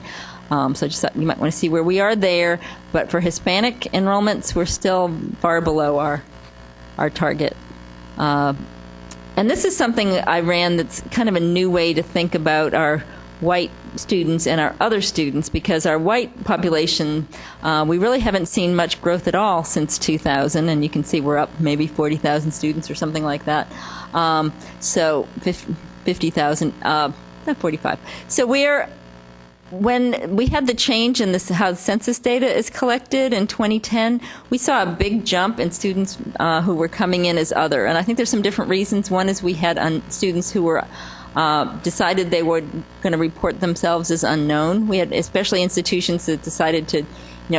So just thought you might want to see where we are there. But for Hispanic enrollments, we're still far below our target. And this is something I ran that's kind of a new way to think about our white students and our other students, because our white population, we really haven't seen much growth at all since 2000, and you can see we're up maybe 40,000 students or something like that. So 50,000, not 45. So when we had the change in how census data is collected in 2010, we saw a big jump in students who were coming in as other. And I think there's some different reasons. One is we had students who were decided they were going to report themselves as unknown. We had especially institutions that decided to,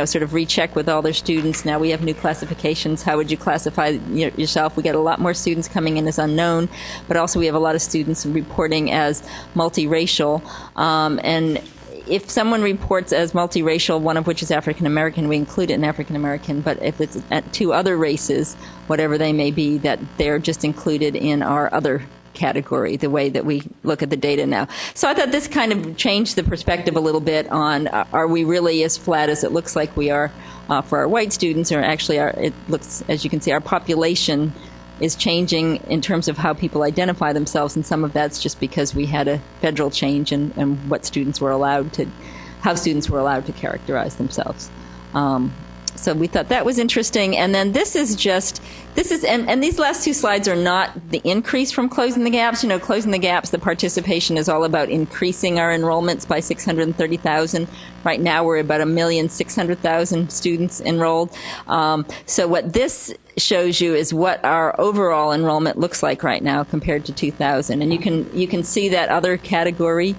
sort of recheck with all their students. Now we have new classifications. How would you classify yourself? We get a lot more students coming in as unknown, but also we have a lot of students reporting as multiracial. And if someone reports as multiracial, one of which is African American, we include it in African American. But if it's at two other races, whatever they may be, that they're just included in our other category, the way that we look at the data now. So I thought this kind of changed the perspective a little bit on are we really as flat as it looks like we are for our white students, or actually it looks, as you can see, our population is changing in terms of how people identify themselves, and some of that's just because we had a federal change in what students were allowed to, how students were allowed to characterize themselves. So we thought that was interesting. And then this is, and these last two slides are not the increase from closing the gaps. Closing the gaps, the participation is all about increasing our enrollments by 630,000. Right now we're about 1,600,000 students enrolled. So what this shows you is what our overall enrollment looks like right now compared to 2000. And you can see that other category,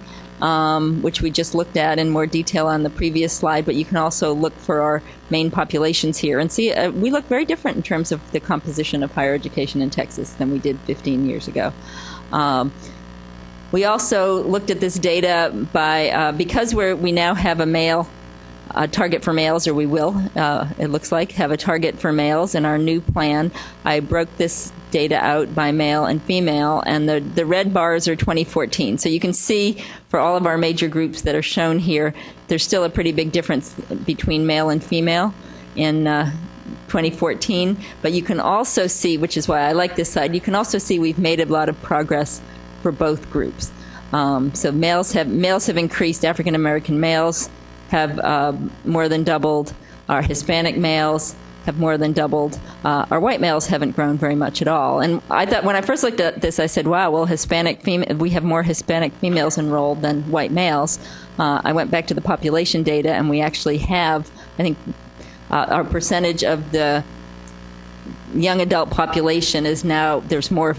which we just looked at in more detail on the previous slide, but you can also look for our main populations here and see we look very different in terms of the composition of higher education in Texas than we did 15 years ago. We also looked at this data by, because we now have a target for males, or we will, it looks like, have a target for males in our new plan. I broke this data out by male and female, and the red bars are 2014. So you can see for all of our major groups that are shown here, there's still a pretty big difference between male and female in 2014. But you can also see, which is why I like this side, you can also see we've made a lot of progress for both groups. So males have increased. African American males have more than doubled. Our Hispanic males have more than doubled. Our white males haven't grown very much at all. And I thought, when I first looked at this, I said, wow, well, we have more Hispanic females enrolled than white males. I went back to the population data, and we actually have, I think, our percentage of the young adult population is now, there's more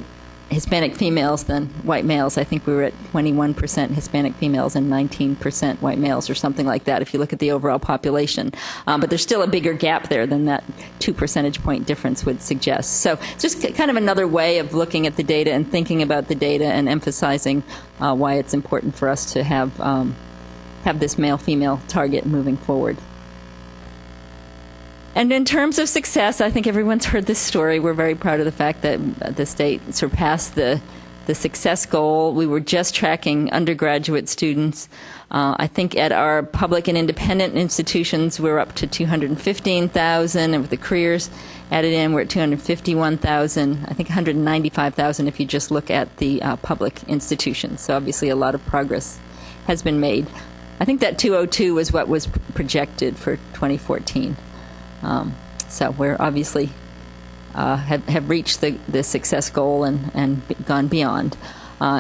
Hispanic females than white males. I think we were at 21% Hispanic females and 19% white males, or something like that, if you look at the overall population. But there's still a bigger gap there than that 2 percentage point difference would suggest. So just kind of another way of looking at the data and thinking about the data and emphasizing why it's important for us to have this male-female target moving forward. And in terms of success, I think everyone's heard this story. We're very proud of the fact that the state surpassed the success goal. We were just tracking undergraduate students. I think at our public and independent institutions, we're up to 215,000, and with the careers added in, we're at 251,000. I think 195,000 if you just look at the public institutions. So obviously a lot of progress has been made. I think that 202 was what was projected for 2014. So we're obviously have reached the success goal and gone beyond.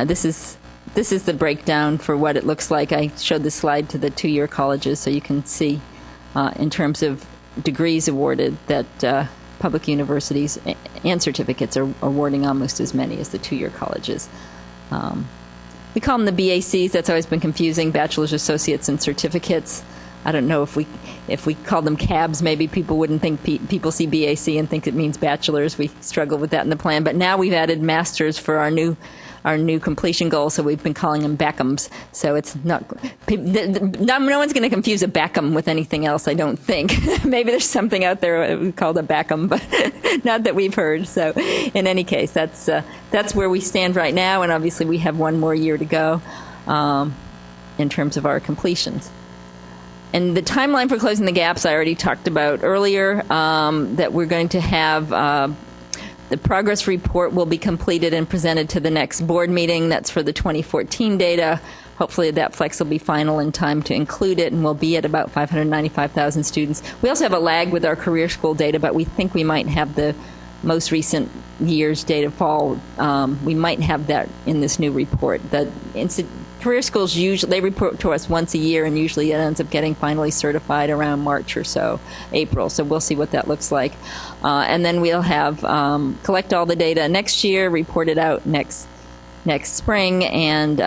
This is this is the breakdown for what it looks like. I showed the slide to the two-year colleges so you can see in terms of degrees awarded that public universities and certificates are awarding almost as many as the two-year colleges. We call them the BACs. That's always been confusing, bachelor's, associates, and certificates. I don't know if we call them cabs, maybe people wouldn't think people see BAC and think it means bachelor's. We struggle with that in the plan, but now we've added masters for our new completion goal, so we've been calling them BACMs. So it's not no one's going to confuse a BACM with anything else, I don't think. Maybe there's something out there called a BACM, but not that we've heard. So in any case, that's where we stand right now, and obviously we have one more year to go in terms of our completions. And the timeline for closing the gaps I already talked about earlier, that we're going to have the progress report will be completed and presented to the next board meeting. That's for the 2014 data. Hopefully that flex will be final in time to include it, and we'll be at about 595,000 students. We also have a lag with our career school data, but we think we might have the most recent year's data fall. We might have that in this new report. The career schools usually they report to us once a year, and usually it ends up getting finally certified around March or so, April. So we'll see what that looks like, and then we'll have collect all the data next year, report it out next spring, and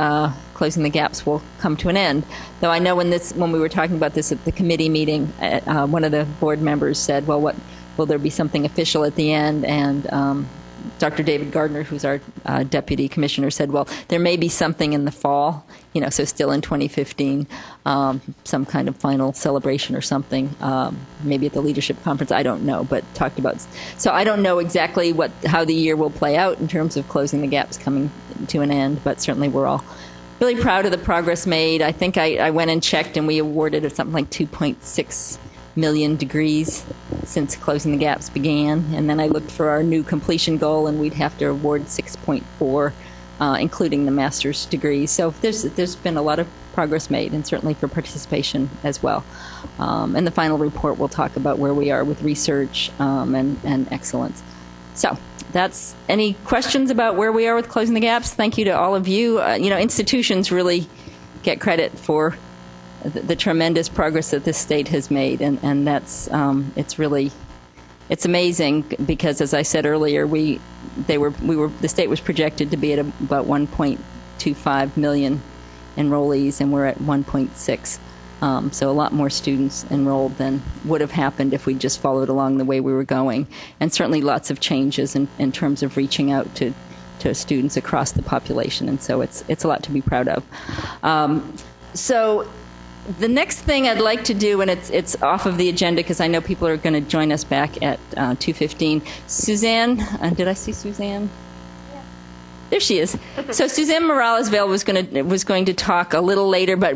closing the gaps will come to an end. Though I know when we were talking about this at the committee meeting, one of the board members said, "Well, will there be something official at the end?" And Dr. David Gardner, who's our deputy commissioner, said, well, there may be something in the fall, so still in 2015, some kind of final celebration or something, maybe at the leadership conference, I don't know, but talked about. So I don't know exactly how the year will play out in terms of closing the gaps coming to an end, but certainly we're all really proud of the progress made. I think I went and checked, and we awarded something like 2.6 million degrees since closing the gaps began, and then I looked for our new completion goal, and we'd have to award 6.4, including the master's degrees. So there's been a lot of progress made, and certainly for participation as well. And the final report will talk about where we are with research and excellence. So that's any questions about where we are with closing the gaps. Thank you to all of you. Institutions really get credit for the tremendous progress that this state has made, and that's it's amazing because, as I said earlier, the state was projected to be at about 1.25 million enrollees, and we're at 1.6. So a lot more students enrolled than would have happened if we just followed along the way we were going, and certainly lots of changes in terms of reaching out to students across the population, and so it's a lot to be proud of. So the next thing I'd like to do, and it's off of the agenda because I know people are going to join us back at 2:15. Suzanne, did I see Suzanne? Yeah. There she is. So Suzanne Morales-Vale was going to talk a little later, but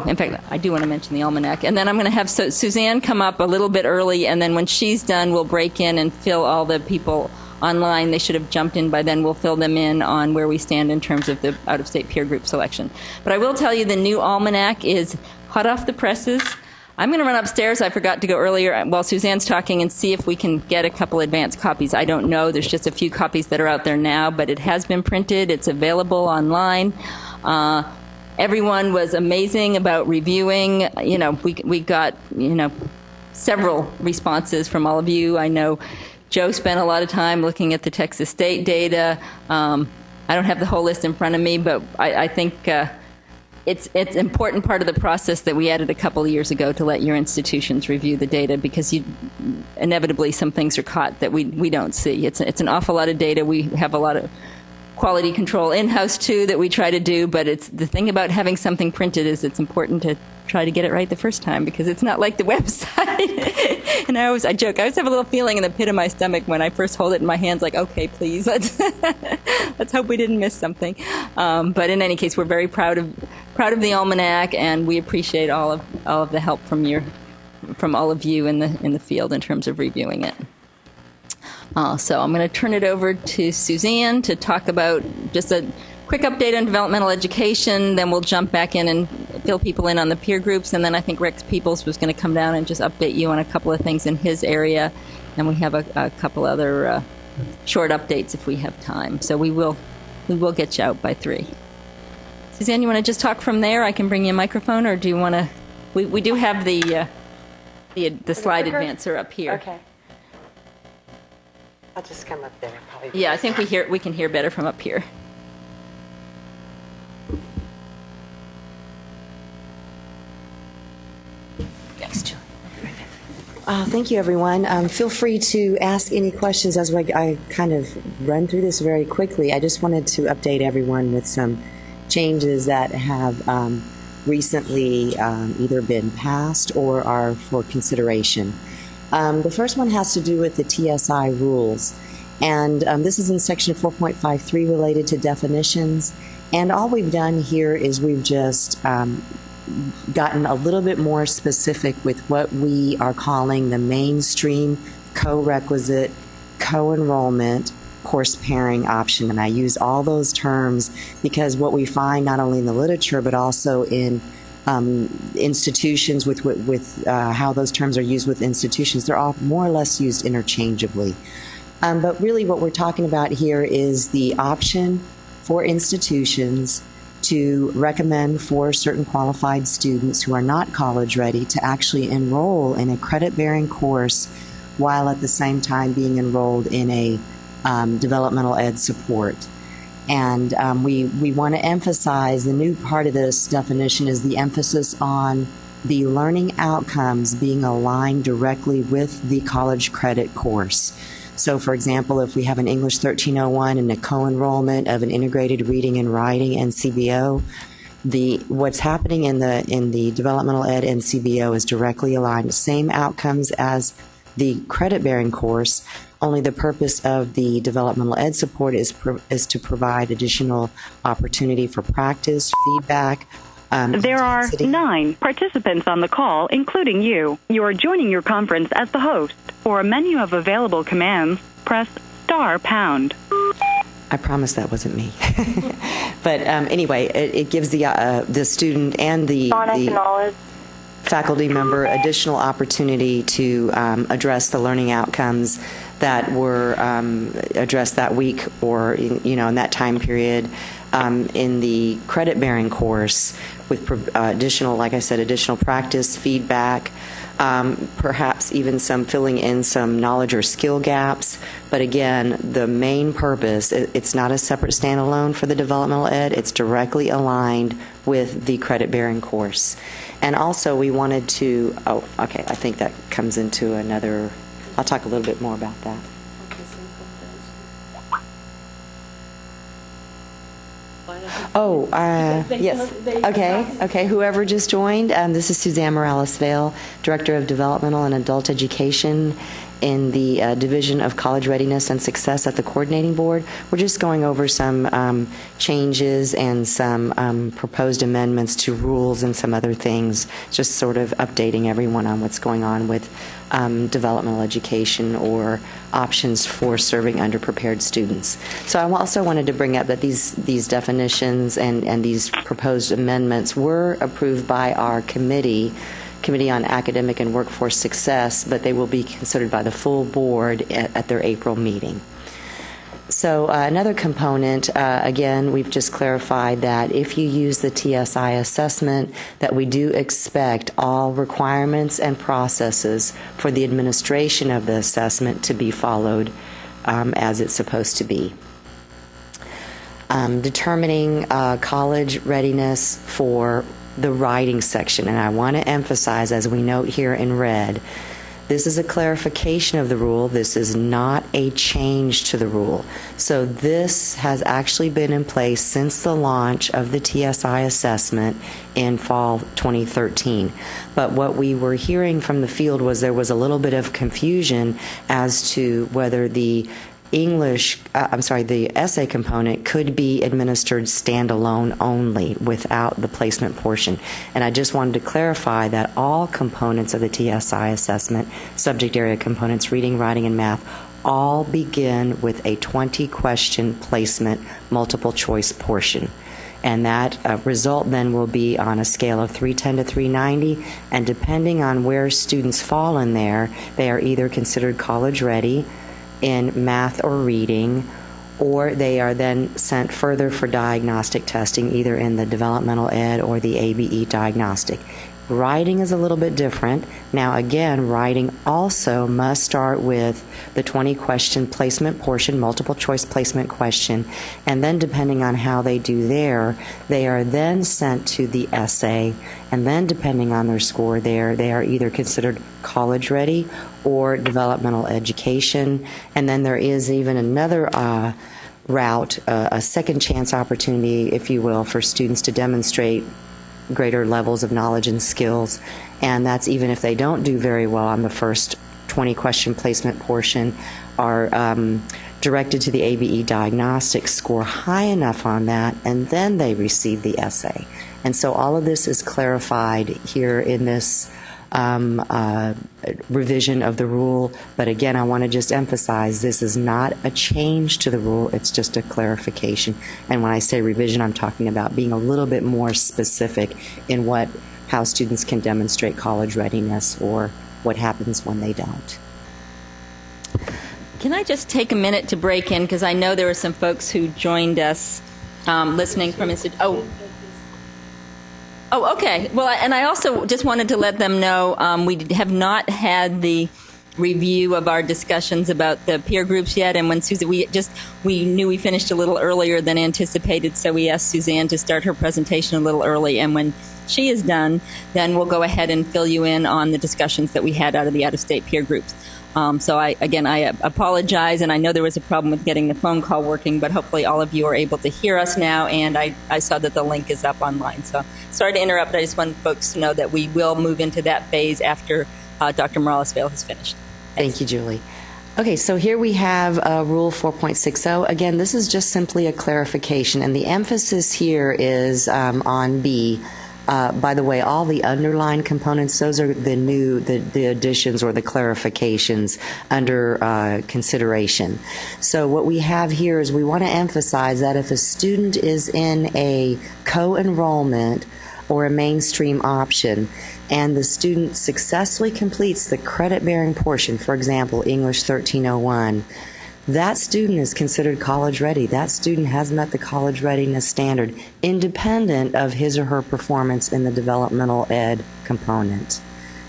in fact, I do want to mention the almanac, and then I'm going to have Suzanne come up a little bit early, and then when she's done, we'll break in and fill all the people online. They should have jumped in by then. We'll fill them in on where we stand in terms of the out-of-state peer group selection. But I will tell you the new almanac is hot off the presses. I'm going to run upstairs. I forgot to go earlier while Suzanne's talking and see if we can get a couple advanced copies. I don't know. There's just a few copies that are out there now, but it has been printed. It's available online. Everyone was amazing about reviewing. We got, several responses from all of you. I know Joe spent a lot of time looking at the Texas State data. I don't have the whole list in front of me, but I think it's an important part of the process that we added a couple of years ago to let your institutions review the data, because inevitably some things are caught that we don't see. It's an awful lot of data. We have a lot of quality control in-house too that we try to do, but it's the thing about having something printed is it's important to try to get it right the first time, because it's not like the website. And I joke, I always have a little feeling in the pit of my stomach when I first hold it in my hands, like, okay, please, let's hope we didn't miss something. But in any case, we're very proud of the almanac, and we appreciate all of the help from all of you in the field in terms of reviewing it. So I'm going to turn it over to Suzanne to talk about just a quick update on developmental education. Then we'll jump back in and fill people in on the peer groups. And then I think Rex Peoples was going to come down and just update you on a couple of things in his area. And we have a couple other short updates if we have time. So we will get you out by 3. Suzanne, you want to just talk from there? I can bring you a microphone, or do you want to? We do have the slide advancer up here. Okay. I'll just come up there. Probably. Yeah, I think we can hear better from up here. Thanks, Julie. Thank you, everyone. Feel free to ask any questions as I kind of run through this very quickly. I just wanted to update everyone with some changes that have recently either been passed or are for consideration. The first one has to do with the TSI rules. And this is in section 4.53 related to definitions. And all we've done here is we've just gotten a little bit more specific with what we are calling the mainstream co-requisite co-enrollment course pairing option. And I use all those terms because what we find not only in the literature but also in institutions with how those terms are used with institutions, they're all more or less used interchangeably. But really what we're talking about here is the option for institutions to recommend for certain qualified students who are not college ready to actually enroll in a credit-bearing course while at the same time being enrolled in a developmental ed support. And we want to emphasize the new part of this definition is the emphasis on the learning outcomes being aligned directly with the college credit course. So, for example, if we have an English 1301 and a co-enrollment of an integrated reading and writing NCBO, what's happening in the developmental ed NCBO is directly aligned, same outcomes as the credit-bearing course. Only the purpose of the developmental ed support is to provide additional opportunity for practice, feedback. There are 9 participants on the call, including you. You are joining your conference as the host. For a menu of available commands, press *#. I promise that wasn't me. But anyway, it gives the student and the faculty member additional opportunity to address the learning outcomes that were addressed that week or in that time period in the credit-bearing course with additional, like I said, additional practice, feedback, perhaps even some filling in some knowledge or skill gaps. But again, the main purpose, it's not a separate standalone for the developmental ed. It's directly aligned with the credit-bearing course. And also we wanted to, I think that comes into another, I'll talk a little bit more about that. Yes. Okay. Whoever just joined, this is Suzanne Morales-Vale, Director of Developmental and Adult Education in the Division of College Readiness and Success at the Coordinating Board. We're just going over some changes and some proposed amendments to rules and some other things, just sort of updating everyone on what's going on with developmental education or options for serving underprepared students. So I also wanted to bring up that these definitions and these proposed amendments were approved by our Committee on Academic and Workforce Success, but they will be considered by the full board at their April meeting. So another component, again, we've just clarified that if you use the TSI assessment, that we do expect all requirements and processes for the administration of the assessment to be followed as it's supposed to be. Determining college readiness for the writing section, and I want to emphasize, as we note here in red, this is a clarification of the rule. This is not a change to the rule. So this has actually been in place since the launch of the TSI assessment in fall 2013. But what we were hearing from the field was there was a little bit of confusion as to whether the the essay component could be administered standalone only without the placement portion. And I just wanted to clarify that all components of the TSI assessment, subject area components, reading, writing, and math, all begin with a 20-question placement multiple choice portion. And that result then will be on a scale of 310 to 390, and depending on where students fall in there, they are either considered college ready in math or reading, or they are then sent further for diagnostic testing, either in the developmental ed or the ABE diagnostic. Writing is a little bit different. Now, again, writing also must start with the 20-question placement portion, multiple choice placement question, and then depending on how they do there, they are then sent to the essay, and then depending on their score there, they are either considered college ready or developmental education, and then there is even another route, a second chance opportunity, if you will, for students to demonstrate greater levels of knowledge and skills, and that's even if they don't do very well on the first 20-question placement portion, are directed to the ABE diagnostic, score high enough on that, and then they receive the essay. And so all of this is clarified here in this revision of the rule. But again, I want to just emphasize this is not a change to the rule, it's just a clarification. And when I say revision, I'm talking about being a little bit more specific in how students can demonstrate college readiness or what happens when they don't. Can I just take a minute to break in, because I know there were some folks who joined us listening from Oh, okay. Well, and I also just wanted to let them know we have not had the review of our discussions about the peer groups yet. And when Susan, we knew we finished a little earlier than anticipated, so we asked Suzanne to start her presentation a little early. And when she is done, then we'll go ahead and fill you in on the discussions that we had out of the out-of-state peer groups. So I apologize, and I know there was a problem with getting the phone call working, but hopefully all of you are able to hear us now, and I saw that the link is up online. So sorry to interrupt, but I just want folks to know that we will move into that phase after Dr. Morales-Vale has finished. Thank you, Julie. Okay, so here we have Rule 4.60. Again, this is just simply a clarification, and the emphasis here is on B. By the way, all the underlined components, those are the additions or the clarifications under consideration. So what we have here is we want to emphasize that if a student is in a co-enrollment or a mainstream option, and the student successfully completes the credit-bearing portion, for example, English 1301, that student is considered college ready. That student has met the college readiness standard, independent of his or her performance in the developmental ed component.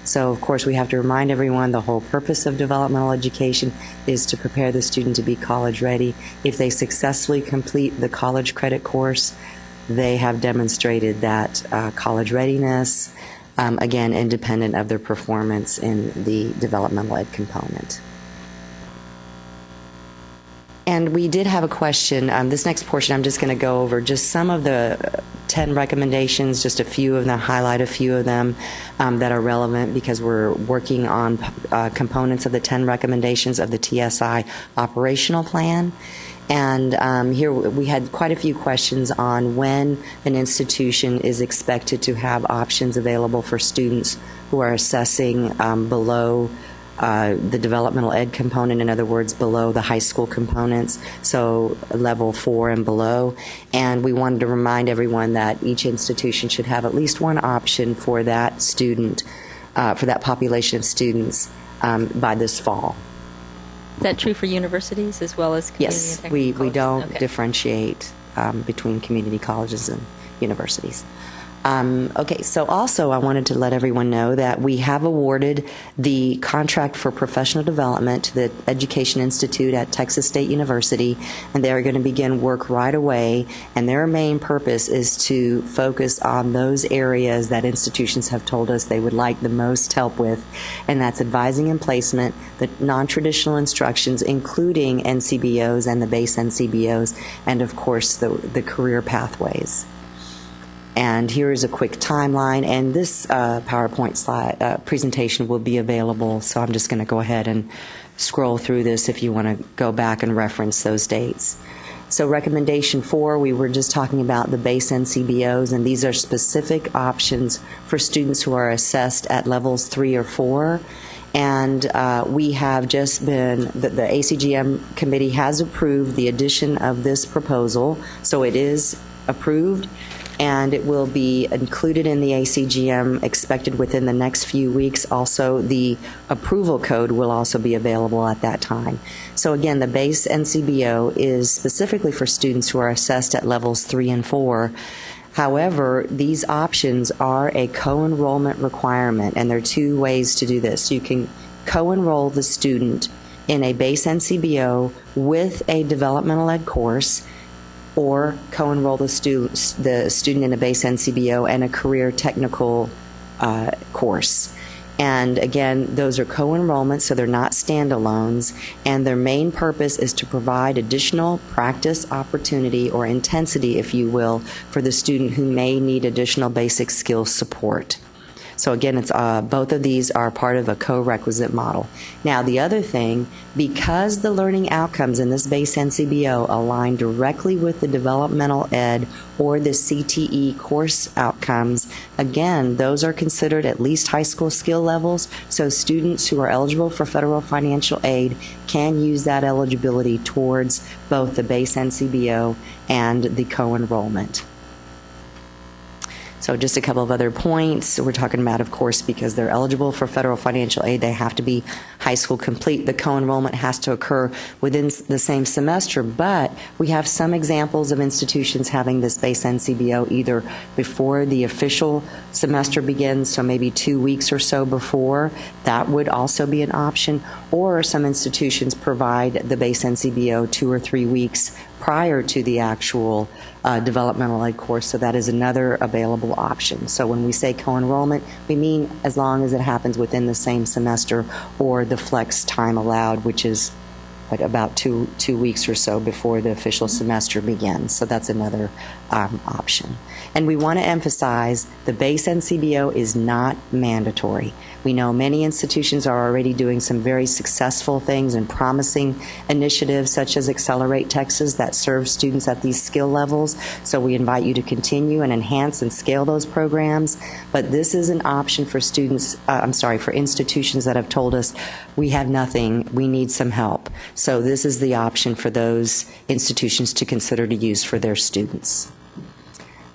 So, of course, we have to remind everyone the whole purpose of developmental education is to prepare the student to be college ready. If they successfully complete the college credit course, they have demonstrated that college readiness, again, independent of their performance in the developmental ed component. And we did have a question. This next portion, I'm just going to go over just some of the 10 recommendations, just a few of them, highlight a few of them that are relevant because we're working on components of the 10 recommendations of the TSI operational plan. And here we had quite a few questions on when an institution is expected to have options available for students who are assessing below the developmental ed component, in other words, below the high school components, so level 4 and below. And we wanted to remind everyone that each institution should have at least one option for that student, for that population of students by this fall. Is that true for universities as well as community Yes, and technical we don't colleges? Okay. differentiate between community colleges and universities. Okay, so also I wanted to let everyone know that we have awarded the contract for professional development to the Education Institute at Texas State University, and they're going to begin work right away, and their main purpose is to focus on those areas that institutions have told us they would like the most help with, and that's advising and placement, the non-traditional instructions, including NCBOs and the base NCBOs, and of course the career pathways. And here is a quick timeline, and this PowerPoint slide presentation will be available, so I'm just going to go ahead and scroll through this if you want to go back and reference those dates. So recommendation 4, we were just talking about the base NCBOs, and these are specific options for students who are assessed at levels 3 or 4. And we have just been, the ACGM committee has approved the addition of this proposal, so it is approved. and it will be included in the ACGM expected within the next few weeks. Also, the approval code will also be available at that time. So again, the base NCBO is specifically for students who are assessed at levels 3 and 4. However, these options are a co-enrollment requirement, and there are two ways to do this. You can co-enroll the student in a base NCBO with a developmental ed course, or co-enroll the student in a base NCBO and a career technical course. And again, those are co-enrollments, so they're not standalones, and their main purpose is to provide additional practice opportunity or intensity, if you will, for the student who may need additional basic skills support. So again, it's both of these are part of a co-requisite model. Now, the other thing, because the learning outcomes in this base NCBO align directly with the developmental ed or the CTE course outcomes, again, those are considered at least high school skill levels, so students who are eligible for federal financial aid can use that eligibility towards both the base NCBO and the co-enrollment. So just a couple of other points. We're talking about, of course, because they're eligible for federal financial aid, they have to be high school complete. The co-enrollment has to occur within the same semester, but we have some examples of institutions having this base NCBO either before the official semester begins, so maybe 2 weeks or so before. That would also be an option. Or some institutions provide the base NCBO 2 or 3 weeks prior to the actual developmental ed course, so that is another available option. So when we say co-enrollment, we mean as long as it happens within the same semester or the flex time allowed, which is like about two weeks or so before the official semester begins. So that's another option. And we want to emphasize the base NCBO is not mandatory. We know many institutions are already doing some very successful things and promising initiatives such as Accelerate Texas that serve students at these skill levels. So we invite you to continue and enhance and scale those programs. But this is an option for students, for institutions that have told us we have nothing, we need some help. So this is the option for those institutions to consider to use for their students.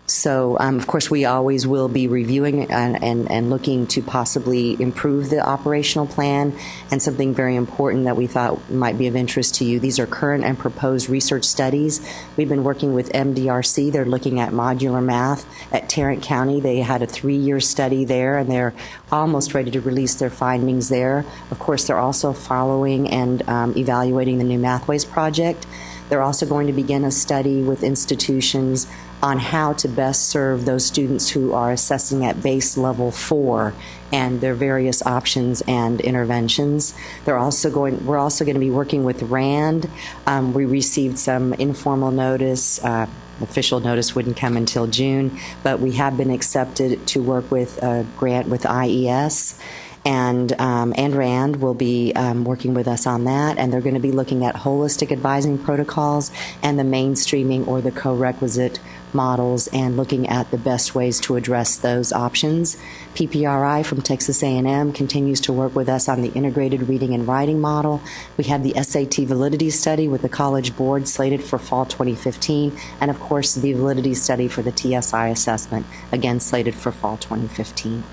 So, of course, we always will be reviewing and looking to possibly improve the operational plan. And something very important that we thought might be of interest to you, these are current and proposed research studies. We've been working with MDRC. They're looking at modular math at Tarrant County. They had a 3-year study there, and they're almost ready to release their findings there. Of course, they're also following and evaluating the New Mathways project. They're also going to begin a study with institutions on how to best serve those students who are assessing at base level 4 and their various options and interventions. We're also going to be working with RAND. We received some informal notice. Official notice wouldn't come until June, but we have been accepted to work with a grant with IES. And RAND will be working with us on that, and they're going to be looking at holistic advising protocols and the mainstreaming or the co-requisite models and looking at the best ways to address those options. PPRI from Texas A&M continues to work with us on the integrated reading and writing model. We have the SAT validity study with the College Board slated for fall 2015, and of course the validity study for the TSI assessment, again slated for fall 2015.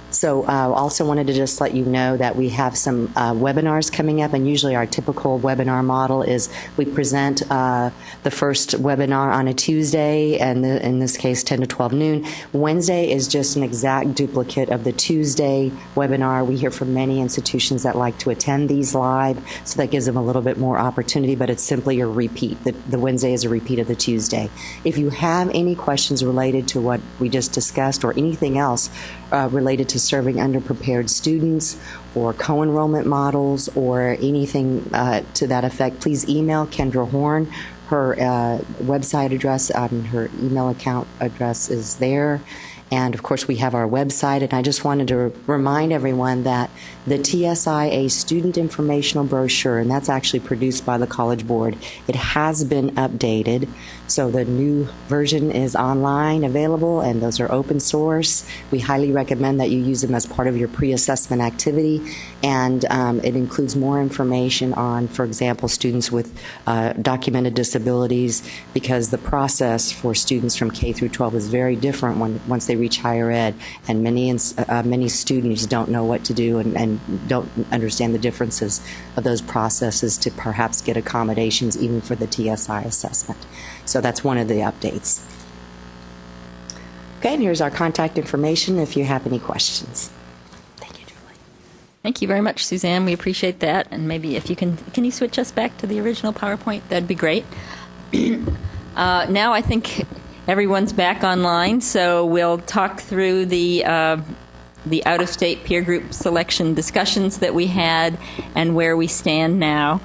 So also wanted to just let you know that we have some webinars coming up, and usually our typical webinar model is we present the first webinar on a Tuesday, and in this case 10 to 12 noon. Wednesday is just an exact duplicate of the Tuesday webinar. We hear from many institutions that like to attend these live, so that gives them a little bit more opportunity, but it's simply a repeat. The Wednesday is a repeat of the Tuesday. If you have any questions related to what we just discussed or anything else related to serving underprepared students or co-enrollment models or anything to that effect, please email Kendra Horn. Her website address, her email account address is there. And of course, we have our website. And I just wanted to remind everyone that the TSIA student informational brochure, and that's actually produced by the College Board. It has been updated, so the new version is online available, and those are open source. We highly recommend that you use them as part of your pre-assessment activity, and it includes more information on, for example, students with documented disabilities, because the process for students from K through 12 is very different once they reach higher ed, and many students don't know what to do and don't understand the differences of those processes to perhaps get accommodations even for the TSI assessment. So that's one of the updates. Okay, and here's our contact information if you have any questions. Thank you very much, Suzanne. We appreciate that. And maybe if you can you switch us back to the original PowerPoint? That'd be great. Now I think everyone's back online, so we'll talk through the out-of-state peer group selection discussions that we had and where we stand now.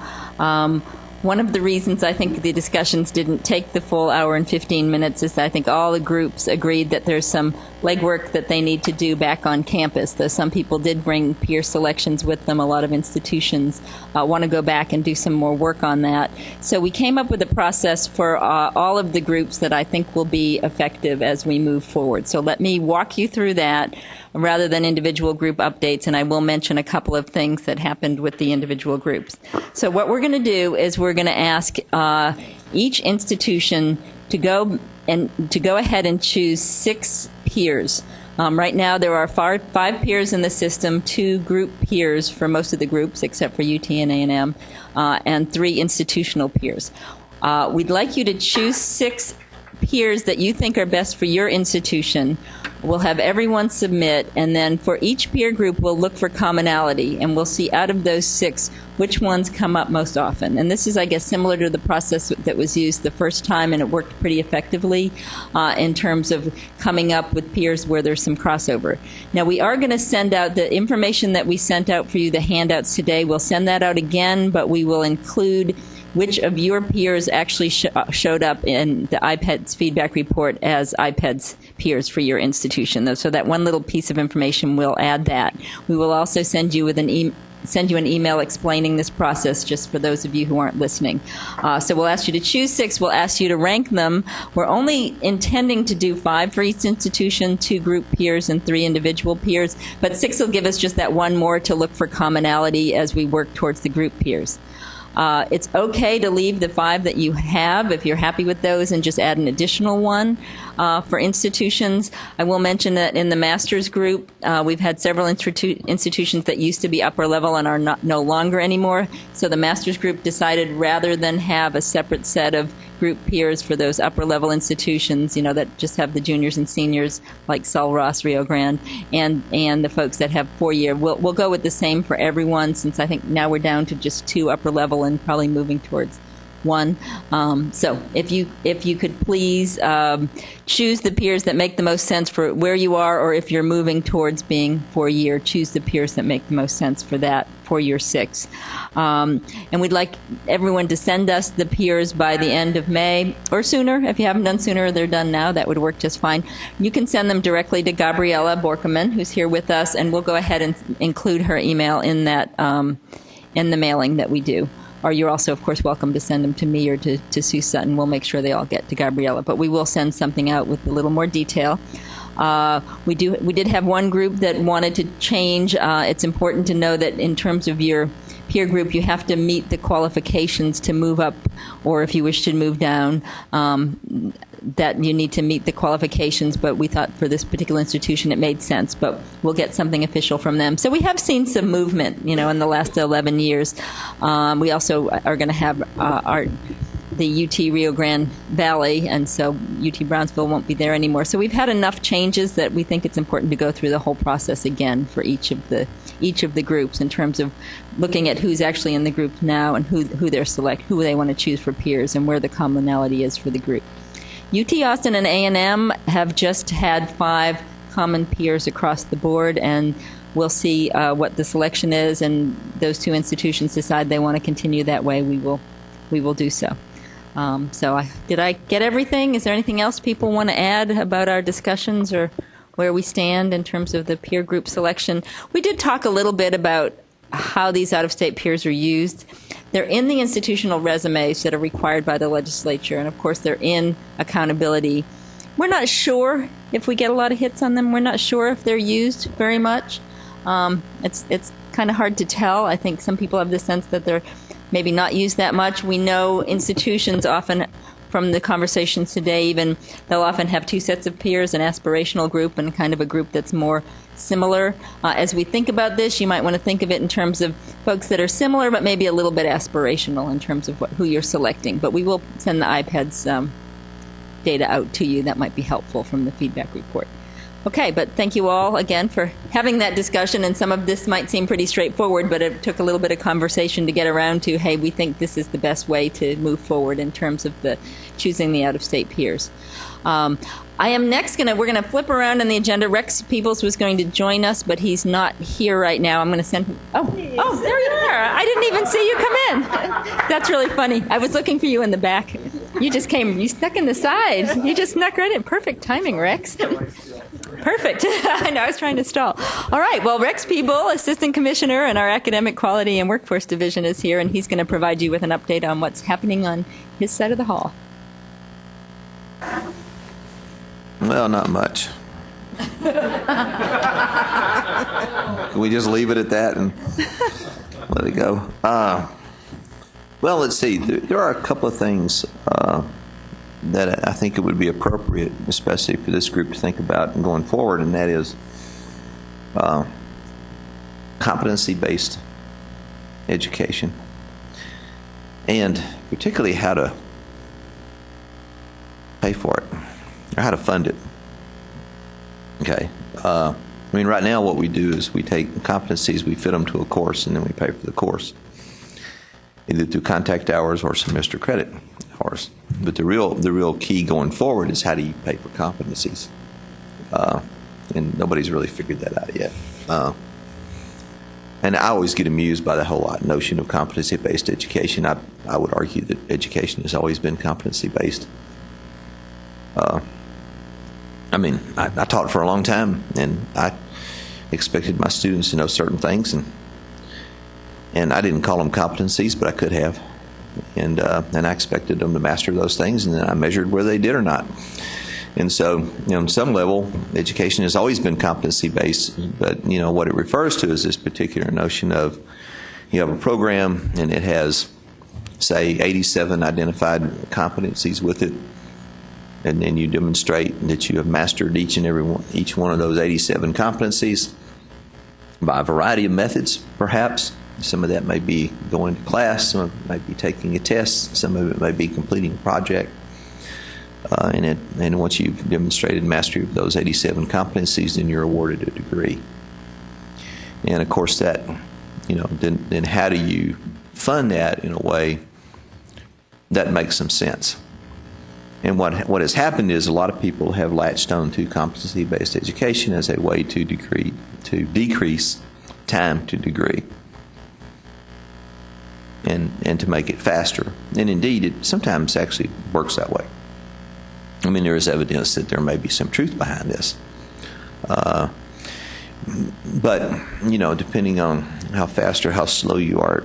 One of the reasons I think the discussions didn't take the full hour and 15 minutes is that I think all the groups agreed that there's some legwork that they need to do back on campus, though some people did bring peer selections with them. A lot of institutions want to go back and do some more work on that. So we came up with a process for all of the groups that I think will be effective as we move forward. So let me walk you through that rather than individual group updates, and I will mention a couple of things that happened with the individual groups. So what we're going to do is we're going to ask each institution to go ahead and choose 6 peers. Right now there are 5 peers in the system, 2 group peers for most of the groups except for UT and A&M, and 3 institutional peers. We'd like you to choose 6 peers that you think are best for your institution. We'll have everyone submit, and then for each peer group, we'll look for commonality, and we'll see out of those 6 which ones come up most often. And this is, I guess, similar to the process that was used the first time, and it worked pretty effectively in terms of coming up with peers where there's some crossover. Now, we are going to send out the information that we sent out for you, the handouts today. We'll send that out again, but we will include which of your peers actually showed up in the IPEDS feedback report as IPEDS peers for your institution. So that one little piece of information, we'll add that. We will also send you with an email explaining this process, just for those of you who aren't listening. So we'll ask you to choose 6. We'll ask you to rank them. We're only intending to do 5 for each institution, 2 group peers and 3 individual peers, but 6 will give us just that one more to look for commonality as we work towards the group peers. It's okay to leave the 5 that you have if you're happy with those and just add an additional one for institutions. I will mention that in the master's group, we've had several institutions that used to be upper level and are no longer anymore. So the master's group decided rather than have a separate set of group peers for those upper level institutions, that just have the juniors and seniors like Sul Ross, Rio Grande, and the folks that have 4-year. We'll go with the same for everyone, since I think now we're down to just 2 upper level and probably moving towards 1. So if you could please choose the peers that make the most sense for where you are, or if you're moving towards being 4-year, choose the peers that make the most sense for that for year 6. And we'd like everyone to send us the peers by the end of May or sooner. If you haven't done sooner, they're done now. That would work just fine. You can send them directly to Gabriella Borkeman, who's here with us, and we'll go ahead and include her email in that in the mailing that we do. Or you're also, of course, welcome to send them to me or to Sue Sutton. We'll make sure they all get to Gabriella. But we will send something out with a little more detail. We did have one group that wanted to change. It's important to know that in terms of your peer group, you have to meet the qualifications to move up, or if you wish to move down, that you need to meet the qualifications. But we thought for this particular institution it made sense, but we'll get something official from them. So we have seen some movement, in the last 11 years. We also are going to have the UT Rio Grande Valley, and so UT Brownsville won't be there anymore. So we've had enough changes that we think it's important to go through the whole process again for each of the groups, in terms of looking at who's actually in the group now and who they want to choose for peers, and where the commonality is for the group. UT Austin and A&M have just had 5 common peers across the board, and we'll see what the selection is, and those 2 institutions decide they want to continue that way, we will do so. Did I get everything? Is there anything else people want to add about our discussions or where we stand in terms of the peer group selection. We did talk a little bit about how these out-of-state peers are used. They're in the institutional resumes that are required by the legislature, and of course they're in accountability. We're not sure if we get a lot of hits on them. We're not sure if they're used very much. It's kind of hard to tell. I think some people have the sense that they're maybe not used that much. We know institutions often, from the conversations today even, they'll often have two sets of peers, an aspirational group and kind of a group that's more similar. As we think about this, you might want to think of it in terms of folks that are similar but maybe a little bit aspirational in terms of who you're selecting. But we will send the iPads data out to you. That might be helpful from the feedback report. Okay, but thank you all again for having that discussion, and some of this might seem pretty straightforward, but it took a little bit of conversation to get around to, hey, we think this is the best way to move forward in terms of choosing the out-of-state peers. I am next we're going to flip around on the agenda. Rex Peebles was going to join us, but he's not here right now. I'm going to send him. Oh, there you are. I didn't even see you come in. That's really funny. I was looking for you in the back. You just came, you snuck in the side. You just snuck right in. Perfect timing, Rex. Perfect. I know, I was trying to stall. All right, well, Rex Peeble, Assistant Commissioner in our Academic Quality and Workforce Division, is here, and he's going to provide you with an update on what's happening on his side of the hall. Well, not much. Can we just leave it at that and let it go? Well, let's see. There are a couple of things that I think it would be appropriate, especially for this group, to think about going forward, and that is competency-based education, and particularly how to pay for it, or how to fund it. Okay. I mean, right now what we do is we take competencies, we fit them to a course, and then we pay for the course, either through contact hours or semester credit hours. But the real key going forward is how do you pay for competencies? And nobody's really figured that out yet. And I always get amused by the whole notion of competency-based education. I would argue that education has always been competency-based. I mean, I taught for a long time, and I expected my students to know certain things, and I didn't call them competencies, but I could have. And I expected them to master those things, and then I measured whether they did or not. And so, on some level, education has always been competency-based, but, what it refers to is this particular notion of you have a program, and it has, say, 87 identified competencies with it, and then you demonstrate that you have mastered each one of those 87 competencies by a variety of methods, perhaps. Some of that may be going to class, some of it may be taking a test, some of it may be completing a project. And once you've demonstrated mastery of those 87 competencies, then you're awarded a degree. And of course that, then how do you fund that in a way that makes some sense? And what has happened is a lot of people have latched on to competency-based education as a way to decrease time to degree. And to make it faster. And indeed, it sometimes actually works that way. I mean, there is evidence that there may be some truth behind this. But, depending on how fast or how slow you are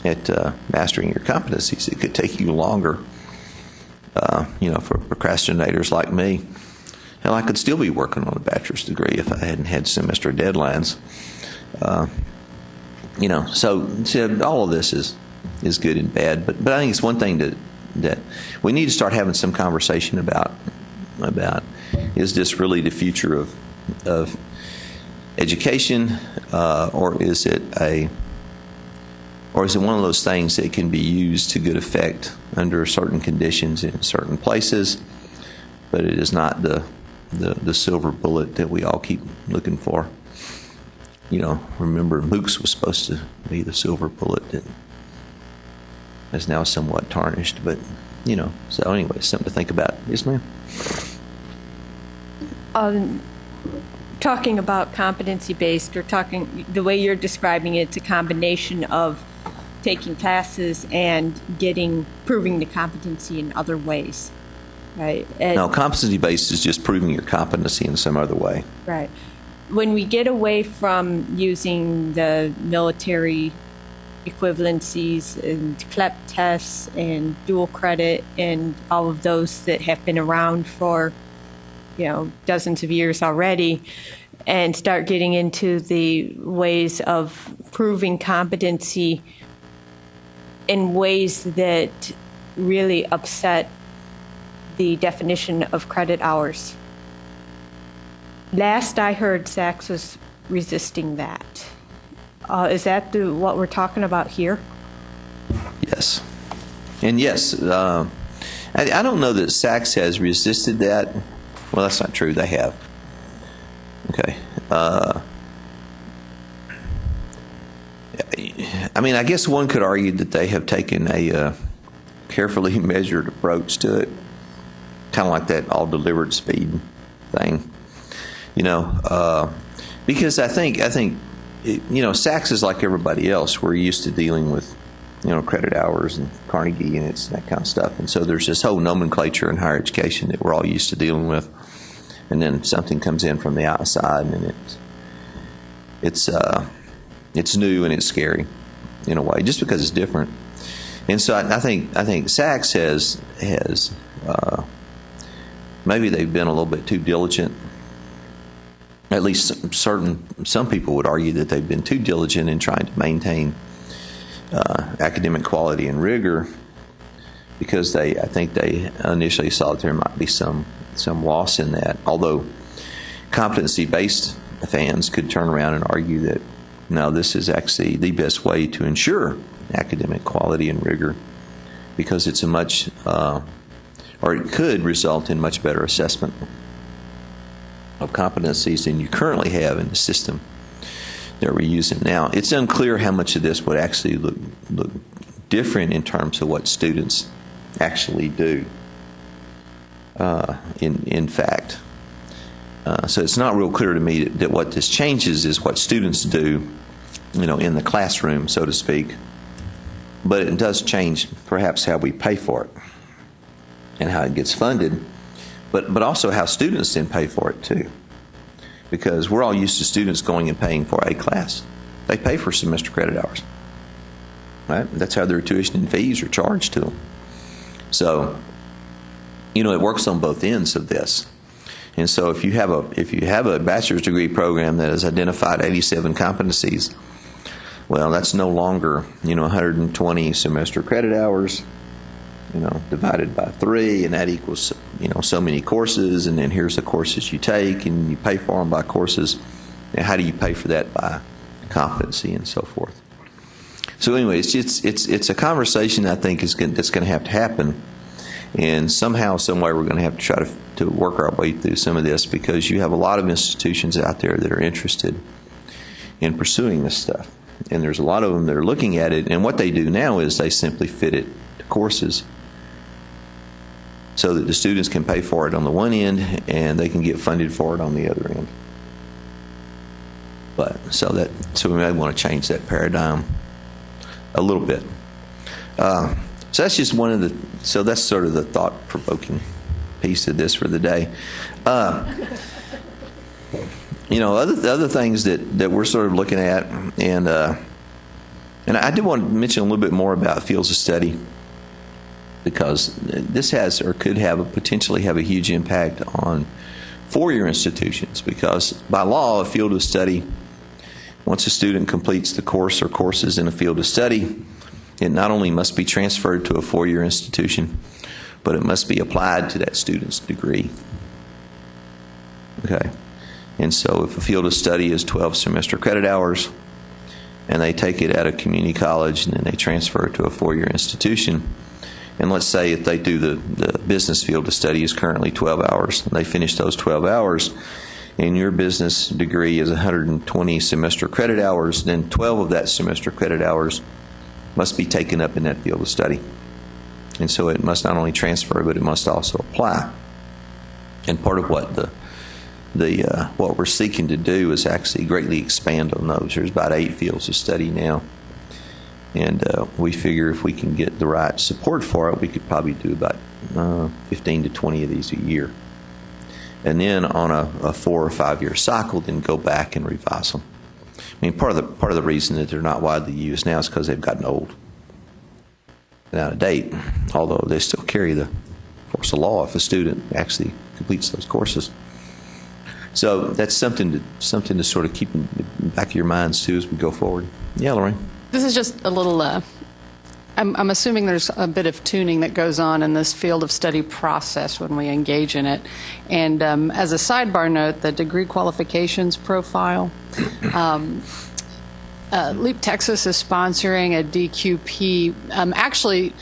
at mastering your competencies, it could take you longer. For procrastinators like me, hell, I could still be working on a bachelor's degree if I hadn't had semester deadlines. So all of this is good and bad, but I think it's one thing that we need to start having some conversation about is this really the future of education, or is it one of those things that can be used to good effect under certain conditions in certain places, but it is not the silver bullet that we all keep looking for. Remember, MOOCs was supposed to be the silver bullet that is now somewhat tarnished, but, so anyway, something to think about. Yes, ma'am? Talking about competency-based, or talking, the way you're describing it, it's a combination of taking classes and proving the competency in other ways. right? And No, competency-based is just proving your competency in some other way. right. When we get away from using the military equivalencies and CLEP tests and dual credit and all of those that have been around for, dozens of years already, and start getting into the ways of proving competency in ways that really upset the definition of credit hours. Last I heard, Sachs was resisting that. Is that what we're talking about here? Yes. And yes, I don't know that Sachs has resisted that. Well, that's not true. They have. Okay. I guess one could argue that they have taken a carefully measured approach to it, kind of like that all delivered speed thing. Because I think Sachs is like everybody else. We're used to dealing with, credit hours and Carnegie units and that kind of stuff. And so there's this whole nomenclature in higher education that we're all used to dealing with. And then something comes in from the outside, and it's new and it's scary in a way, just because it's different. And so I think Sachs has maybe they've been a little bit too diligent. At least some people would argue that they've been too diligent in trying to maintain academic quality and rigor, because I think they initially saw that there might be some loss in that. Although competency-based fans could turn around and argue that no, this is actually the best way to ensure academic quality and rigor, because it's or it could result in much better assessment of competencies than you currently have in the system that we're using now. It's unclear how much of this would actually look different in terms of what students actually do. In fact, so it's not real clear to me that what this changes is what students do, in the classroom, so to speak. But it does change perhaps how we pay for it and how it gets funded. But also how students then pay for it too, because we're all used to students going and paying for a class. They pay for semester credit hours, right? That's how their tuition and fees are charged to them. So, it works on both ends of this. And so if you have a bachelor's degree program that has identified 87 competencies, well, that's no longer 120 semester credit hours, divided by 3, and that equals, so many courses, and then here's the courses you take, and you pay for them by courses. And how do you pay for that? By competency and so forth. So anyway, it's a conversation I think that's going to have to happen, and somehow, some way, we're going to have to try to work our way through some of this, because you have a lot of institutions out there that are interested in pursuing this stuff, and there's a lot of them that are looking at it, and what they do now is they simply fit it to courses, so that the students can pay for it on the one end and they can get funded for it on the other end. So we may want to change that paradigm a little bit. So that's just so that's sort of the thought-provoking piece of this for the day. Other things that we're sort of looking at, and I do want to mention a little bit more about fields of study, because this has or could potentially have a huge impact on four-year institutions, because by law, a field of study, once a student completes the course or courses in a field of study, it not only must be transferred to a four-year institution, but it must be applied to that student's degree. Okay. And so if a field of study is 12 semester credit hours, and they take it at a community college and then they transfer it to a four-year institution, and let's say if they do the business field of study is currently 12 hours, and they finish those 12 hours, and your business degree is 120 semester credit hours, then 12 of that semester credit hours must be taken up in that field of study. And so it must not only transfer, but it must also apply. And part of what what we're seeking to do is actually greatly expand on those. There's about 8 fields of study now. And we figure if we can get the right support for it, we could probably do about 15 to 20 of these a year. And then on a 4 or 5 year cycle, then go back and revise them. I mean, part of the reason that they're not widely used now is because they've gotten old and out of date, although they still carry the force of law if a student actually completes those courses. So that's something to sort of keep in the back of your minds too as we go forward. Yeah, Lorraine? This is just a little, I'm assuming there's a bit of tuning that goes on in this field of study process when we engage in it. And as a sidebar note, the degree qualifications profile, Leap Texas is sponsoring a DQP. Actually,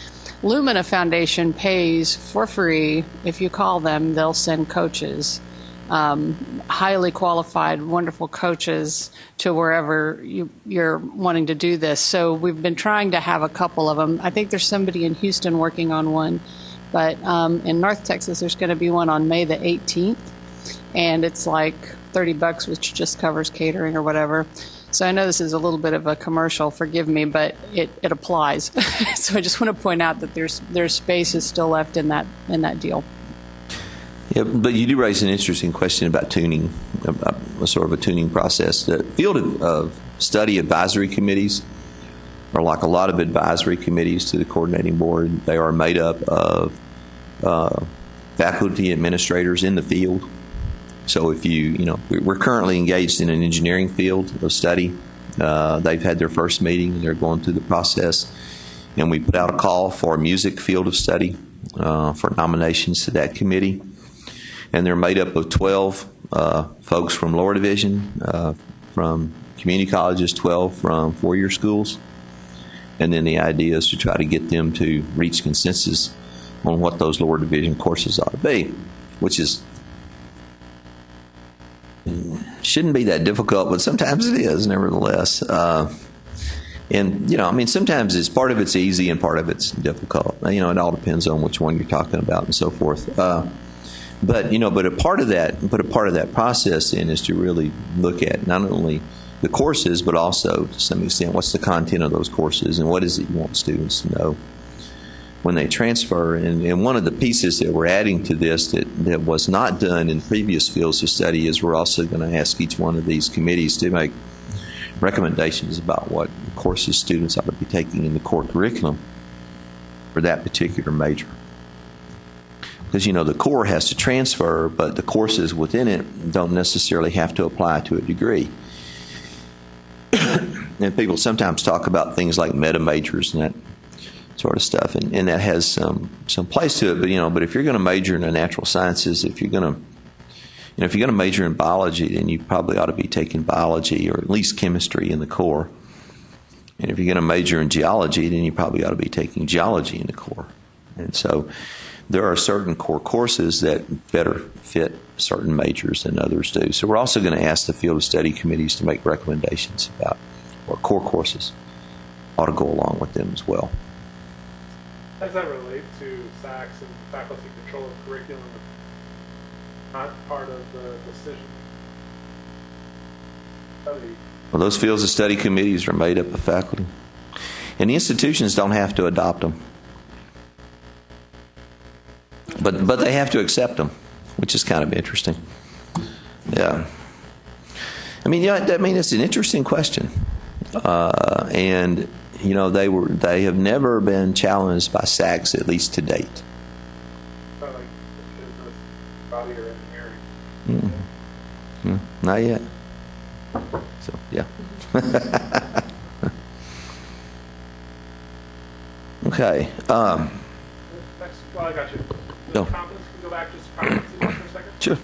Lumina Foundation pays for free. If you call them, they'll send coaches, highly qualified, wonderful coaches to wherever you're wanting to do this. So we've been trying to have a couple of them. I think there's somebody in Houston working on one, but in North Texas, there's going to be one on May the 18th, and it's like $30, which just covers catering or whatever. So I know this is a little bit of a commercial, forgive me, but it applies. So I just want to point out that there's space is still left in that deal. Yeah, but you do raise an interesting question about tuning, sort of a tuning process. The field of study advisory committees are like a lot of advisory committees to the coordinating board. They are made up of faculty administrators in the field. So if we're currently engaged in an engineering field of study. They've had their first meeting and they're going through the process. And we put out a call for a music field of study for nominations to that committee. And they're made up of 12 folks from lower division, from community colleges, 12 from four-year schools. And then the idea is to try to get them to reach consensus on what those lower division courses ought to be, which shouldn't be that difficult, but sometimes it is, nevertheless. And, sometimes part of it's easy and part of it's difficult. It all depends on which one you're talking about and so forth. But a part of that process then is to really look at not only the courses, but also to some extent what's the content of those courses and what is it you want students to know when they transfer. And one of the pieces that we're adding to this that was not done in previous fields of study is we're also going to ask each one of these committees to make recommendations about what courses students ought to be taking in the core curriculum for that particular major. Because, the core has to transfer, but the courses within it don't necessarily have to apply to a degree. And people sometimes talk about things like meta majors and that sort of stuff, and that has some place to it. But if you're going to major in the natural sciences, if you're going to major in biology, then you probably ought to be taking biology or at least chemistry in the core. And if you're going to major in geology, then you probably ought to be taking geology in the core. And so there are certain core courses that better fit certain majors than others do. So we're also going to ask the field of study committees to make recommendations about what core courses ought to go along with them as well. How does that relate to SACs and faculty control of curriculum? Not part of the decision. Well, those fields of study committees are made up of faculty. And the institutions don't have to adopt them. But they have to accept them, which is kind of interesting. Yeah. It's an interesting question. And they have never been challenged by SACs, at least to date. Like business, body, or engineering. Mm-hmm. Not yet. So yeah. Okay. Next, I got you. Go. Competence, can we go back just to competency for a second? Sure.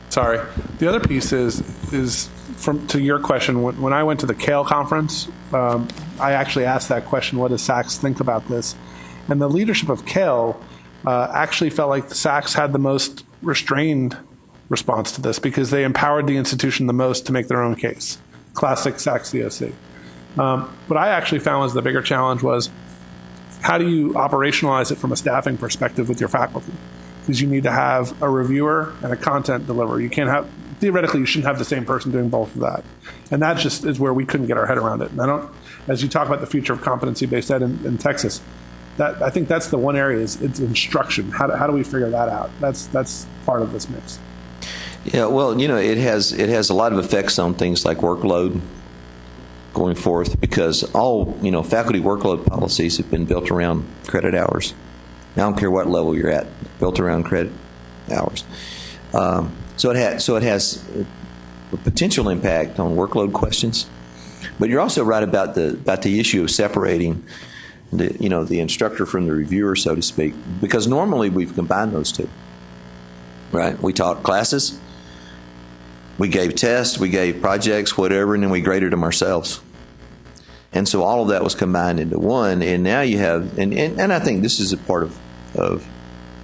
Sorry. The other piece is to your question. When I went to the CALE conference, I actually asked that question: what does SACs think about this? And the leadership of CALE actually felt like the SACs had the most restrained response to this because they empowered the institution the most to make their own case. Classic SACs DOC. What I actually found was the bigger challenge was how do you operationalize it from a staffing perspective with your faculty? Because you need to have a reviewer and a content deliverer. You can't have theoretically, you shouldn't have the same person doing both of that. And that just is where we couldn't get our head around it. And as you talk about the future of competency-based ed in Texas, I think that's the one area is it's instruction. How do we figure that out? That's part of this mix. Yeah, well, it has a lot of effects on things like workload going forth, because all faculty workload policies have been built around credit hours. Now, I don't care what level you're at, built around credit hours. So it has a potential impact on workload questions. But you're also right about the issue of separating the instructor from the reviewer, so to speak, because normally we've combined those two. Right? We taught classes, we gave tests, we gave projects, whatever, and then we graded them ourselves. And so all of that was combined into one, and now you have, and I think this is a part of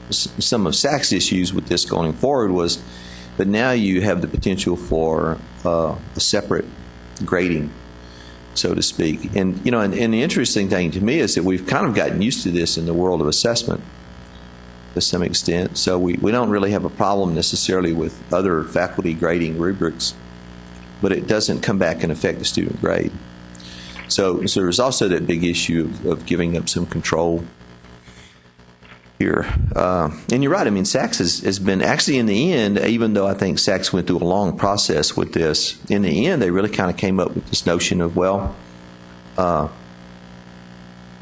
some of SAC's issues with this going forward but now you have the potential for a separate grading, so to speak. And and the interesting thing to me is that we've kind of gotten used to this in the world of assessment to some extent. So we don't really have a problem necessarily with other faculty grading rubrics, but it doesn't come back and affect the student grade. So there's also that big issue of giving up some control here. And you're right, I mean, SACS has been, actually in the end, even though I think SACS went through a long process with this, in the end they really kind of came up with this notion of, we're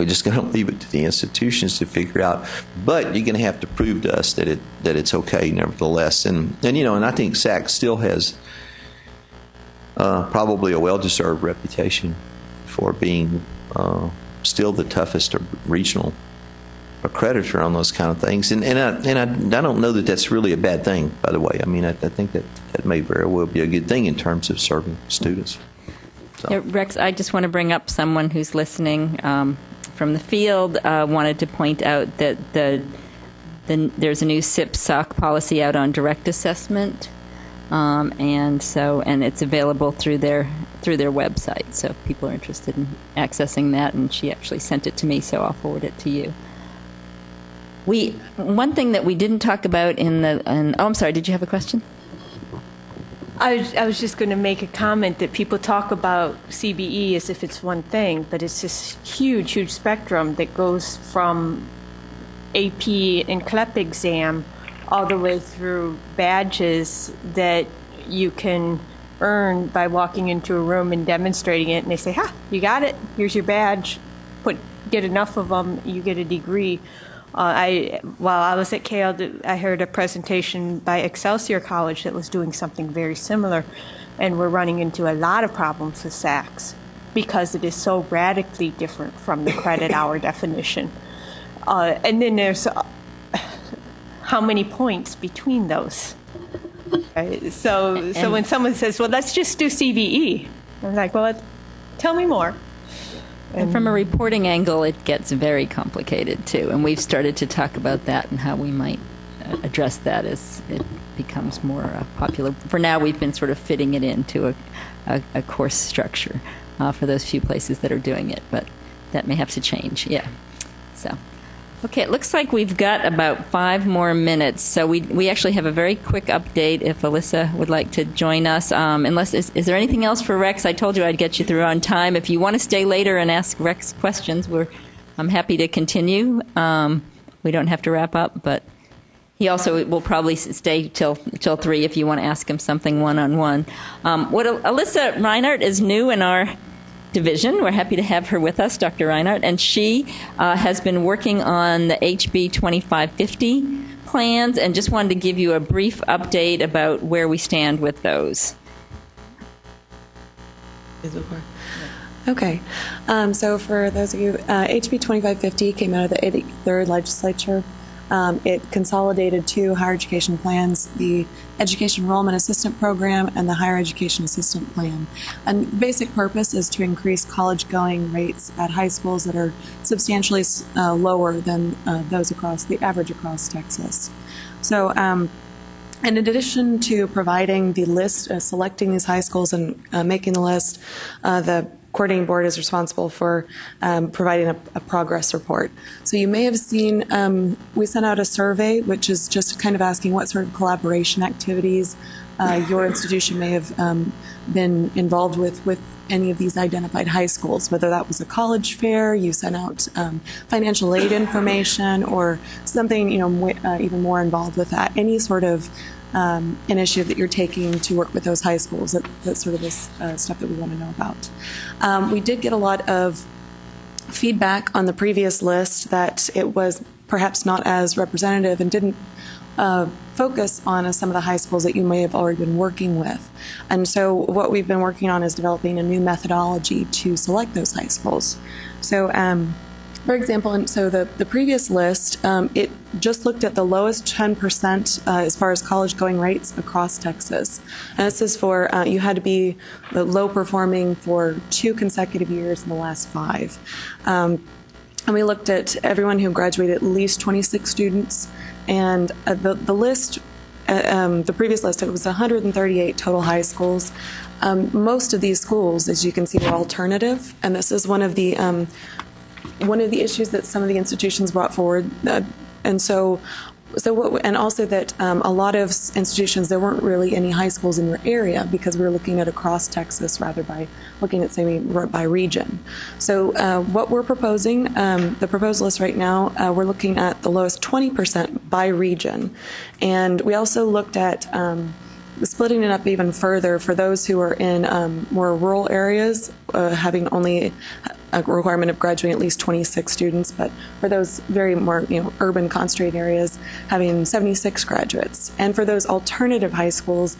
just going to leave it to the institutions to figure out, but you're going to have to prove to us that it's okay nevertheless. And I think SACS still has probably a well-deserved reputation for being still the toughest regional accreditor on those kind of things. And I don't know that that's really a bad thing, by the way. I mean, I think that may very well be a good thing in terms of serving students. So. Yeah, Rex, I just want to bring up someone who's listening from the field. Wanted to point out that there's a new SIP-SOC policy out on direct assessment, and it's available through their website. So if people are interested in accessing that, and she actually sent it to me, so I'll forward it to you. One thing that we didn't talk about I'm sorry, did you have a question? I was just going to make a comment that people talk about CBE as if it's one thing, but it's this huge, huge spectrum that goes from AP and CLEP exam all the way through badges that you can earn by walking into a room and demonstrating it, and they say, "Ha, you got it. Here's your badge. Get enough of them, you get a degree." While I was at Cale, I heard a presentation by Excelsior College that was doing something very similar, and we're running into a lot of problems with SACS because it is so radically different from the credit hour definition. And then there's how many points between those. Right? So when someone says, "Well, let's just do CBE," I'm like, "Well, tell me more." And from a reporting angle, it gets very complicated, too. And we've started to talk about that and how we might address that as it becomes more popular. For now, we've been sort of fitting it into a course structure for those few places that are doing it. But that may have to change, yeah. So, okay, it looks like we've got about 5 more minutes. So we actually have a very quick update if Alyssa would like to join us. Is there anything else for Rex? I told you I'd get you through on time. If you want to stay later and ask Rex questions, I'm happy to continue. We don't have to wrap up, but he also will probably stay till 3 if you want to ask him something one-on-one. Alyssa Reinhardt is new in our division. We're happy to have her with us, Dr. Reinhardt, and she has been working on the HB 2550 plans, and just wanted to give you a brief update about where we stand with those. Okay. So for those of you, HB 2550 came out of the 83rd legislature. It consolidated 2 higher education plans, the Education Enrollment Assistant Program and the Higher Education Assistant Plan. And the basic purpose is to increase college-going rates at high schools that are substantially lower than those across the average across Texas. So in addition to providing the list, selecting these high schools and making the list, the coordinating board is responsible for providing a progress report. So you may have seen we sent out a survey, which is just kind of asking what sort of collaboration activities your institution may have been involved with any of these identified high schools, whether that was a college fair, you sent out financial aid information, or something even more involved with that. Any sort of initiative that you're taking to work with those high schools, that's sort of this stuff that we want to know about. We did get a lot of feedback on the previous list that it was perhaps not as representative and didn't focus on some of the high schools that you may have already been working with. And so what we've been working on is developing a new methodology to select those high schools. So for example, and so the previous list, it just looked at the lowest 10% as far as college going rates across Texas. And this is for, you had to be low performing for 2 consecutive years in the last 5. And we looked at everyone who graduated at least 26 students. And the list, the previous list, it was 138 total high schools. Most of these schools, as you can see, were alternative. And this is one of the issues that some of the institutions brought forward, and and also that a lot of institutions, there weren't really any high schools in your area because we were looking at across Texas rather by looking at, say, by region. So what we're proposing, the proposed list right now, we're looking at the lowest 20% by region, and we also looked at splitting it up even further for those who are in more rural areas, having only a requirement of graduating at least 26 students, but for those very more urban concentrated areas, having 76 graduates. And for those alternative high schools,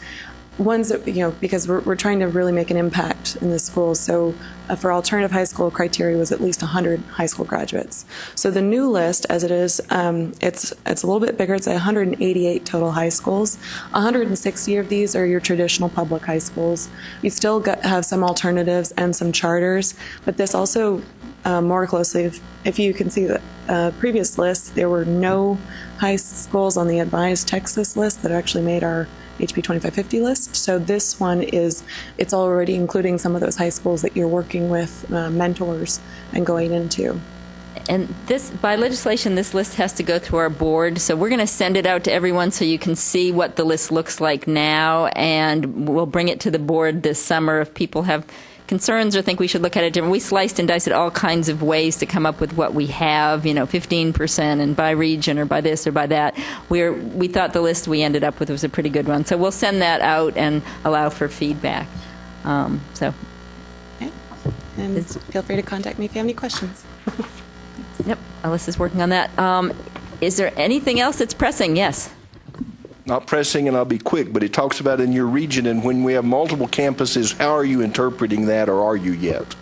ones that, because we're trying to really make an impact in the schools, so for alternative high school, criteria was at least 100 high school graduates. So the new list, as it is, it's a little bit bigger. It's 188 total high schools. 160 of these are your traditional public high schools. You still have some alternatives and some charters, but this also more closely, if you can see the previous list, there were no high schools on the Advised Texas list that actually made our HB 2550 list. So this one it's already including some of those high schools that you're working with mentors and going into. And this, by legislation, this list has to go through our board. So we're going to send it out to everyone so you can see what the list looks like now, and we'll bring it to the board this summer if people have concerns or think we should look at it different. We sliced and diced it all kinds of ways to come up with what we have, 15% and by region or by this or by that. We thought the list we ended up with was a pretty good one. So we'll send that out and allow for feedback. Okay. And feel free to contact me if you have any questions. Yep, Alyssa's working on that. Is there anything else that's pressing? Yes. Not pressing, and I'll be quick, but it talks about in your region, and when we have multiple campuses, how are you interpreting that, or are you yet?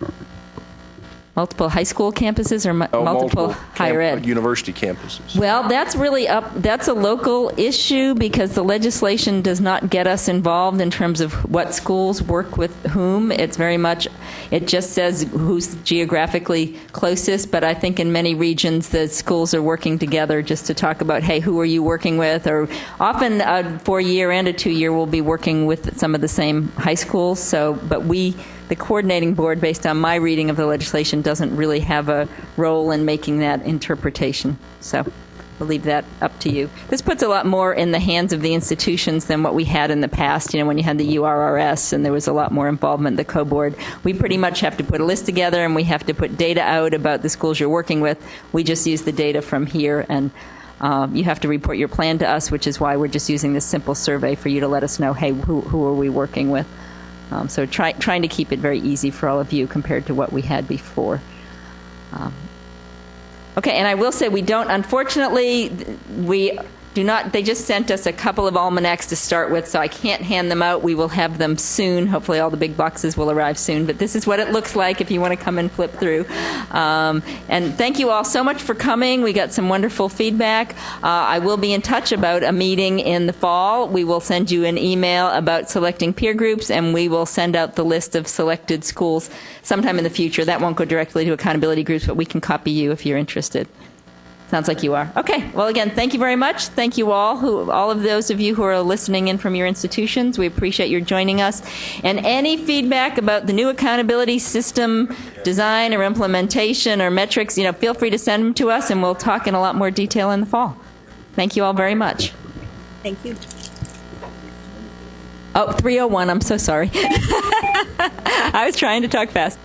Multiple high school campuses or multiple higher ed? University campuses. Well, that's really that's a local issue because the legislation does not get us involved in terms of what schools work with whom. It's very much, it just says who's geographically closest, but I think in many regions the schools are working together just to talk about, hey, who are you working with? Or often a 4-year and a 2-year will be working with some of the same high schools. So, but the coordinating board, based on my reading of the legislation, doesn't really have a role in making that interpretation. So we'll leave that up to you. This puts a lot more in the hands of the institutions than what we had in the past, when you had the URRS and there was a lot more involvement in the co-board. We pretty much have to put a list together and we have to put data out about the schools you're working with. We just use the data from here, and you have to report your plan to us, which is why we're just using this simple survey for you to let us know, hey, who are we working with? So trying to keep it very easy for all of you compared to what we had before. Okay, and I will say we don't, unfortunately, we do not, they just sent us a couple of almanacs to start with, so I can't hand them out. We will have them soon. Hopefully all the big boxes will arrive soon, but this is what it looks like if you want to come and flip through. And thank you all so much for coming. We got some wonderful feedback. I will be in touch about a meeting in the fall. We will send you an email about selecting peer groups, and we will send out the list of selected schools sometime in the future. That won't go directly to accountability groups, but we can copy you if you're interested. Sounds like you are. Okay. Well, again, thank you very much. Thank you all of those of you who are listening in from your institutions. We appreciate your joining us. And any feedback about the new accountability system design or implementation or metrics, feel free to send them to us, and we'll talk in a lot more detail in the fall. Thank you all very much. Thank you. Oh, 301, I'm so sorry. I was trying to talk fast.